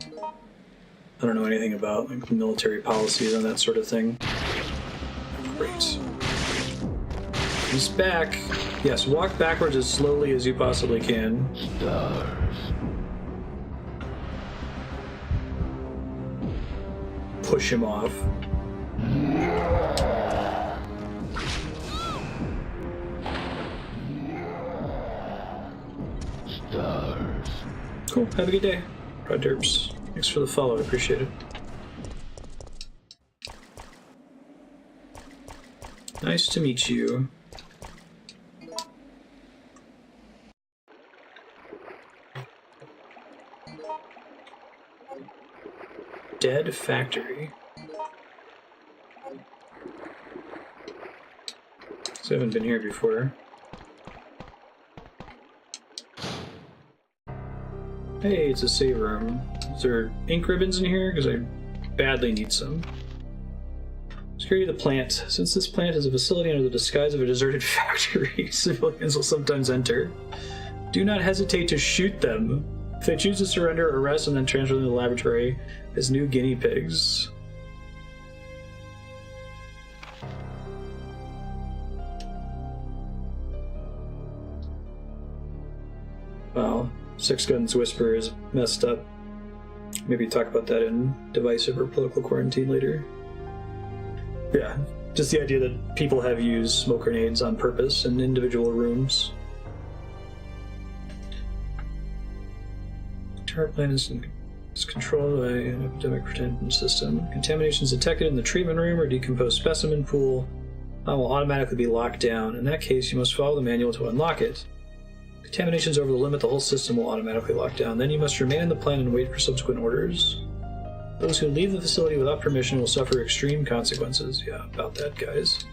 I don't know anything about like military policies and that sort of thing. Great. He's back. Yes, walk backwards as slowly as you possibly can. Stars. Push him off. Stars. Cool, have a good day. Rod Derps. Thanks for the follow, I appreciate it. Nice to meet you. Dead factory. So I haven't been here before. Hey, it's a save room. Is there ink ribbons in here? Because I badly need some. Security of the plant. Since this plant is a facility under the disguise of a deserted factory, civilians will sometimes enter. Do not hesitate to shoot them. If they choose to surrender, arrest, and then transfer them to the laboratory as new guinea pigs. Wow, Six Guns Whisper is messed up. Maybe talk about that in Divisive or Political Quarantine later. Yeah, just the idea that people have used smoke grenades on purpose in individual rooms. Terror plant is controlled by an epidemic protection system. Contaminations detected in the treatment room or decomposed specimen pool will automatically be locked down. In that case, you must follow the manual to unlock it. Contaminations over the limit, the whole system will automatically lock down. Then you must remain in the plant and wait for subsequent orders. Those who leave the facility without permission will suffer extreme consequences. Yeah, about that, guys.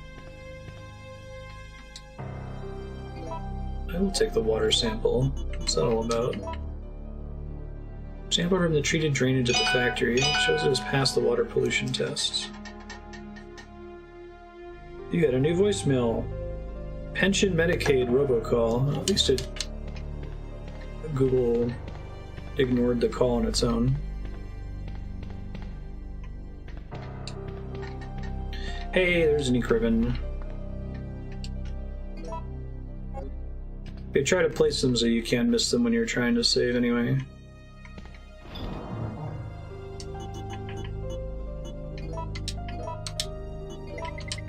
I will take the water sample. What's that all about? Sample from the treated drainage at the factory shows it has passed the water pollution test. You got a new voicemail. Pension Medicaid robocall. At least Google ignored the call on its own. Hey, there's an Ecribin. They try to place them so you can't miss them when you're trying to save anyway.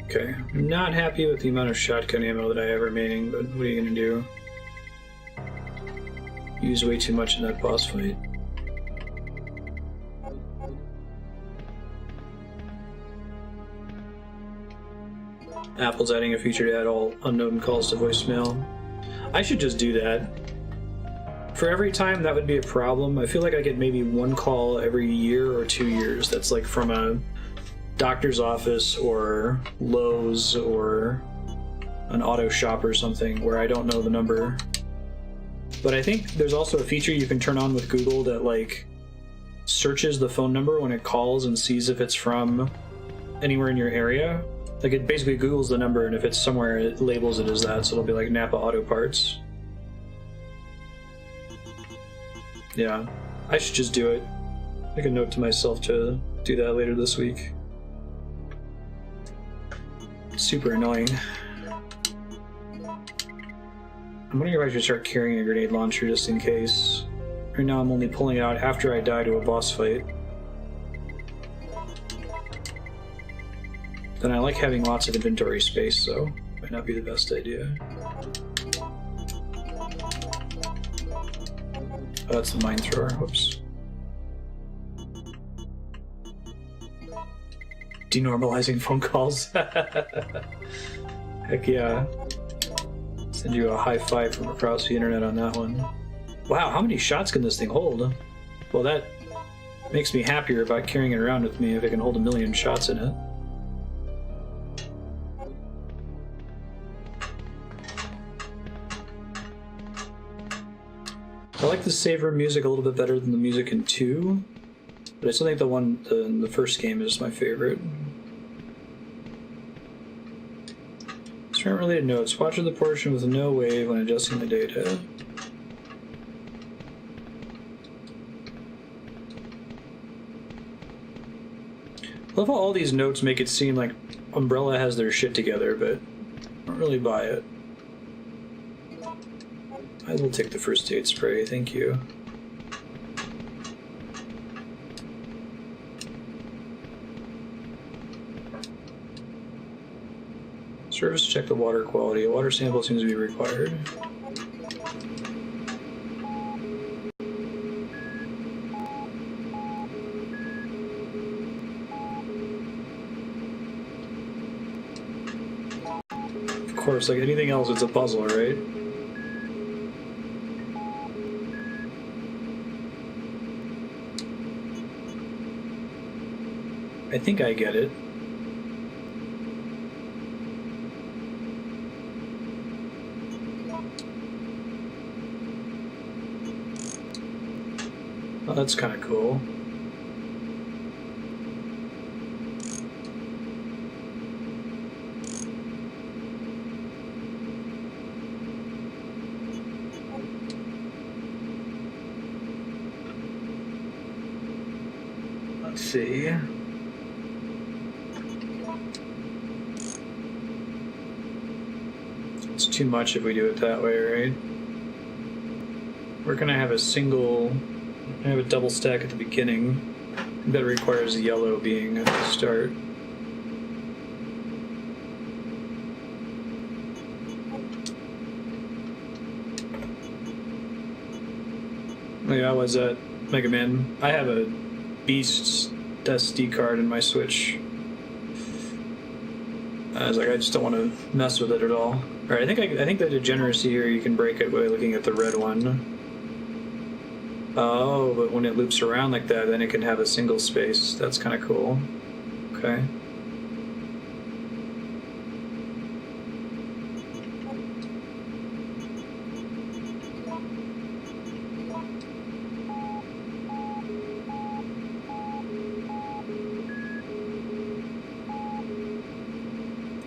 Okay, I'm not happy with the amount of shotgun ammo that I have remaining, but what are you gonna do? Use way too much in that boss fight. Apple's adding a feature to add all unknown calls to voicemail. I should just do that. For every time that would be a problem, I feel like I get maybe one call every year or 2 years that's like from a doctor's office or Lowe's or an auto shop or something where I don't know the number. But I think there's also a feature you can turn on with Google that like searches the phone number when it calls and sees if it's from anywhere in your area. Like it basically Googles the number, and if it's somewhere it labels it as that, so it'll be like Napa Auto Parts. Yeah, I should just do it. Make a note to myself to do that later this week. Super annoying. I'm wondering if I should start carrying a grenade launcher just in case. Right now I'm only pulling it out after I die to a boss fight. Then I like having lots of inventory space, so might not be the best idea. Oh, that's the mine thrower. Whoops. Denormalizing phone calls. Heck yeah. Send you a high five from across the internet on that one. Wow, how many shots can this thing hold? Well, that makes me happier about carrying it around with me if it can hold 1,000,000 shots in it. I like the save room music a little bit better than the music in 2, but I still think the one in the first game is my favorite. Certain related notes. Watch the portion with no wave when adjusting the data. I love how all these notes make it seem like Umbrella has their shit together, but I don't really buy it. I will take the first aid spray, thank you. Service check the water quality. A water sample seems to be required. Of course, like anything else, it's a puzzle, right? I think I get it. Oh, that's kind of cool. Let's see. It's too much if we do it that way, right? we're gonna have a double stack at the beginning. That requires yellow being at the start. Oh yeah, was that Mega Man? I have a Beast SD card in my Switch. I was like, I just don't want to mess with it at all. Alright, I think the degeneracy here, you can break it by looking at the red one. Oh, but when it loops around like that, then it can have a single space. That's kind of cool. Okay.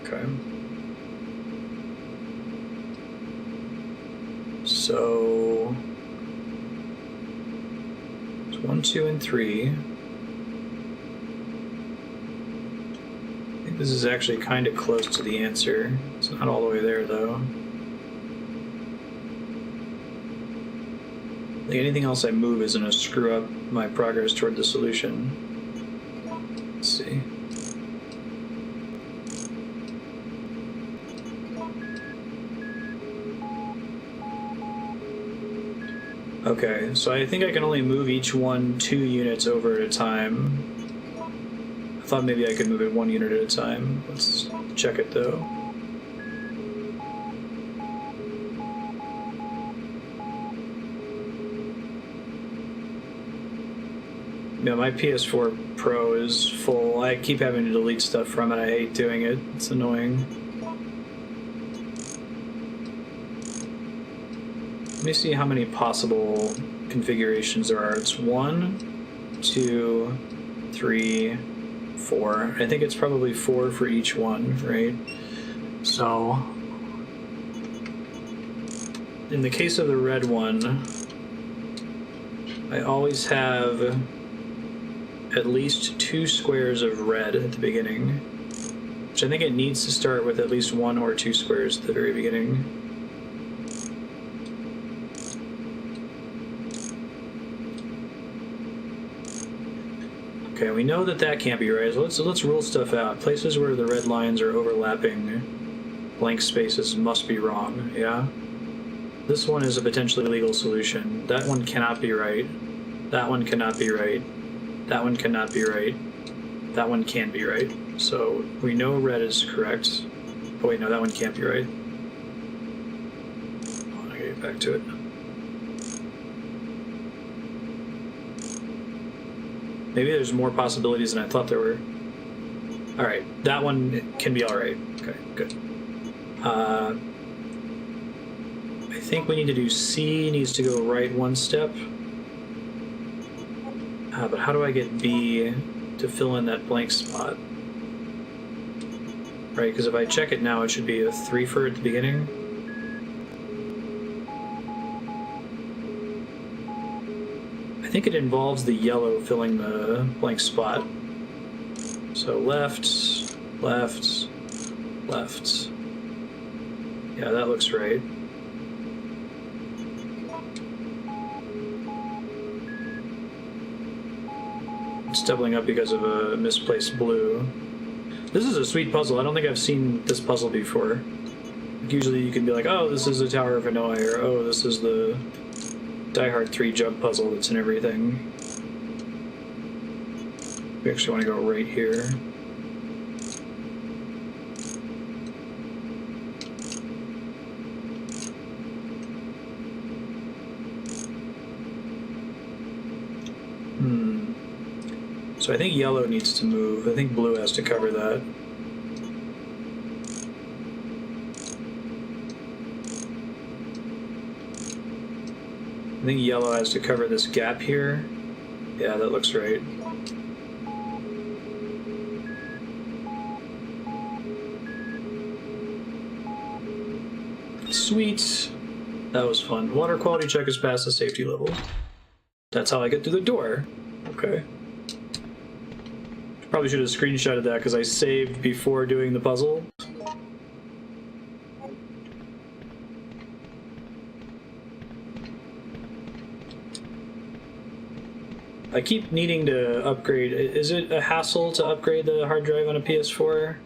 Okay. So 1, 2, and 3. I think this is actually kind of close to the answer. It's not all the way there, though. Like anything else I move is going to screw up my progress toward the solution. Let's see. Okay, so I think I can only move each one 2 units over at a time. I thought maybe I could move it 1 unit at a time. Let's check it though. Yeah, my PS4 Pro is full. I keep having to delete stuff from it. I hate doing it. It's annoying. Let me see how many possible configurations there are. It's 1, 2, 3, 4. I think it's probably 4 for each one, right? So, in the case of the red one, I always have at least 2 squares of red at the beginning, which I think it needs to start with at least 1 or 2 squares at the very beginning. Okay, we know that that can't be right, so let's rule stuff out. Places where the red lines are overlapping blank spaces must be wrong, yeah? This one is a potentially legal solution. That one cannot be right. That one cannot be right. That one cannot be right. That one can be right. So we know red is correct. Oh wait, no, that one can't be right. Oh, I gotta get back to it. Maybe there's more possibilities than I thought there were. Alright, that one can be alright. Okay, good. I think we need to do C, needs to go right 1 step. But how do I get B to fill in that blank spot? Right, because if I check it now, it should be a 3 for at the beginning. I think it involves the yellow filling the blank spot. So left, left, left. Yeah, that looks right. It's doubling up because of a misplaced blue. This is a sweet puzzle. I don't think I've seen this puzzle before. Usually you can be like, oh, this is the Tower of Hanoi, or oh, this is the Die Hard 3 jump puzzle that's in everything. We actually want to go right here. So I think yellow needs to move. I think blue has to cover that. I think yellow has to cover this gap here. Yeah, that looks right. Sweet. That was fun. Water quality check is past the safety level. That's how I get through the door. Okay. Probably should have screenshotted that because I saved before doing the puzzle. I keep needing to upgrade. Is it a hassle to upgrade the hard drive on a PS4?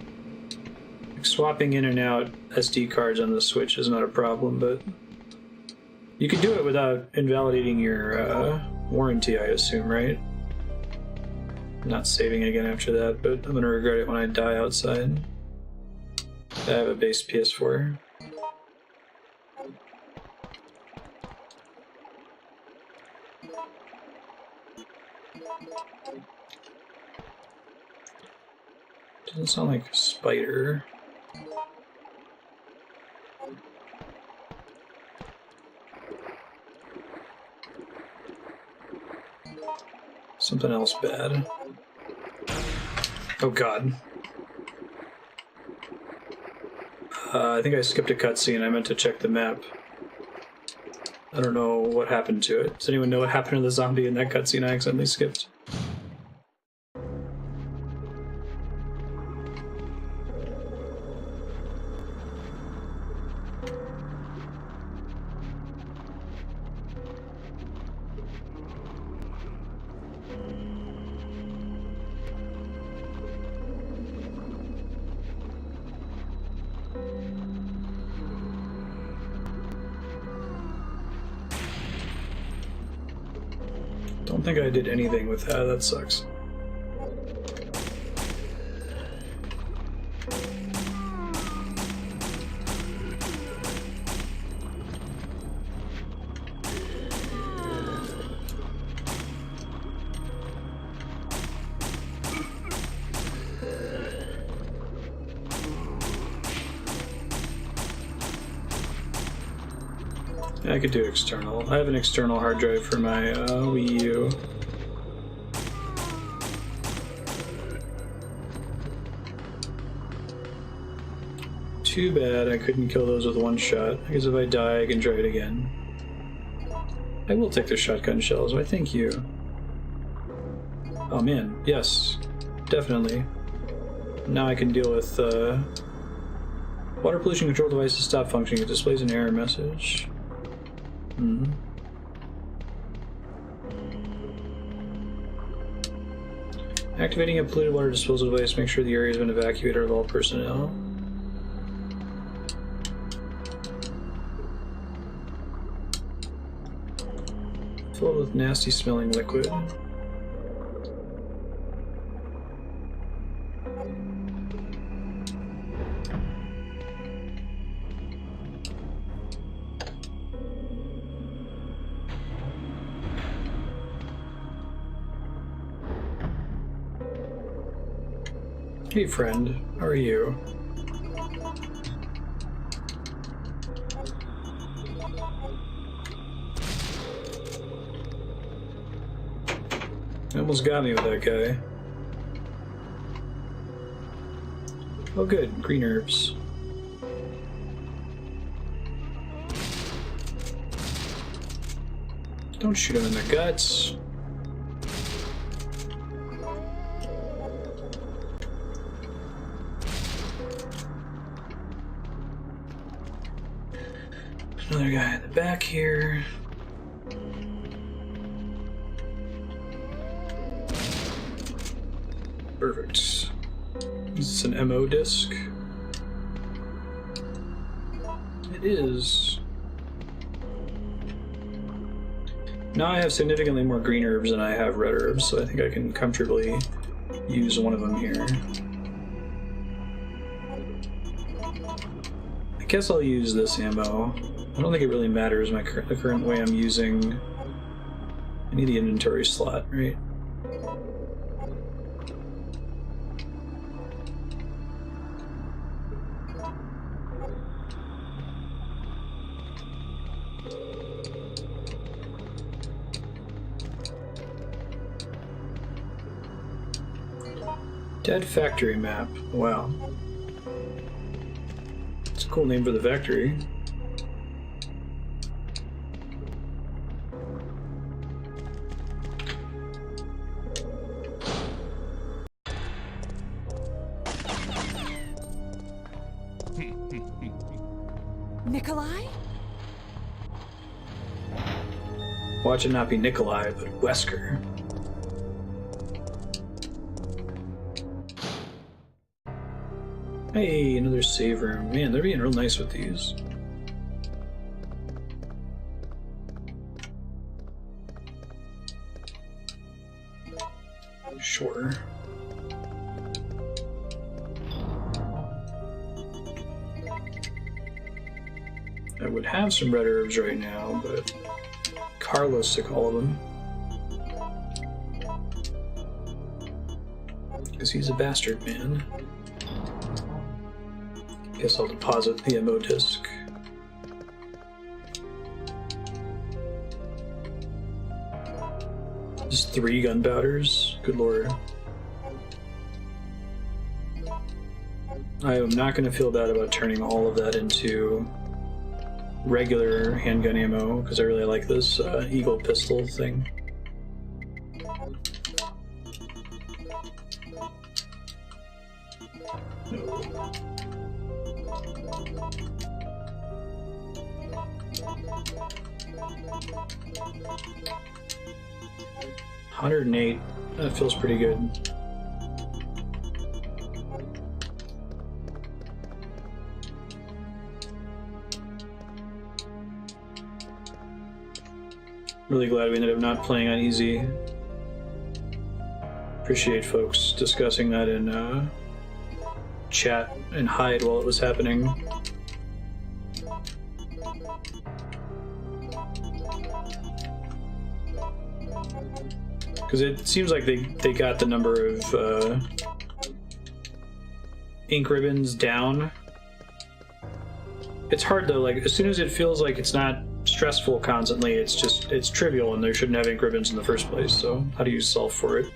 Like, swapping in and out SD cards on the Switch is not a problem, but you can do it without invalidating your warranty, I assume, right? I'm not saving it again after that, but I'm gonna regret it when I die outside. I have a base PS4. Doesn't sound like a spider. Something else bad. Oh god. I think I skipped a cutscene. I meant to check the map. I don't know what happened to it. Does anyone know what happened to the zombie in that cutscene I accidentally skipped? Don't think I did anything with that. That sucks. I could do external. I have an external hard drive for my Wii U. Too bad I couldn't kill those with one shot. I guess if I die, I can try it again. I will take the shotgun shells. Why, thank you. Oh man, yes. Definitely. Now I can deal with water pollution control devices stop functioning. It displays an error message. Activating a polluted water disposal device, make sure the area has been evacuated of all personnel. Filled with nasty smelling liquid. Hey friend, how are you? Almost got me with that guy. Oh good, green herbs. Don't shoot him in the guts. Another guy in the back here. Perfect. Is this an MO disc? It is. Now I have significantly more green herbs than I have red herbs, so I think I can comfortably use one of them here. I guess I'll use this ammo. I don't think it really matters the current way I'm using. I need the inventory slot, right? Dead Factory Map. Wow. It's a cool name for the factory. Nikolai? Watch it not be Nikolai, but Wesker. Hey, another save room. Man, they're being real nice with these. Sure. I would have some red herbs right now, but Carlos took all of them. Because he's a bastard, man. Guess I'll deposit the ammo disc. Just 3 gunpowders? Good lord. I am not going to feel bad about turning all of that into regular handgun ammo, because I really like this Eagle pistol thing. No. 108. That feels pretty good. Really glad we ended up not playing on easy. Appreciate folks discussing that in chat and hide while it was happening. Because it seems like they got the number of ink ribbons down. It's hard though, like as soon as it feels like it's not stressful constantly, it's trivial and they shouldn't have ink ribbons in the first place, so how do you solve for it?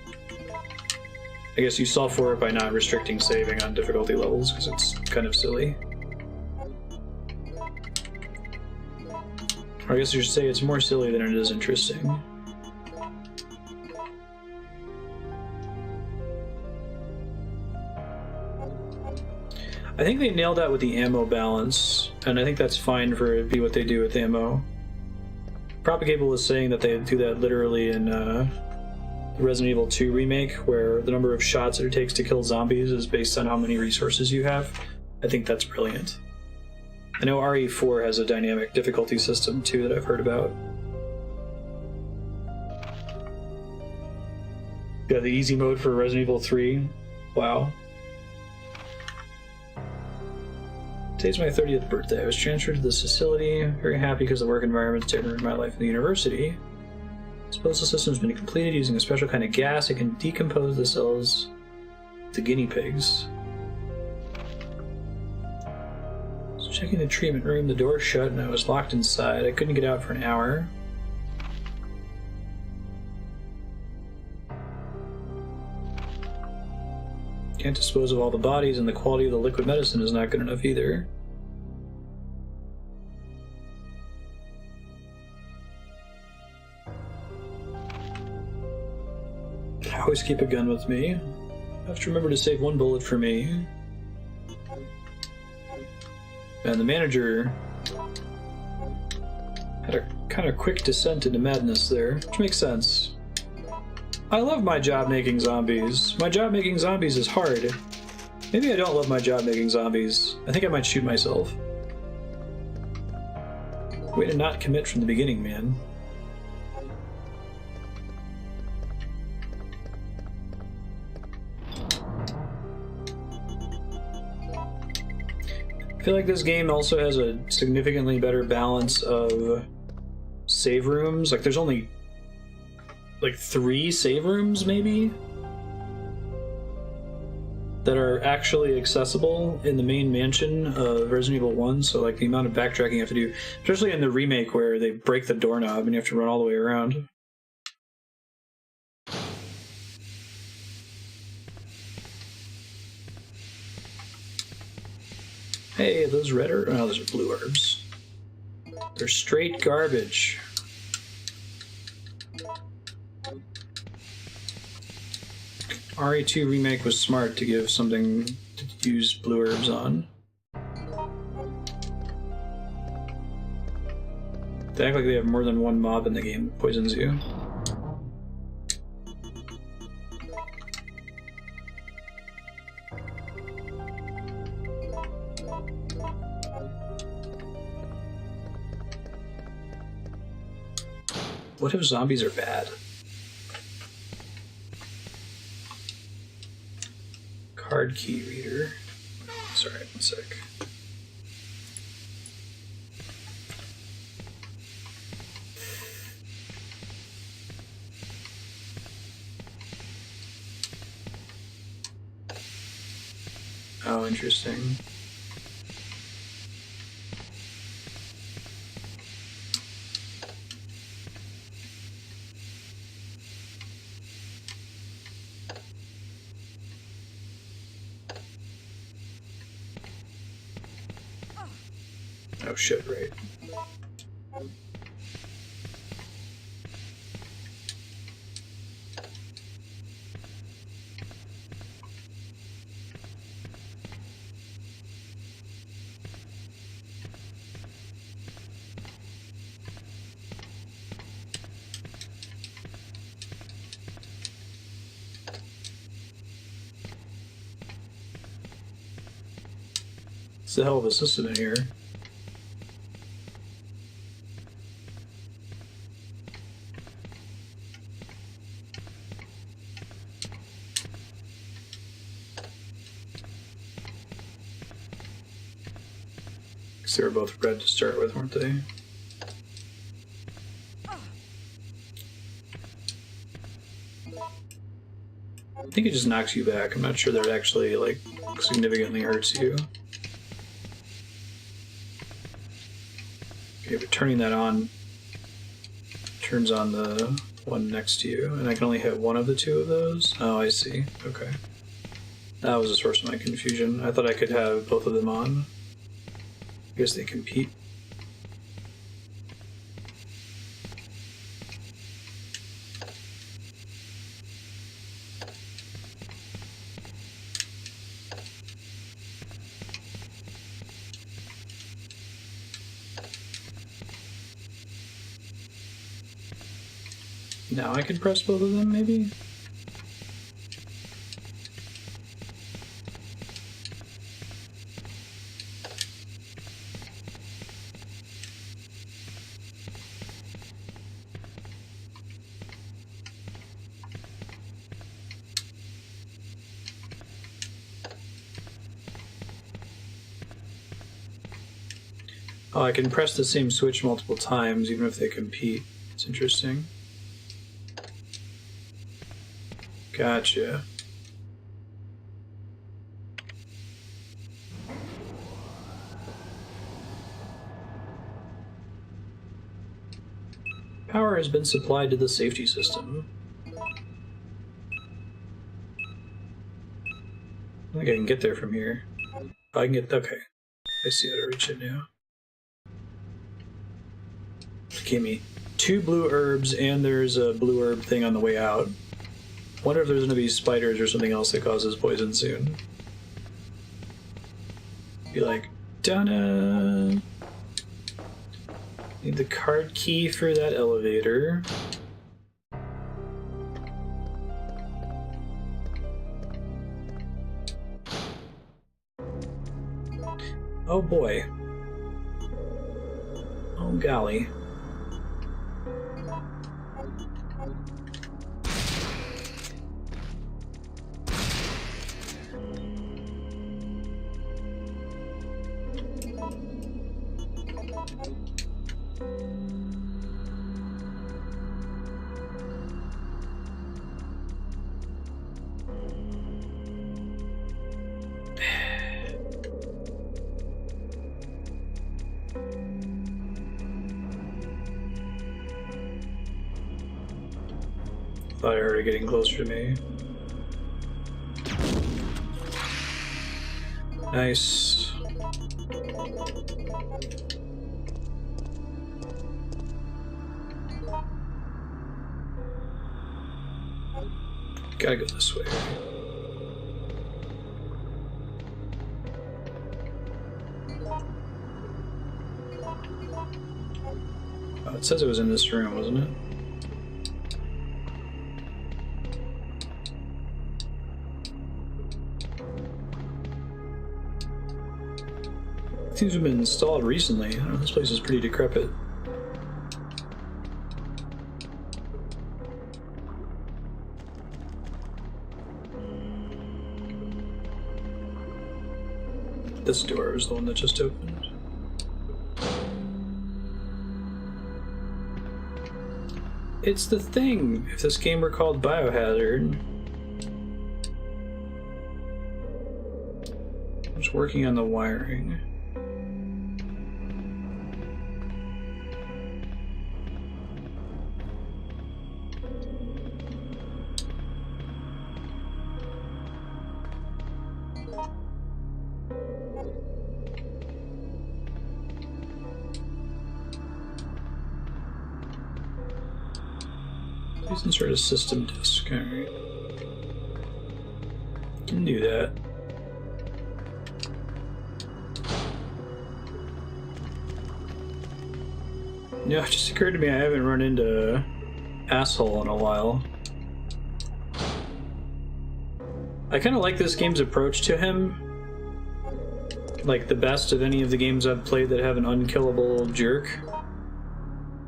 I guess you solve for it by not restricting saving on difficulty levels, because it's kind of silly. Or I guess you should say it's more silly than it is interesting. I think they nailed that with the ammo balance, and I think that's fine for it to be what they do with ammo. Propagable is saying that they do that literally in the Resident Evil 2 remake, where the number of shots that it takes to kill zombies is based on how many resources you have. I think that's brilliant. I know RE4 has a dynamic difficulty system too that I've heard about. Yeah, the easy mode for Resident Evil 3. Wow. Today's my 30th birthday. I was transferred to this facility. Very happy because the work environment's different in my life in the university. Disposal system's been completed using a special kind of gas. It can decompose the cells to guinea pigs. So checking the treatment room, the door shut and I was locked inside. I couldn't get out for an hour. Can't dispose of all the bodies, and the quality of the liquid medicine is not good enough either. I always keep a gun with me. I have to remember to save 1 bullet for me. And the manager had a kind of quick descent into madness there, which makes sense. I love my job making zombies. My job making zombies is hard. Maybe I don't love my job making zombies. I think I might shoot myself. Way to not commit from the beginning, man. I feel like this game also has a significantly better balance of save rooms. Like, there's only like 3 save rooms, maybe, that are actually accessible in the main mansion of Resident Evil 1, so like the amount of backtracking you have to do, especially in the remake where they break the doorknob and you have to run all the way around. Hey, those red herbs? Oh, those are blue herbs. They're straight garbage. RE2 remake was smart to give something to use blue herbs on. They act like they have more than one mob in the game that poisons you. What if zombies are bad? Card key reader. Sorry, one sec. Oh, interesting. Oh shit, right. It's a hell of a system in here. Because they were both red to start with, weren't they? I think it just knocks you back. I'm not sure that it actually, like, significantly hurts you. Okay, but turning that on turns on the one next to you, and I can only hit one of the two of those? Oh, I see. Okay. That was the source of my confusion. I thought I could have both of them on. I guess they compete. Now I could press both of them, maybe? Oh, I can press the same switch multiple times, even if they compete. It's interesting. Gotcha. Power has been supplied to the safety system. I think I can get there from here. I can get... okay. I see how to reach it now. Give me 2 blue herbs, and there's a blue herb thing on the way out. Wonder if there's gonna be spiders or something else that causes poison soon. Be like, Donna! Need the card key for that elevator. Oh boy. Oh golly. Thought I heard it getting closer to me. Nice. Gotta go this way. Oh, it says it was in this room, wasn't it? Things have been installed recently. I don't know, this place is pretty decrepit. This door is the one that just opened. It's the thing! If this game were called Biohazard. I was working on the wiring. Some sort of system disk. Alright. Can do that. Yeah, it just occurred to me I haven't run into Asshole in a while. I kind of like this game's approach to him. Like the best of any of the games I've played that have an unkillable jerk.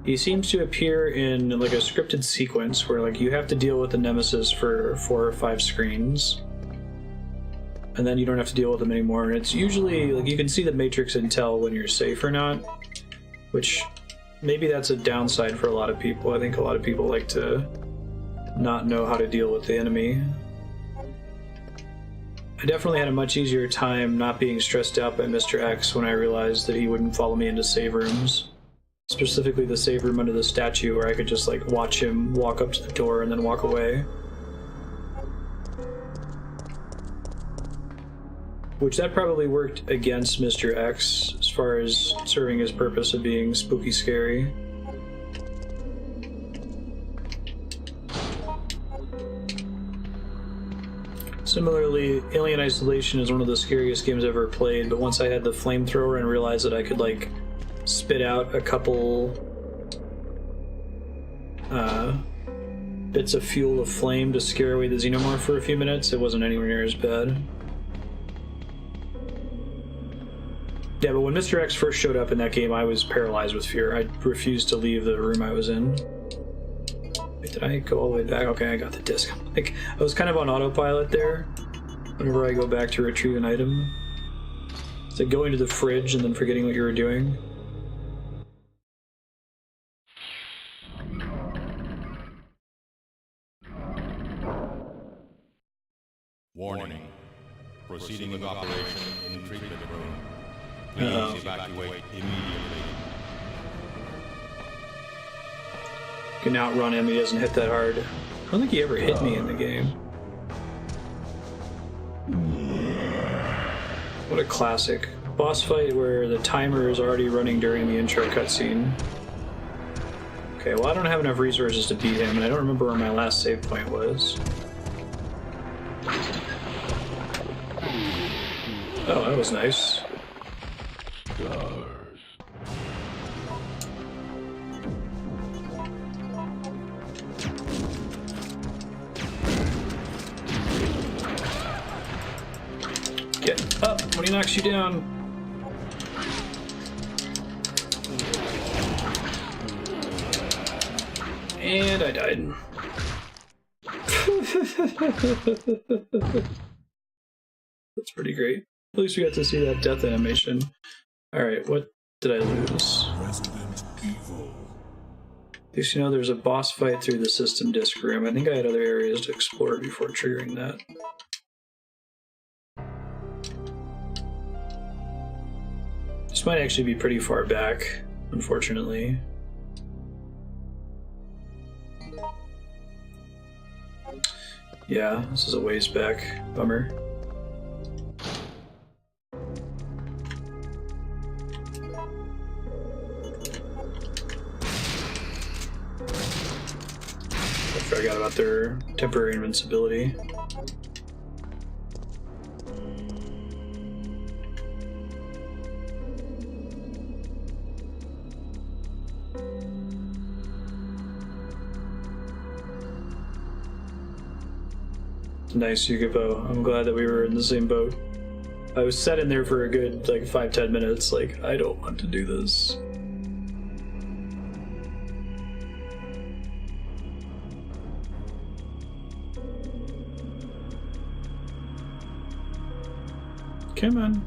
He seems to appear in like a scripted sequence where like you have to deal with the Nemesis for 4 or 5 screens. And then you don't have to deal with them anymore. And it's usually like you can see the Matrix and tell when you're safe or not. Which maybe that's a downside for a lot of people. I think a lot of people like to not know how to deal with the enemy. I definitely had a much easier time not being stressed out by Mr. X when I realized that he wouldn't follow me into save rooms. Specifically the save room under the statue where I could just like watch him walk up to the door and then walk away. Which that probably worked against Mr. X as far as serving his purpose of being spooky scary. Similarly, Alien Isolation is one of the scariest games I've ever played, but once I had the flamethrower and realized that I could like spit out a couple bits of fuel of flame to scare away the xenomorph for a few minutes, it wasn't anywhere near as bad. Yeah, but when Mr. X first showed up in that game, I was paralyzed with fear. I refused to leave the room I was in. Wait, did I go all the way back? Okay, I got the disc. Like, I was kind of on autopilot there. Whenever I go back to retrieve an item. It's like going to the fridge and then forgetting what you were doing. Warning. Proceeding with operation in treatment room. Please evacuate immediately. You can outrun him, he doesn't hit that hard. I don't think he ever hit me in the game. What a classic. Boss fight where the timer is already running during the intro cutscene. Okay, well I don't have enough resources to beat him, and I don't remember where my last save point was. Oh, that was nice. Get up when he knocks you down. And I died. That's pretty great. At least we got to see that death animation. Alright, what did I lose? Resident Evil. At least you know there's a boss fight through the system disk room. I think I had other areas to explore before triggering that. This might actually be pretty far back, unfortunately. Yeah, this is a ways back. Bummer. I forgot about their temporary invincibility. Nice, Yukipo. I'm glad that we were in the same boat. I was set in there for a good, like, 5-10 minutes, like, I don't want to do this. Come on.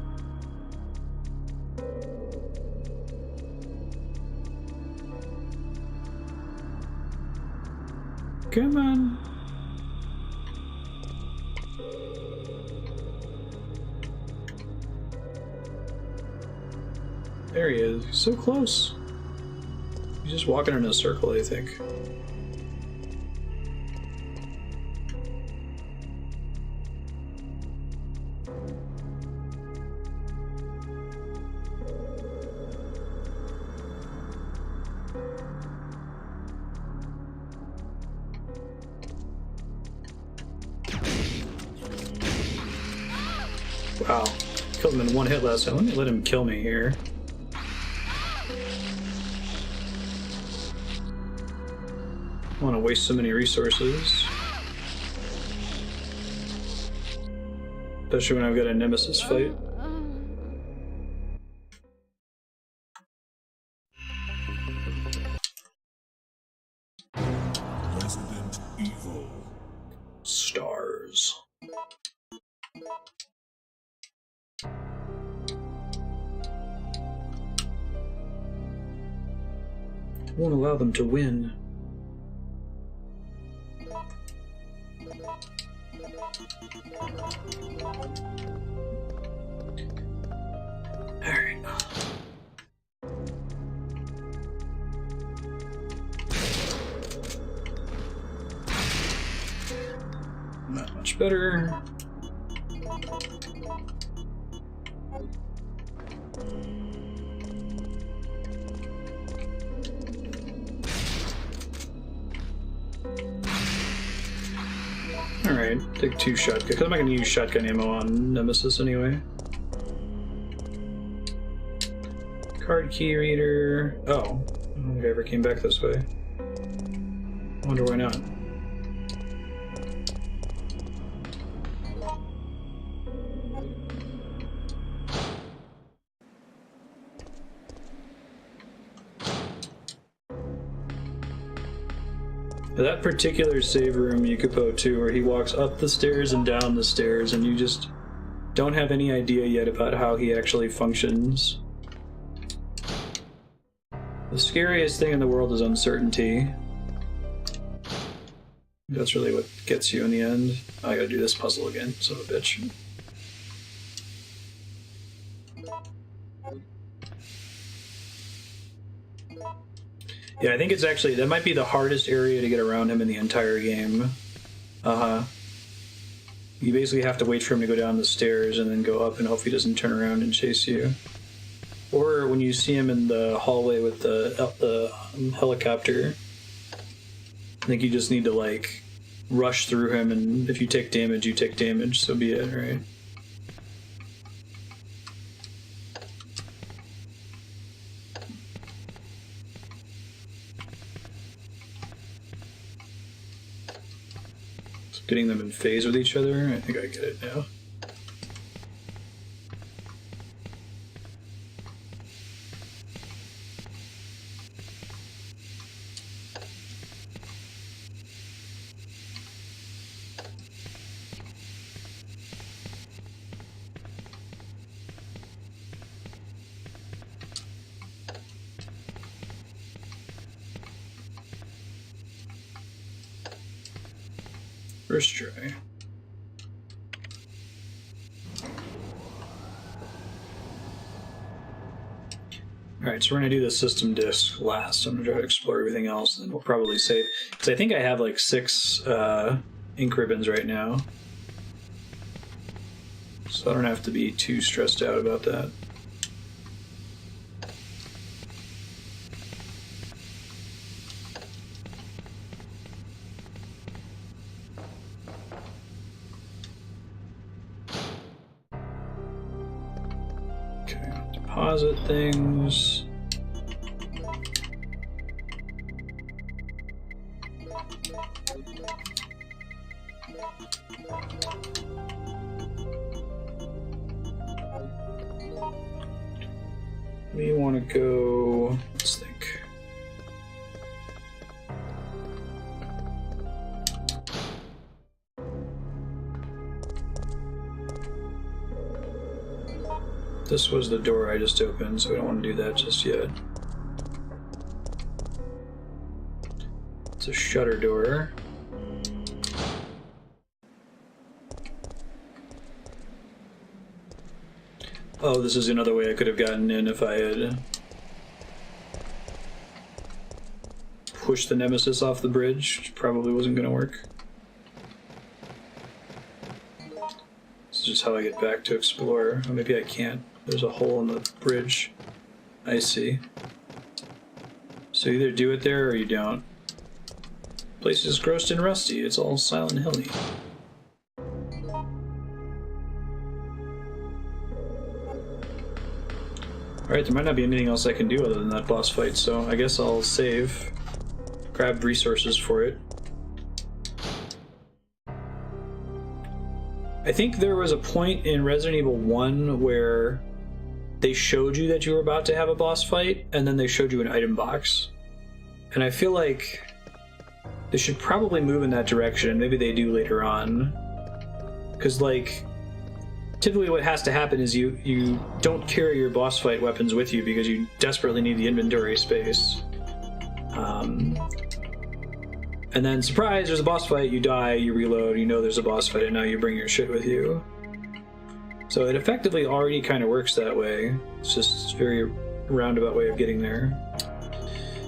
Come on. There he is. He's so close. He's just walking in a circle, I think. Wow. Killed him in one hit last time. Let me let him kill me here. I don't want to waste so many resources. Especially when I've got a Nemesis fight. Resident Evil. Stars. Won't allow them to win. Alright. Not much better. Alright, take 2 shotgun, because I'm not going to use shotgun ammo on Nemesis anyway. Card key reader. Oh, I don't think I ever came back this way. Wonder why not. That particular save room, Yukipo 2, where he walks up the stairs and down the stairs, and you just don't have any idea yet about how he actually functions. The scariest thing in the world is uncertainty. That's really what gets you in the end. Oh, I gotta do this puzzle again, son of a bitch. Yeah, I think it's actually, that might be the hardest area to get around him in the entire game. You basically have to wait for him to go down the stairs and then go up and hope he doesn't turn around and chase you. Or when you see him in the hallway with the helicopter, I think you just need to, like, rush through him, and if you take damage, you take damage, so be it, right? Getting them in phase with each other. I think I get it now. First try. Alright, so we're gonna do the system disk last. I'm gonna try to explore everything else, and then we'll probably save. Because I think I have like 6 ink ribbons right now. So I don't have to be too stressed out about that. Deposit things. We want to go, let's think. This was the door I just opened, so we don't want to do that just yet. It's a shutter door. Oh, this is another way I could have gotten in if I had pushed the Nemesis off the bridge, which probably wasn't going to work. This is just how I get back to explore. Or maybe I can't. There's a hole in the bridge. I see. So either do it there or you don't. Place is gross and rusty. It's all Silent Hilly. Alright, there might not be anything else I can do other than that boss fight, so I guess I'll save. Grab resources for it. I think there was a point in Resident Evil 1 where they showed you that you were about to have a boss fight, and then they showed you an item box. And I feel like they should probably move in that direction. Maybe they do later on. Because, like, typically what has to happen is you don't carry your boss fight weapons with you because you desperately need the inventory space. And then, surprise, there's a boss fight, you die, you reload, you know there's a boss fight, and now you bring your shit with you. So it effectively already kind of works that way. It's just a very roundabout way of getting there.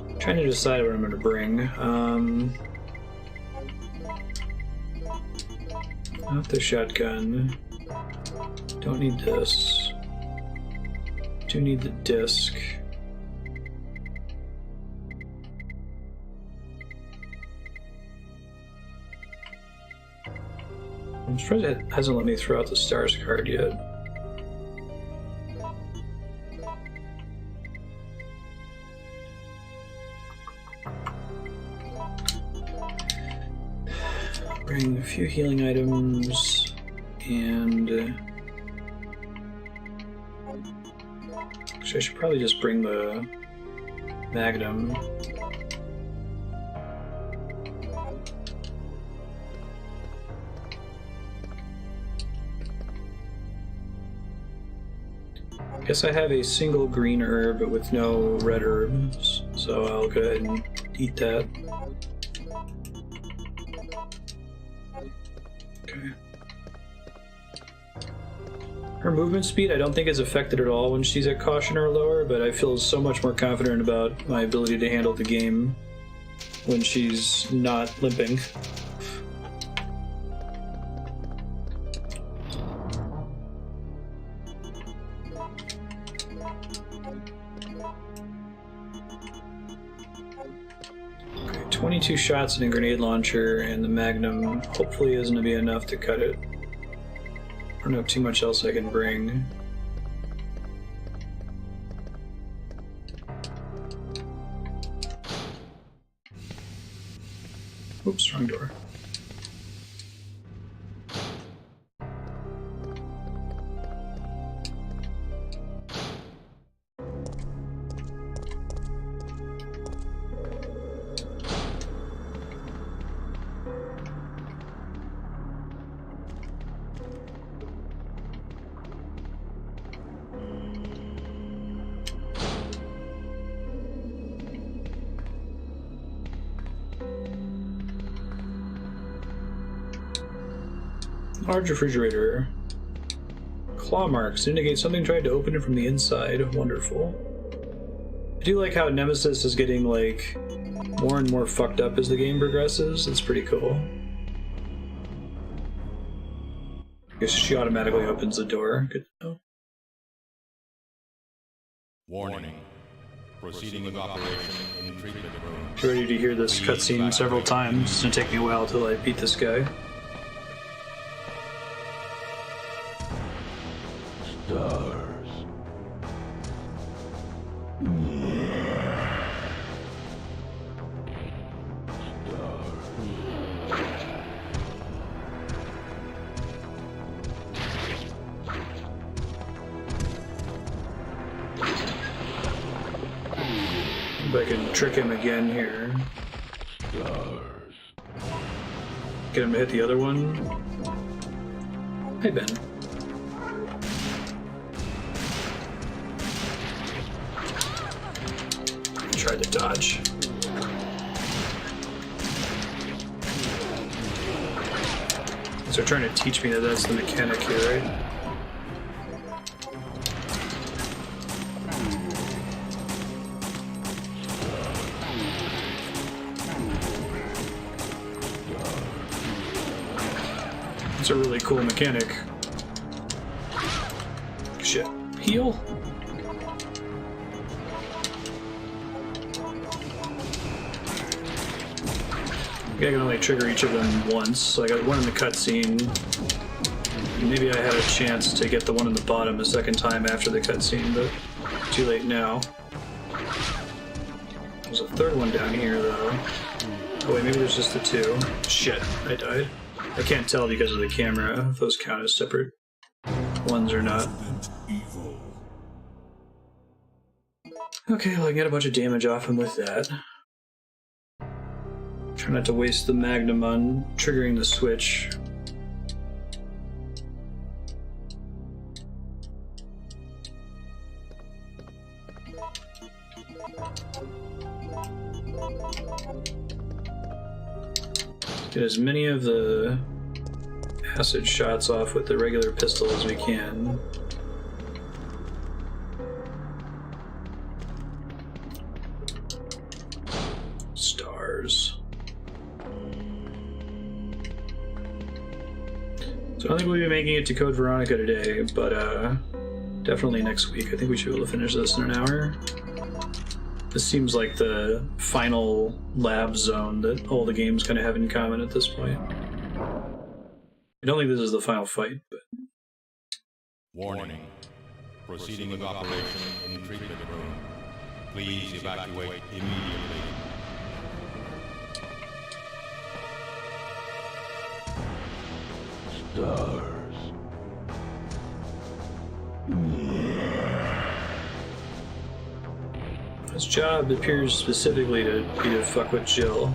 I'm trying to decide what I'm going to bring. Not the shotgun. Don't need this. Do need the disc. I'm surprised it hasn't let me throw out the stars card yet. Bring a few healing items and actually I should probably just bring the Magnum. I guess I have a single green herb with no red herbs, so I'll go ahead and eat that. Okay. Her movement speed I don't think is affected at all when she's at caution or lower, but I feel so much more confident about my ability to handle the game when she's not limping. Okay, 22 shots and a grenade launcher, and the Magnum hopefully isn't going to be enough to cut it. I don't know too much else I can bring. Oops, wrong door. Large refrigerator. Claw marks indicate something tried to open it from the inside. Wonderful. I do like how Nemesis is getting, like, more and more fucked up as the game progresses. It's pretty cool. I guess she automatically opens the door. Good to know. Warning. Proceeding with operation in treatment room. Get ready to hear this cutscene several times. It's gonna take me a while till I beat this guy. Stars. If I can trick him again here. Get him to hit the other one. Hey, Ben. Tried to dodge. So they're trying to teach me that that's the mechanic here, right? It's a really cool mechanic. Shit. Heal? I can only trigger each of them once, so I got one in the cutscene. Maybe I had a chance to get the one in the bottom a second time after the cutscene, but too late now. There's a third one down here, though. Oh wait, maybe there's just the two. Shit, I died. I can't tell because of the camera if those count as separate ones or not. Okay, well I can get a bunch of damage off him with that. Try not to waste the magnum on triggering the switch. Get as many of the acid shots off with the regular pistol as we can. Stars. So I don't think we'll be making it to Code Veronica today, but definitely next week. I think we should be able to finish this in an hour. This seems like the final lab zone that all the games kind of have in common at this point. I don't think this is the final fight, but... Warning. Proceeding with operation in treatment room. Please evacuate immediately. Stars. His job appears specifically to be to fuck with Jill.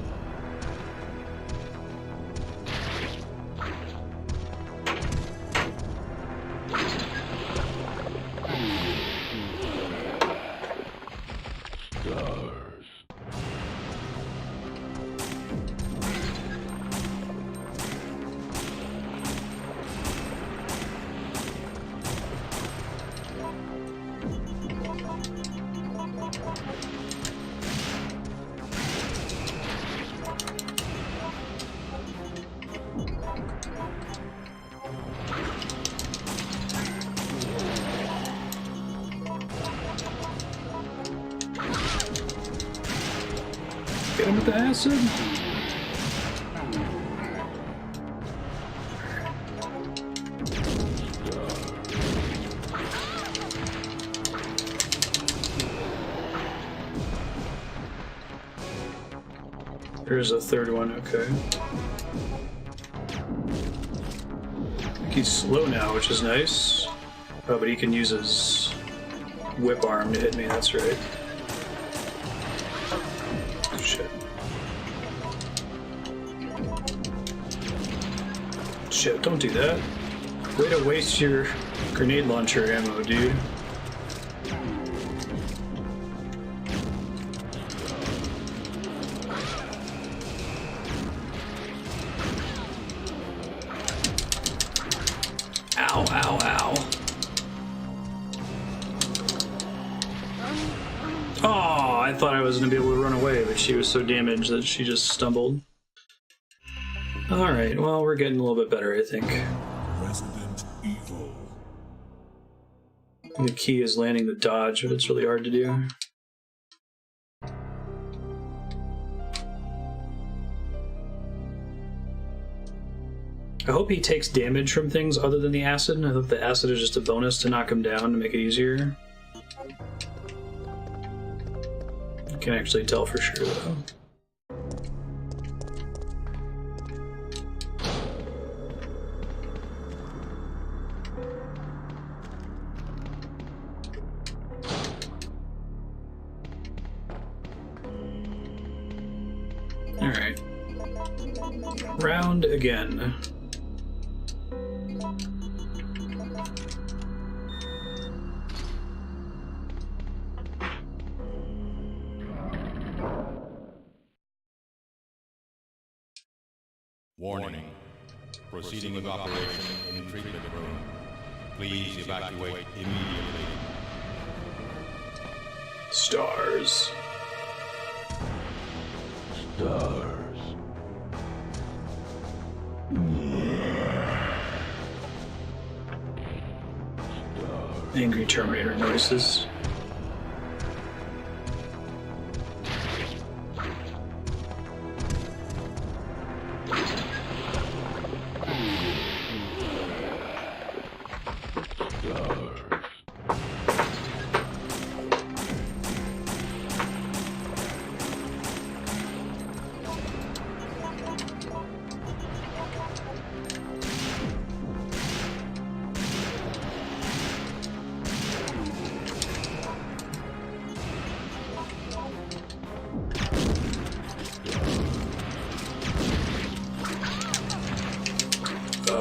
Get him with the acid. There's a third one, okay. He's slow now, which is nice. Oh, but he can use his whip arm to hit me, that's right. Shit, don't do that. Way to waste your grenade launcher ammo, dude. Ow, ow, ow. Oh, I thought I was gonna be able to run away, but she was so damaged that she just stumbled. Alright, well, we're getting a little bit better, I think. Resident Evil. The key is landing the dodge, but it's really hard to do. I hope he takes damage from things other than the acid. I hope the acid is just a bonus to knock him down to make it easier. I can't actually tell for sure, though. Alright. Round again. Warning. Proceeding with operation in treatment room. Please evacuate immediately. Stars. Stars. Angry Terminator noises.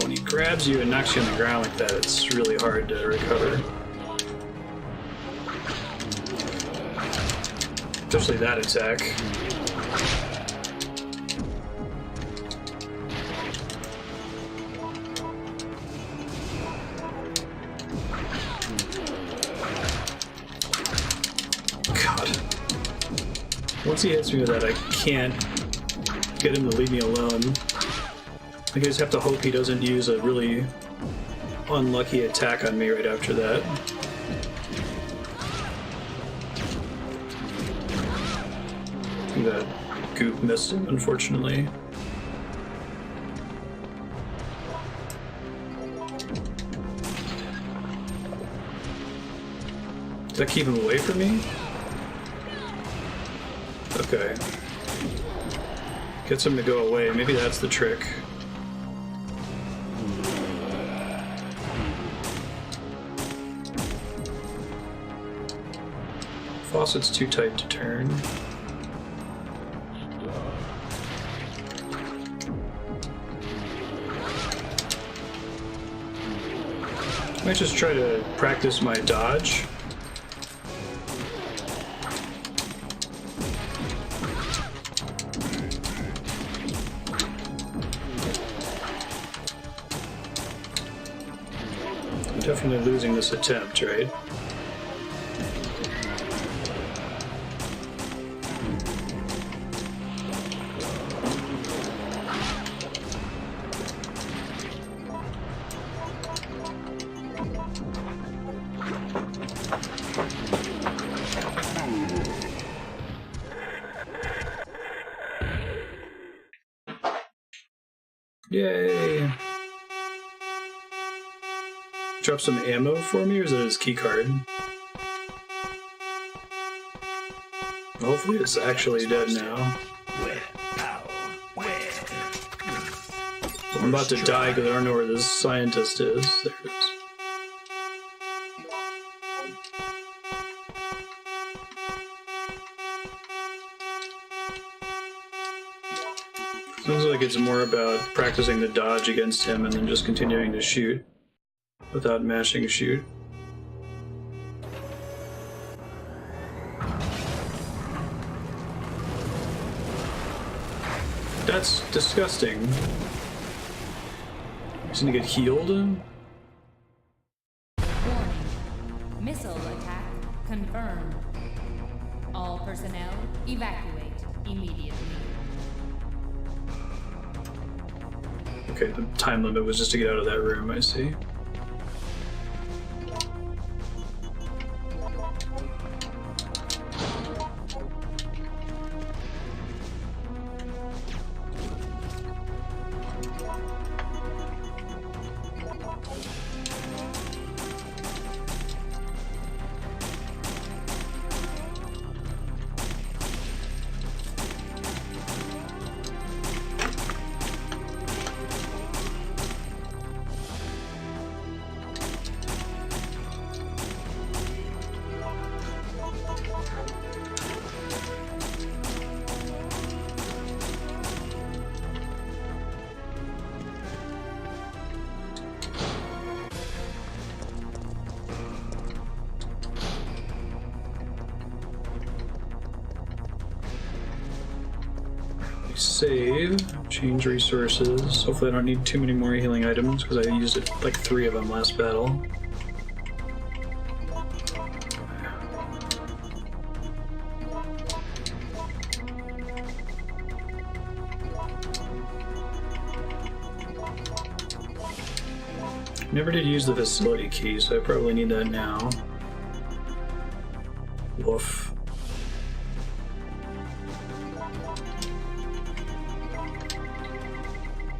When he grabs you and knocks you on the ground like that, it's really hard to recover. Especially that attack. God. Once he hits me with that, I can't get him to leave me alone. I just have to hope he doesn't use a really unlucky attack on me right after that. That goop missed him, unfortunately. Does that keep him away from me? Okay. Gets him to go away. Maybe that's the trick. Faucet's too tight to turn. I might just try to practice my dodge. I'm definitely losing this attempt, right? Yay! Drop some ammo for me, or is it his key card? Hopefully it's actually dead now. I'm about to die because I don't know where this scientist is. There it is. Sounds like it's more about practicing the dodge against him and then just continuing to shoot without mashing shoot. That's disgusting. He's gonna get healed? Warning. Missile attack confirmed. All personnel evacuate immediately. Okay, the time limit was just to get out of that room, I see. Save, change resources. Hopefully I don't need too many more healing items because I used it like 3 of them last battle. Never did use the facility key, so I probably need that now. Woof.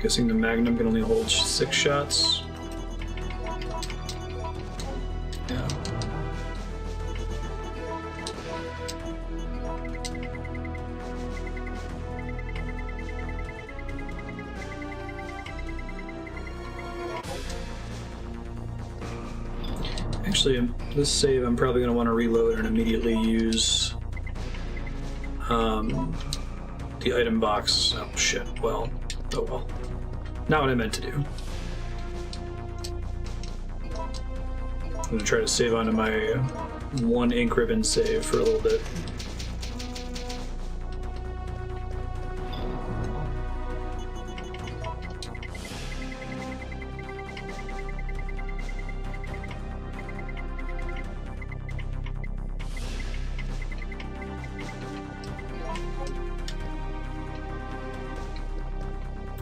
Guessing the Magnum can only hold 6 shots. Yeah. Actually, this save I'm probably going to want to reload and immediately use the item box. Oh shit, well, oh well. Not what I meant to do. I'm going to try to save onto my 1 ink ribbon save for a little bit.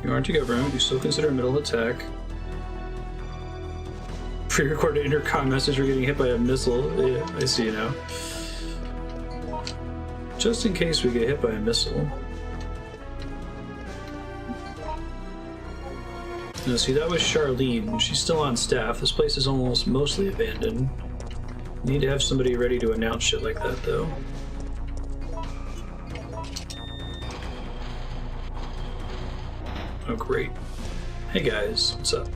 You aren't a government, you still consider a middle attack. Pre-recorded intercom message for getting hit by a missile. Yeah, I see you now. Just in case we get hit by a missile. Now see, that was Charlene. She's still on staff. This place is almost mostly abandoned. Need to have somebody ready to announce shit like that, though. Oh, great. Hey guys, what's up?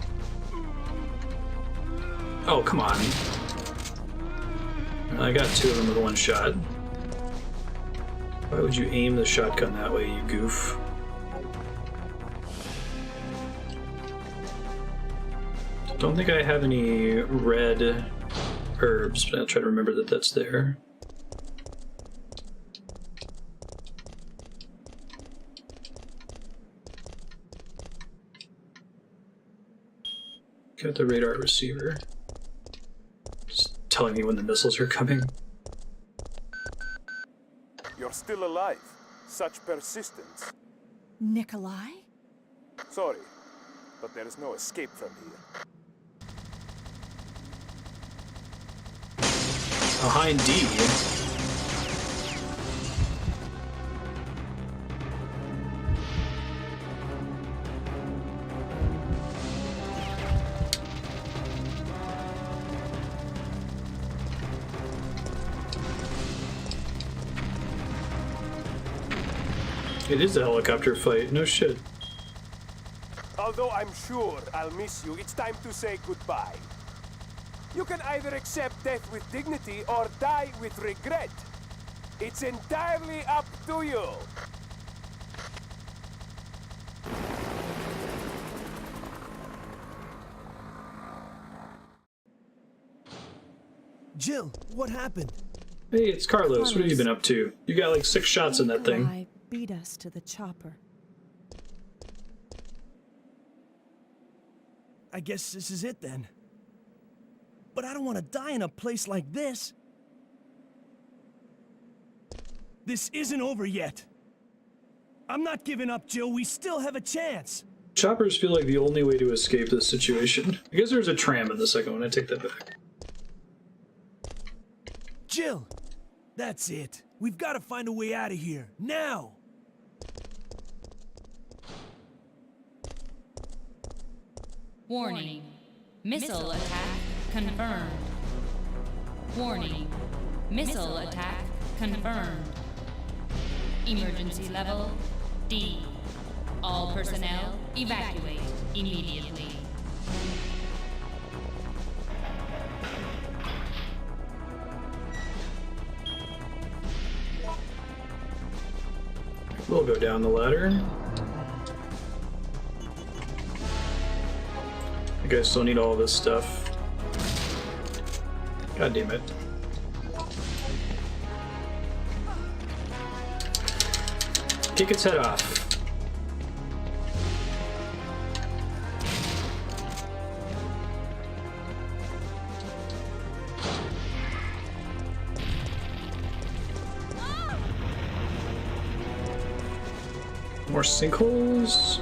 Oh, come on. I got 2 of them with 1 shot. Why would you aim the shotgun that way, you goof? Don't think I have any red herbs, but I'll try to remember that that's there. Got the radar receiver. Just telling me when the missiles are coming. You're still alive. Such persistence. Nikolai? Sorry, but there is no escape from here. Behind D. It is a helicopter fight, no shit. Although I'm sure I'll miss you, it's time to say goodbye. You can either accept death with dignity or die with regret. It's entirely up to you. Jill, what happened? Hey, it's Carlos. What have you been up to? You got like 6 shots in that thing. Nikolai beat us to the chopper. I guess this is it then. But I don't want to die in a place like this. This isn't over yet. I'm not giving up, Jill. We still have a chance. Choppers feel like the only way to escape this situation. I guess there's a tram in the second one. I take that back. Jill, that's it. We've got to find a way out of here. Now! Warning. Missile attack confirmed. Warning. Missile attack confirmed. Emergency level D. All personnel evacuate immediately. We'll go down the ladder. I guess still need all this stuff. God damn it. Kick its head off. More sinkholes.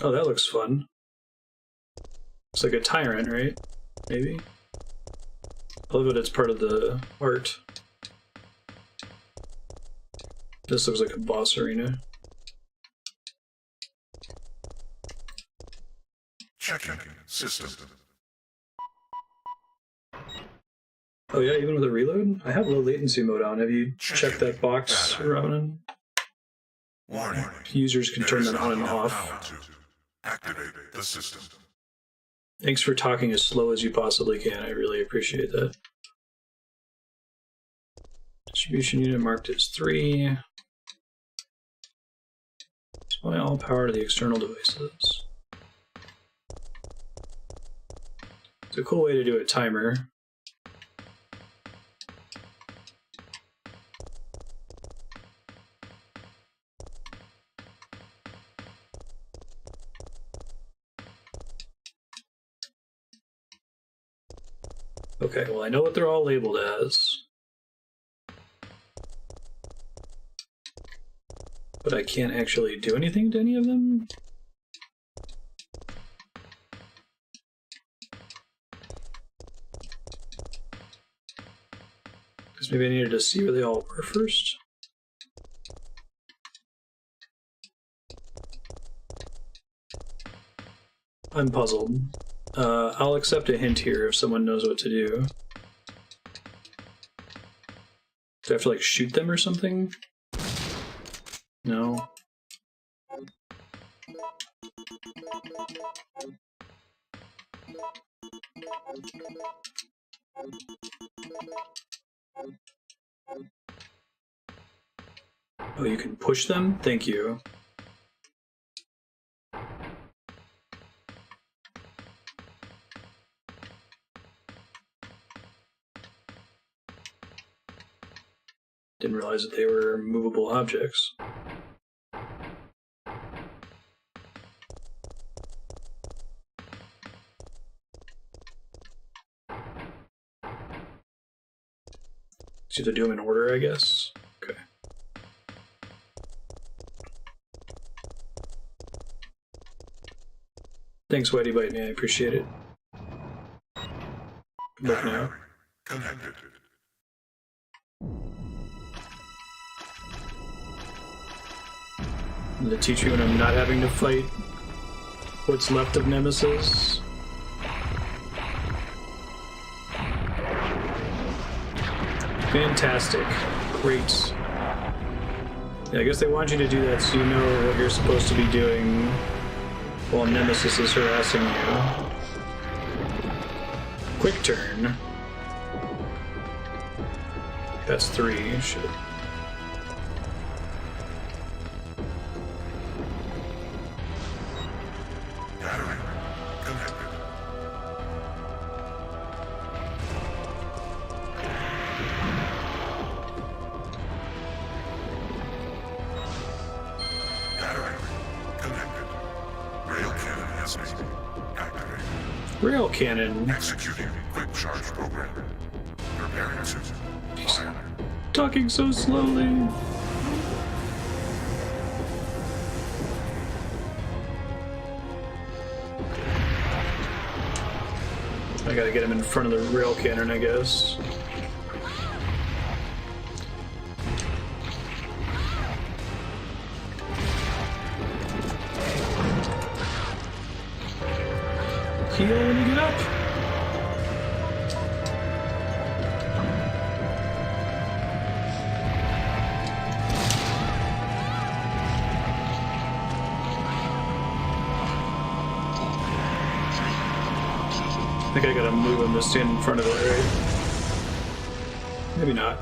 Oh, that looks fun. It's like a tyrant, right? Maybe? I love that it's part of the art. This looks like a boss arena. Checking system. Oh yeah, even with a reload? I have low latency mode on. Have you checked that box, Ronan? Warning. Users can turn that on and off. Activate the system. Thanks for talking as slow as you possibly can. I really appreciate that. Distribution unit marked as 3. Supply all power to the external devices. It's a cool way to do a timer. Okay, well I know what they're all labeled as. But I can't actually do anything to any of them? Because maybe I needed to see where they all were first. I'm puzzled. I'll accept a hint here if someone knows what to do. Do I have to like shoot them or something? No. Oh, you can push them? Thank you. Didn't realize that they were movable objects. So to do them in order, I guess. Okay. Thanks, Whitey Bite Me. I appreciate it. Look now. Connected. To teach me when I'm not having to fight what's left of Nemesis. Fantastic. Great. Yeah, I guess they want you to do that so you know what you're supposed to be doing while Nemesis is harassing you. Quick turn. That's 3. Shit. Rail cannon. Executing quick charge program. Preparing to fire. Talking so slowly. I gotta get him in front of the rail cannon, I guess. Heal when you get up. I think I gotta move him to stand in front of it, right? Maybe not.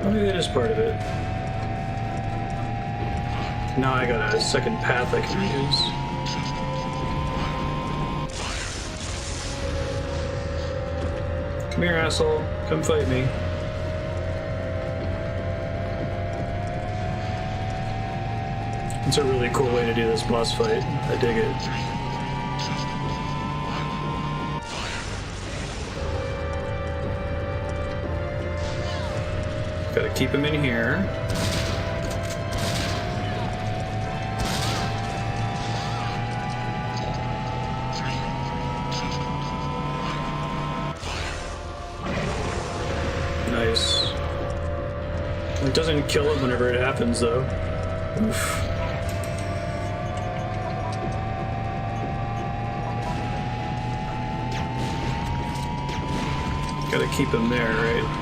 Oh, maybe that is part of it. Now I got a second path I can use. Come here, asshole. Come fight me. It's a really cool way to do this boss fight. I dig it. Gotta keep him in here. Nice. It doesn't kill him whenever it happens, though. Oof. Gotta keep him there, right?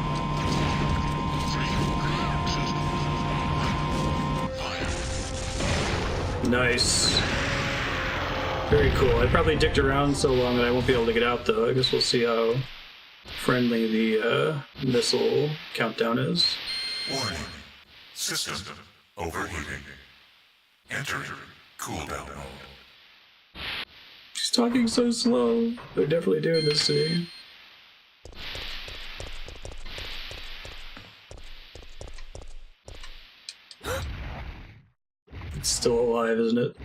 Nice. Very cool. I probably dicked around so long that I won't be able to get out, though. I guess we'll see how friendly the missile countdown is. Warning. System overheating. Enter cooldown mode. She's talking so slow. They're definitely doing this to me. It's still alive, isn't it?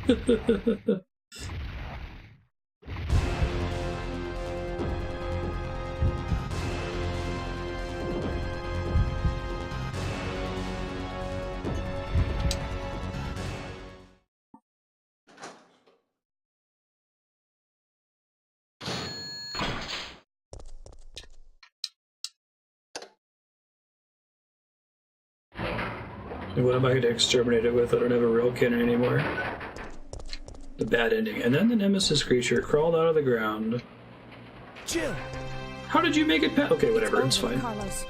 What am I going to exterminate it with? I don't have a real cannon anymore. The bad ending. And then the Nemesis creature crawled out of the ground. Jill! How did you make it past? Okay, whatever, it's fine. Carlos.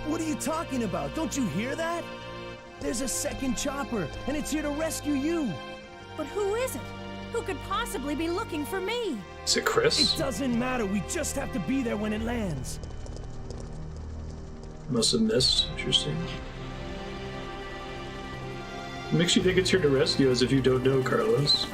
What are you talking about? Don't you hear that? There's a second chopper, and it's here to rescue you. But who is it? Who could possibly be looking for me? Is it Chris? It doesn't matter. We just have to be there when it lands. Must have missed. Interesting. What makes you think it's here to rescue us if you don't know, Carlos?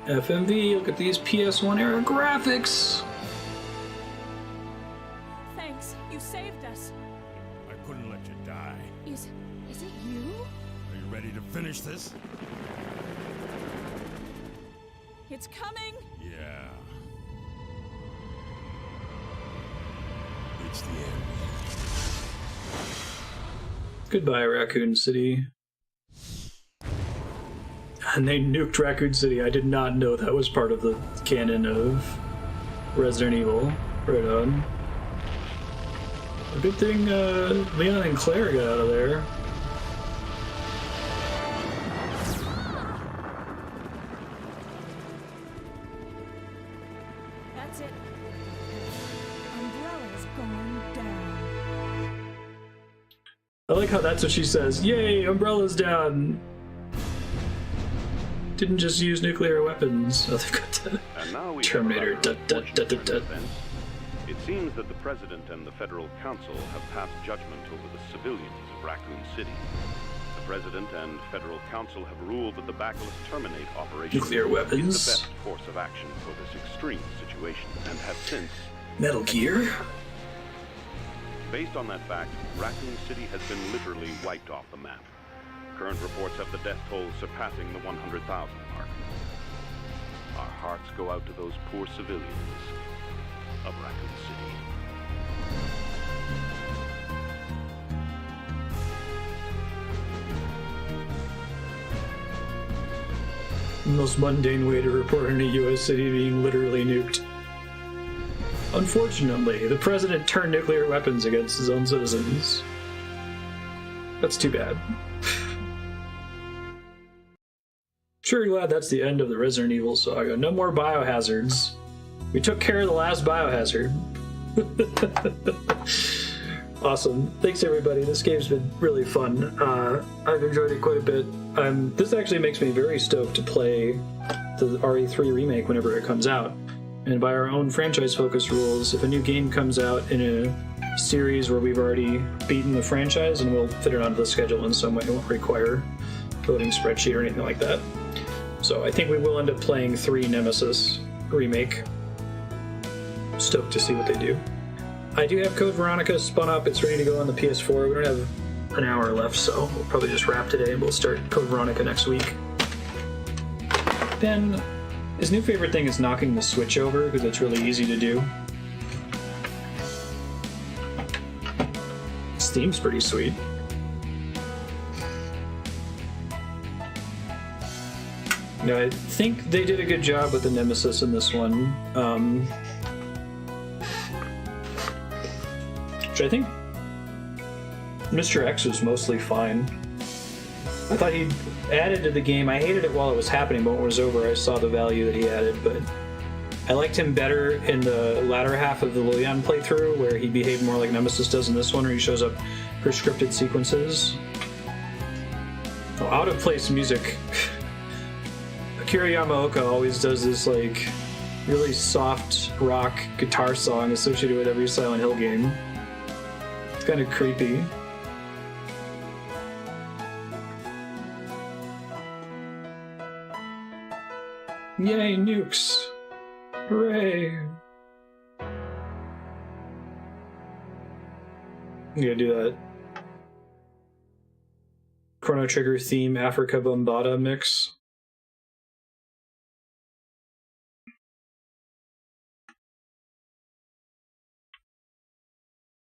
FMV, look at these PS1 era graphics! Thanks, you saved us. I couldn't let you die. Is it you? Are you ready to finish this? It's coming! Yeah. It's the end. Goodbye, Raccoon City. And they nuked Raccoon City. I did not know that was part of the canon of Resident Evil. Right on. A good thing Leon and Claire got out of there. That's it. Umbrella's going down. I like how that's what she says. Yay, Umbrella's down! Didn't just use nuclear weapons. Oh, they've got the Terminator. It seems that the President and the Federal Council have passed judgment over the civilians of Raccoon City. The President and Federal Council have ruled that the Bacillus Terminate operation nuclear weapons is the best course of action for this extreme situation, and have since... Metal Gear? Based on that fact, Raccoon City has been literally wiped off the map. Current reports have the death toll surpassing the 100,000 mark. Our hearts go out to those poor civilians of Raccoon City. The most mundane way to report on a U.S. city being literally nuked. Unfortunately, the president turned nuclear weapons against his own citizens. That's too bad. Sure glad that's the end of the Resident Evil saga. No more biohazards. We took care of the last biohazard. Awesome. Thanks everybody. This game's been really fun. I've enjoyed it quite a bit. This actually makes me very stoked to play the RE3 remake whenever it comes out. And by our own franchise focus rules, if a new game comes out in a series where we've already beaten the franchise, and we'll fit it onto the schedule in some way, it won't require a voting spreadsheet or anything like that. So I think we will end up playing 3 Nemesis remake. Stoked to see what they do. I do have Code Veronica spun up. It's ready to go on the PS4. We don't have an hour left, so we'll probably just wrap today and we'll start Code Veronica next week. then his new favorite thing is knocking the switch over, because it's really easy to do. This theme's pretty sweet. You know, I think they did a good job with the Nemesis in this one. Which I think Mr. X was mostly fine. I thought he added to the game. I hated it while it was happening, but when it was over, I saw the value that he added. But I liked him better in the latter half of the Lilian playthrough, where he behaved more like Nemesis does in this one, where he shows up for scripted sequences. Oh, out of place music. Akira Yamaoka always does this like really soft rock guitar song associated with every Silent Hill game. It's kind of creepy. Yay, nukes! Hooray! I'm gonna do that Chrono Trigger theme Africa Bombada mix.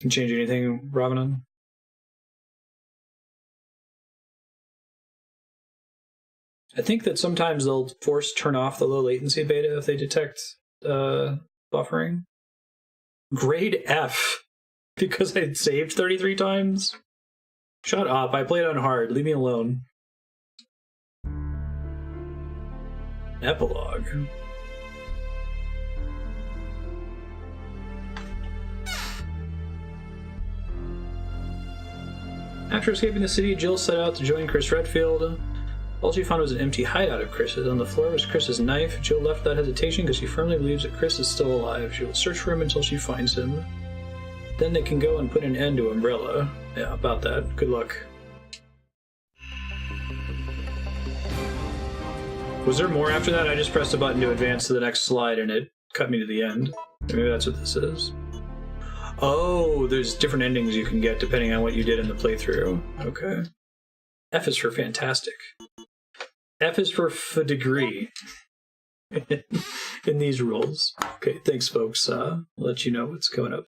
Can change anything, Ravanan? I think that sometimes they'll force turn off the low latency beta if they detect buffering. Grade F because I saved 33 times? Shut up, I played on hard, leave me alone. Epilogue. After escaping the city, Jill set out to join Chris Redfield. All she found was an empty hideout of Chris's. On the floor was Chris's knife. Jill left without hesitation because she firmly believes that Chris is still alive. She will search for him until she finds him. Then they can go and put an end to Umbrella. Yeah, about that. Good luck. Was there more after that? I just pressed a button to advance to the next slide and it cut me to the end. Maybe that's what this is. Oh, there's different endings you can get depending on what you did in the playthrough. Okay. F is for fantastic. F is for degree in these rules. Okay, thanks, folks. I'll let you know what's coming up.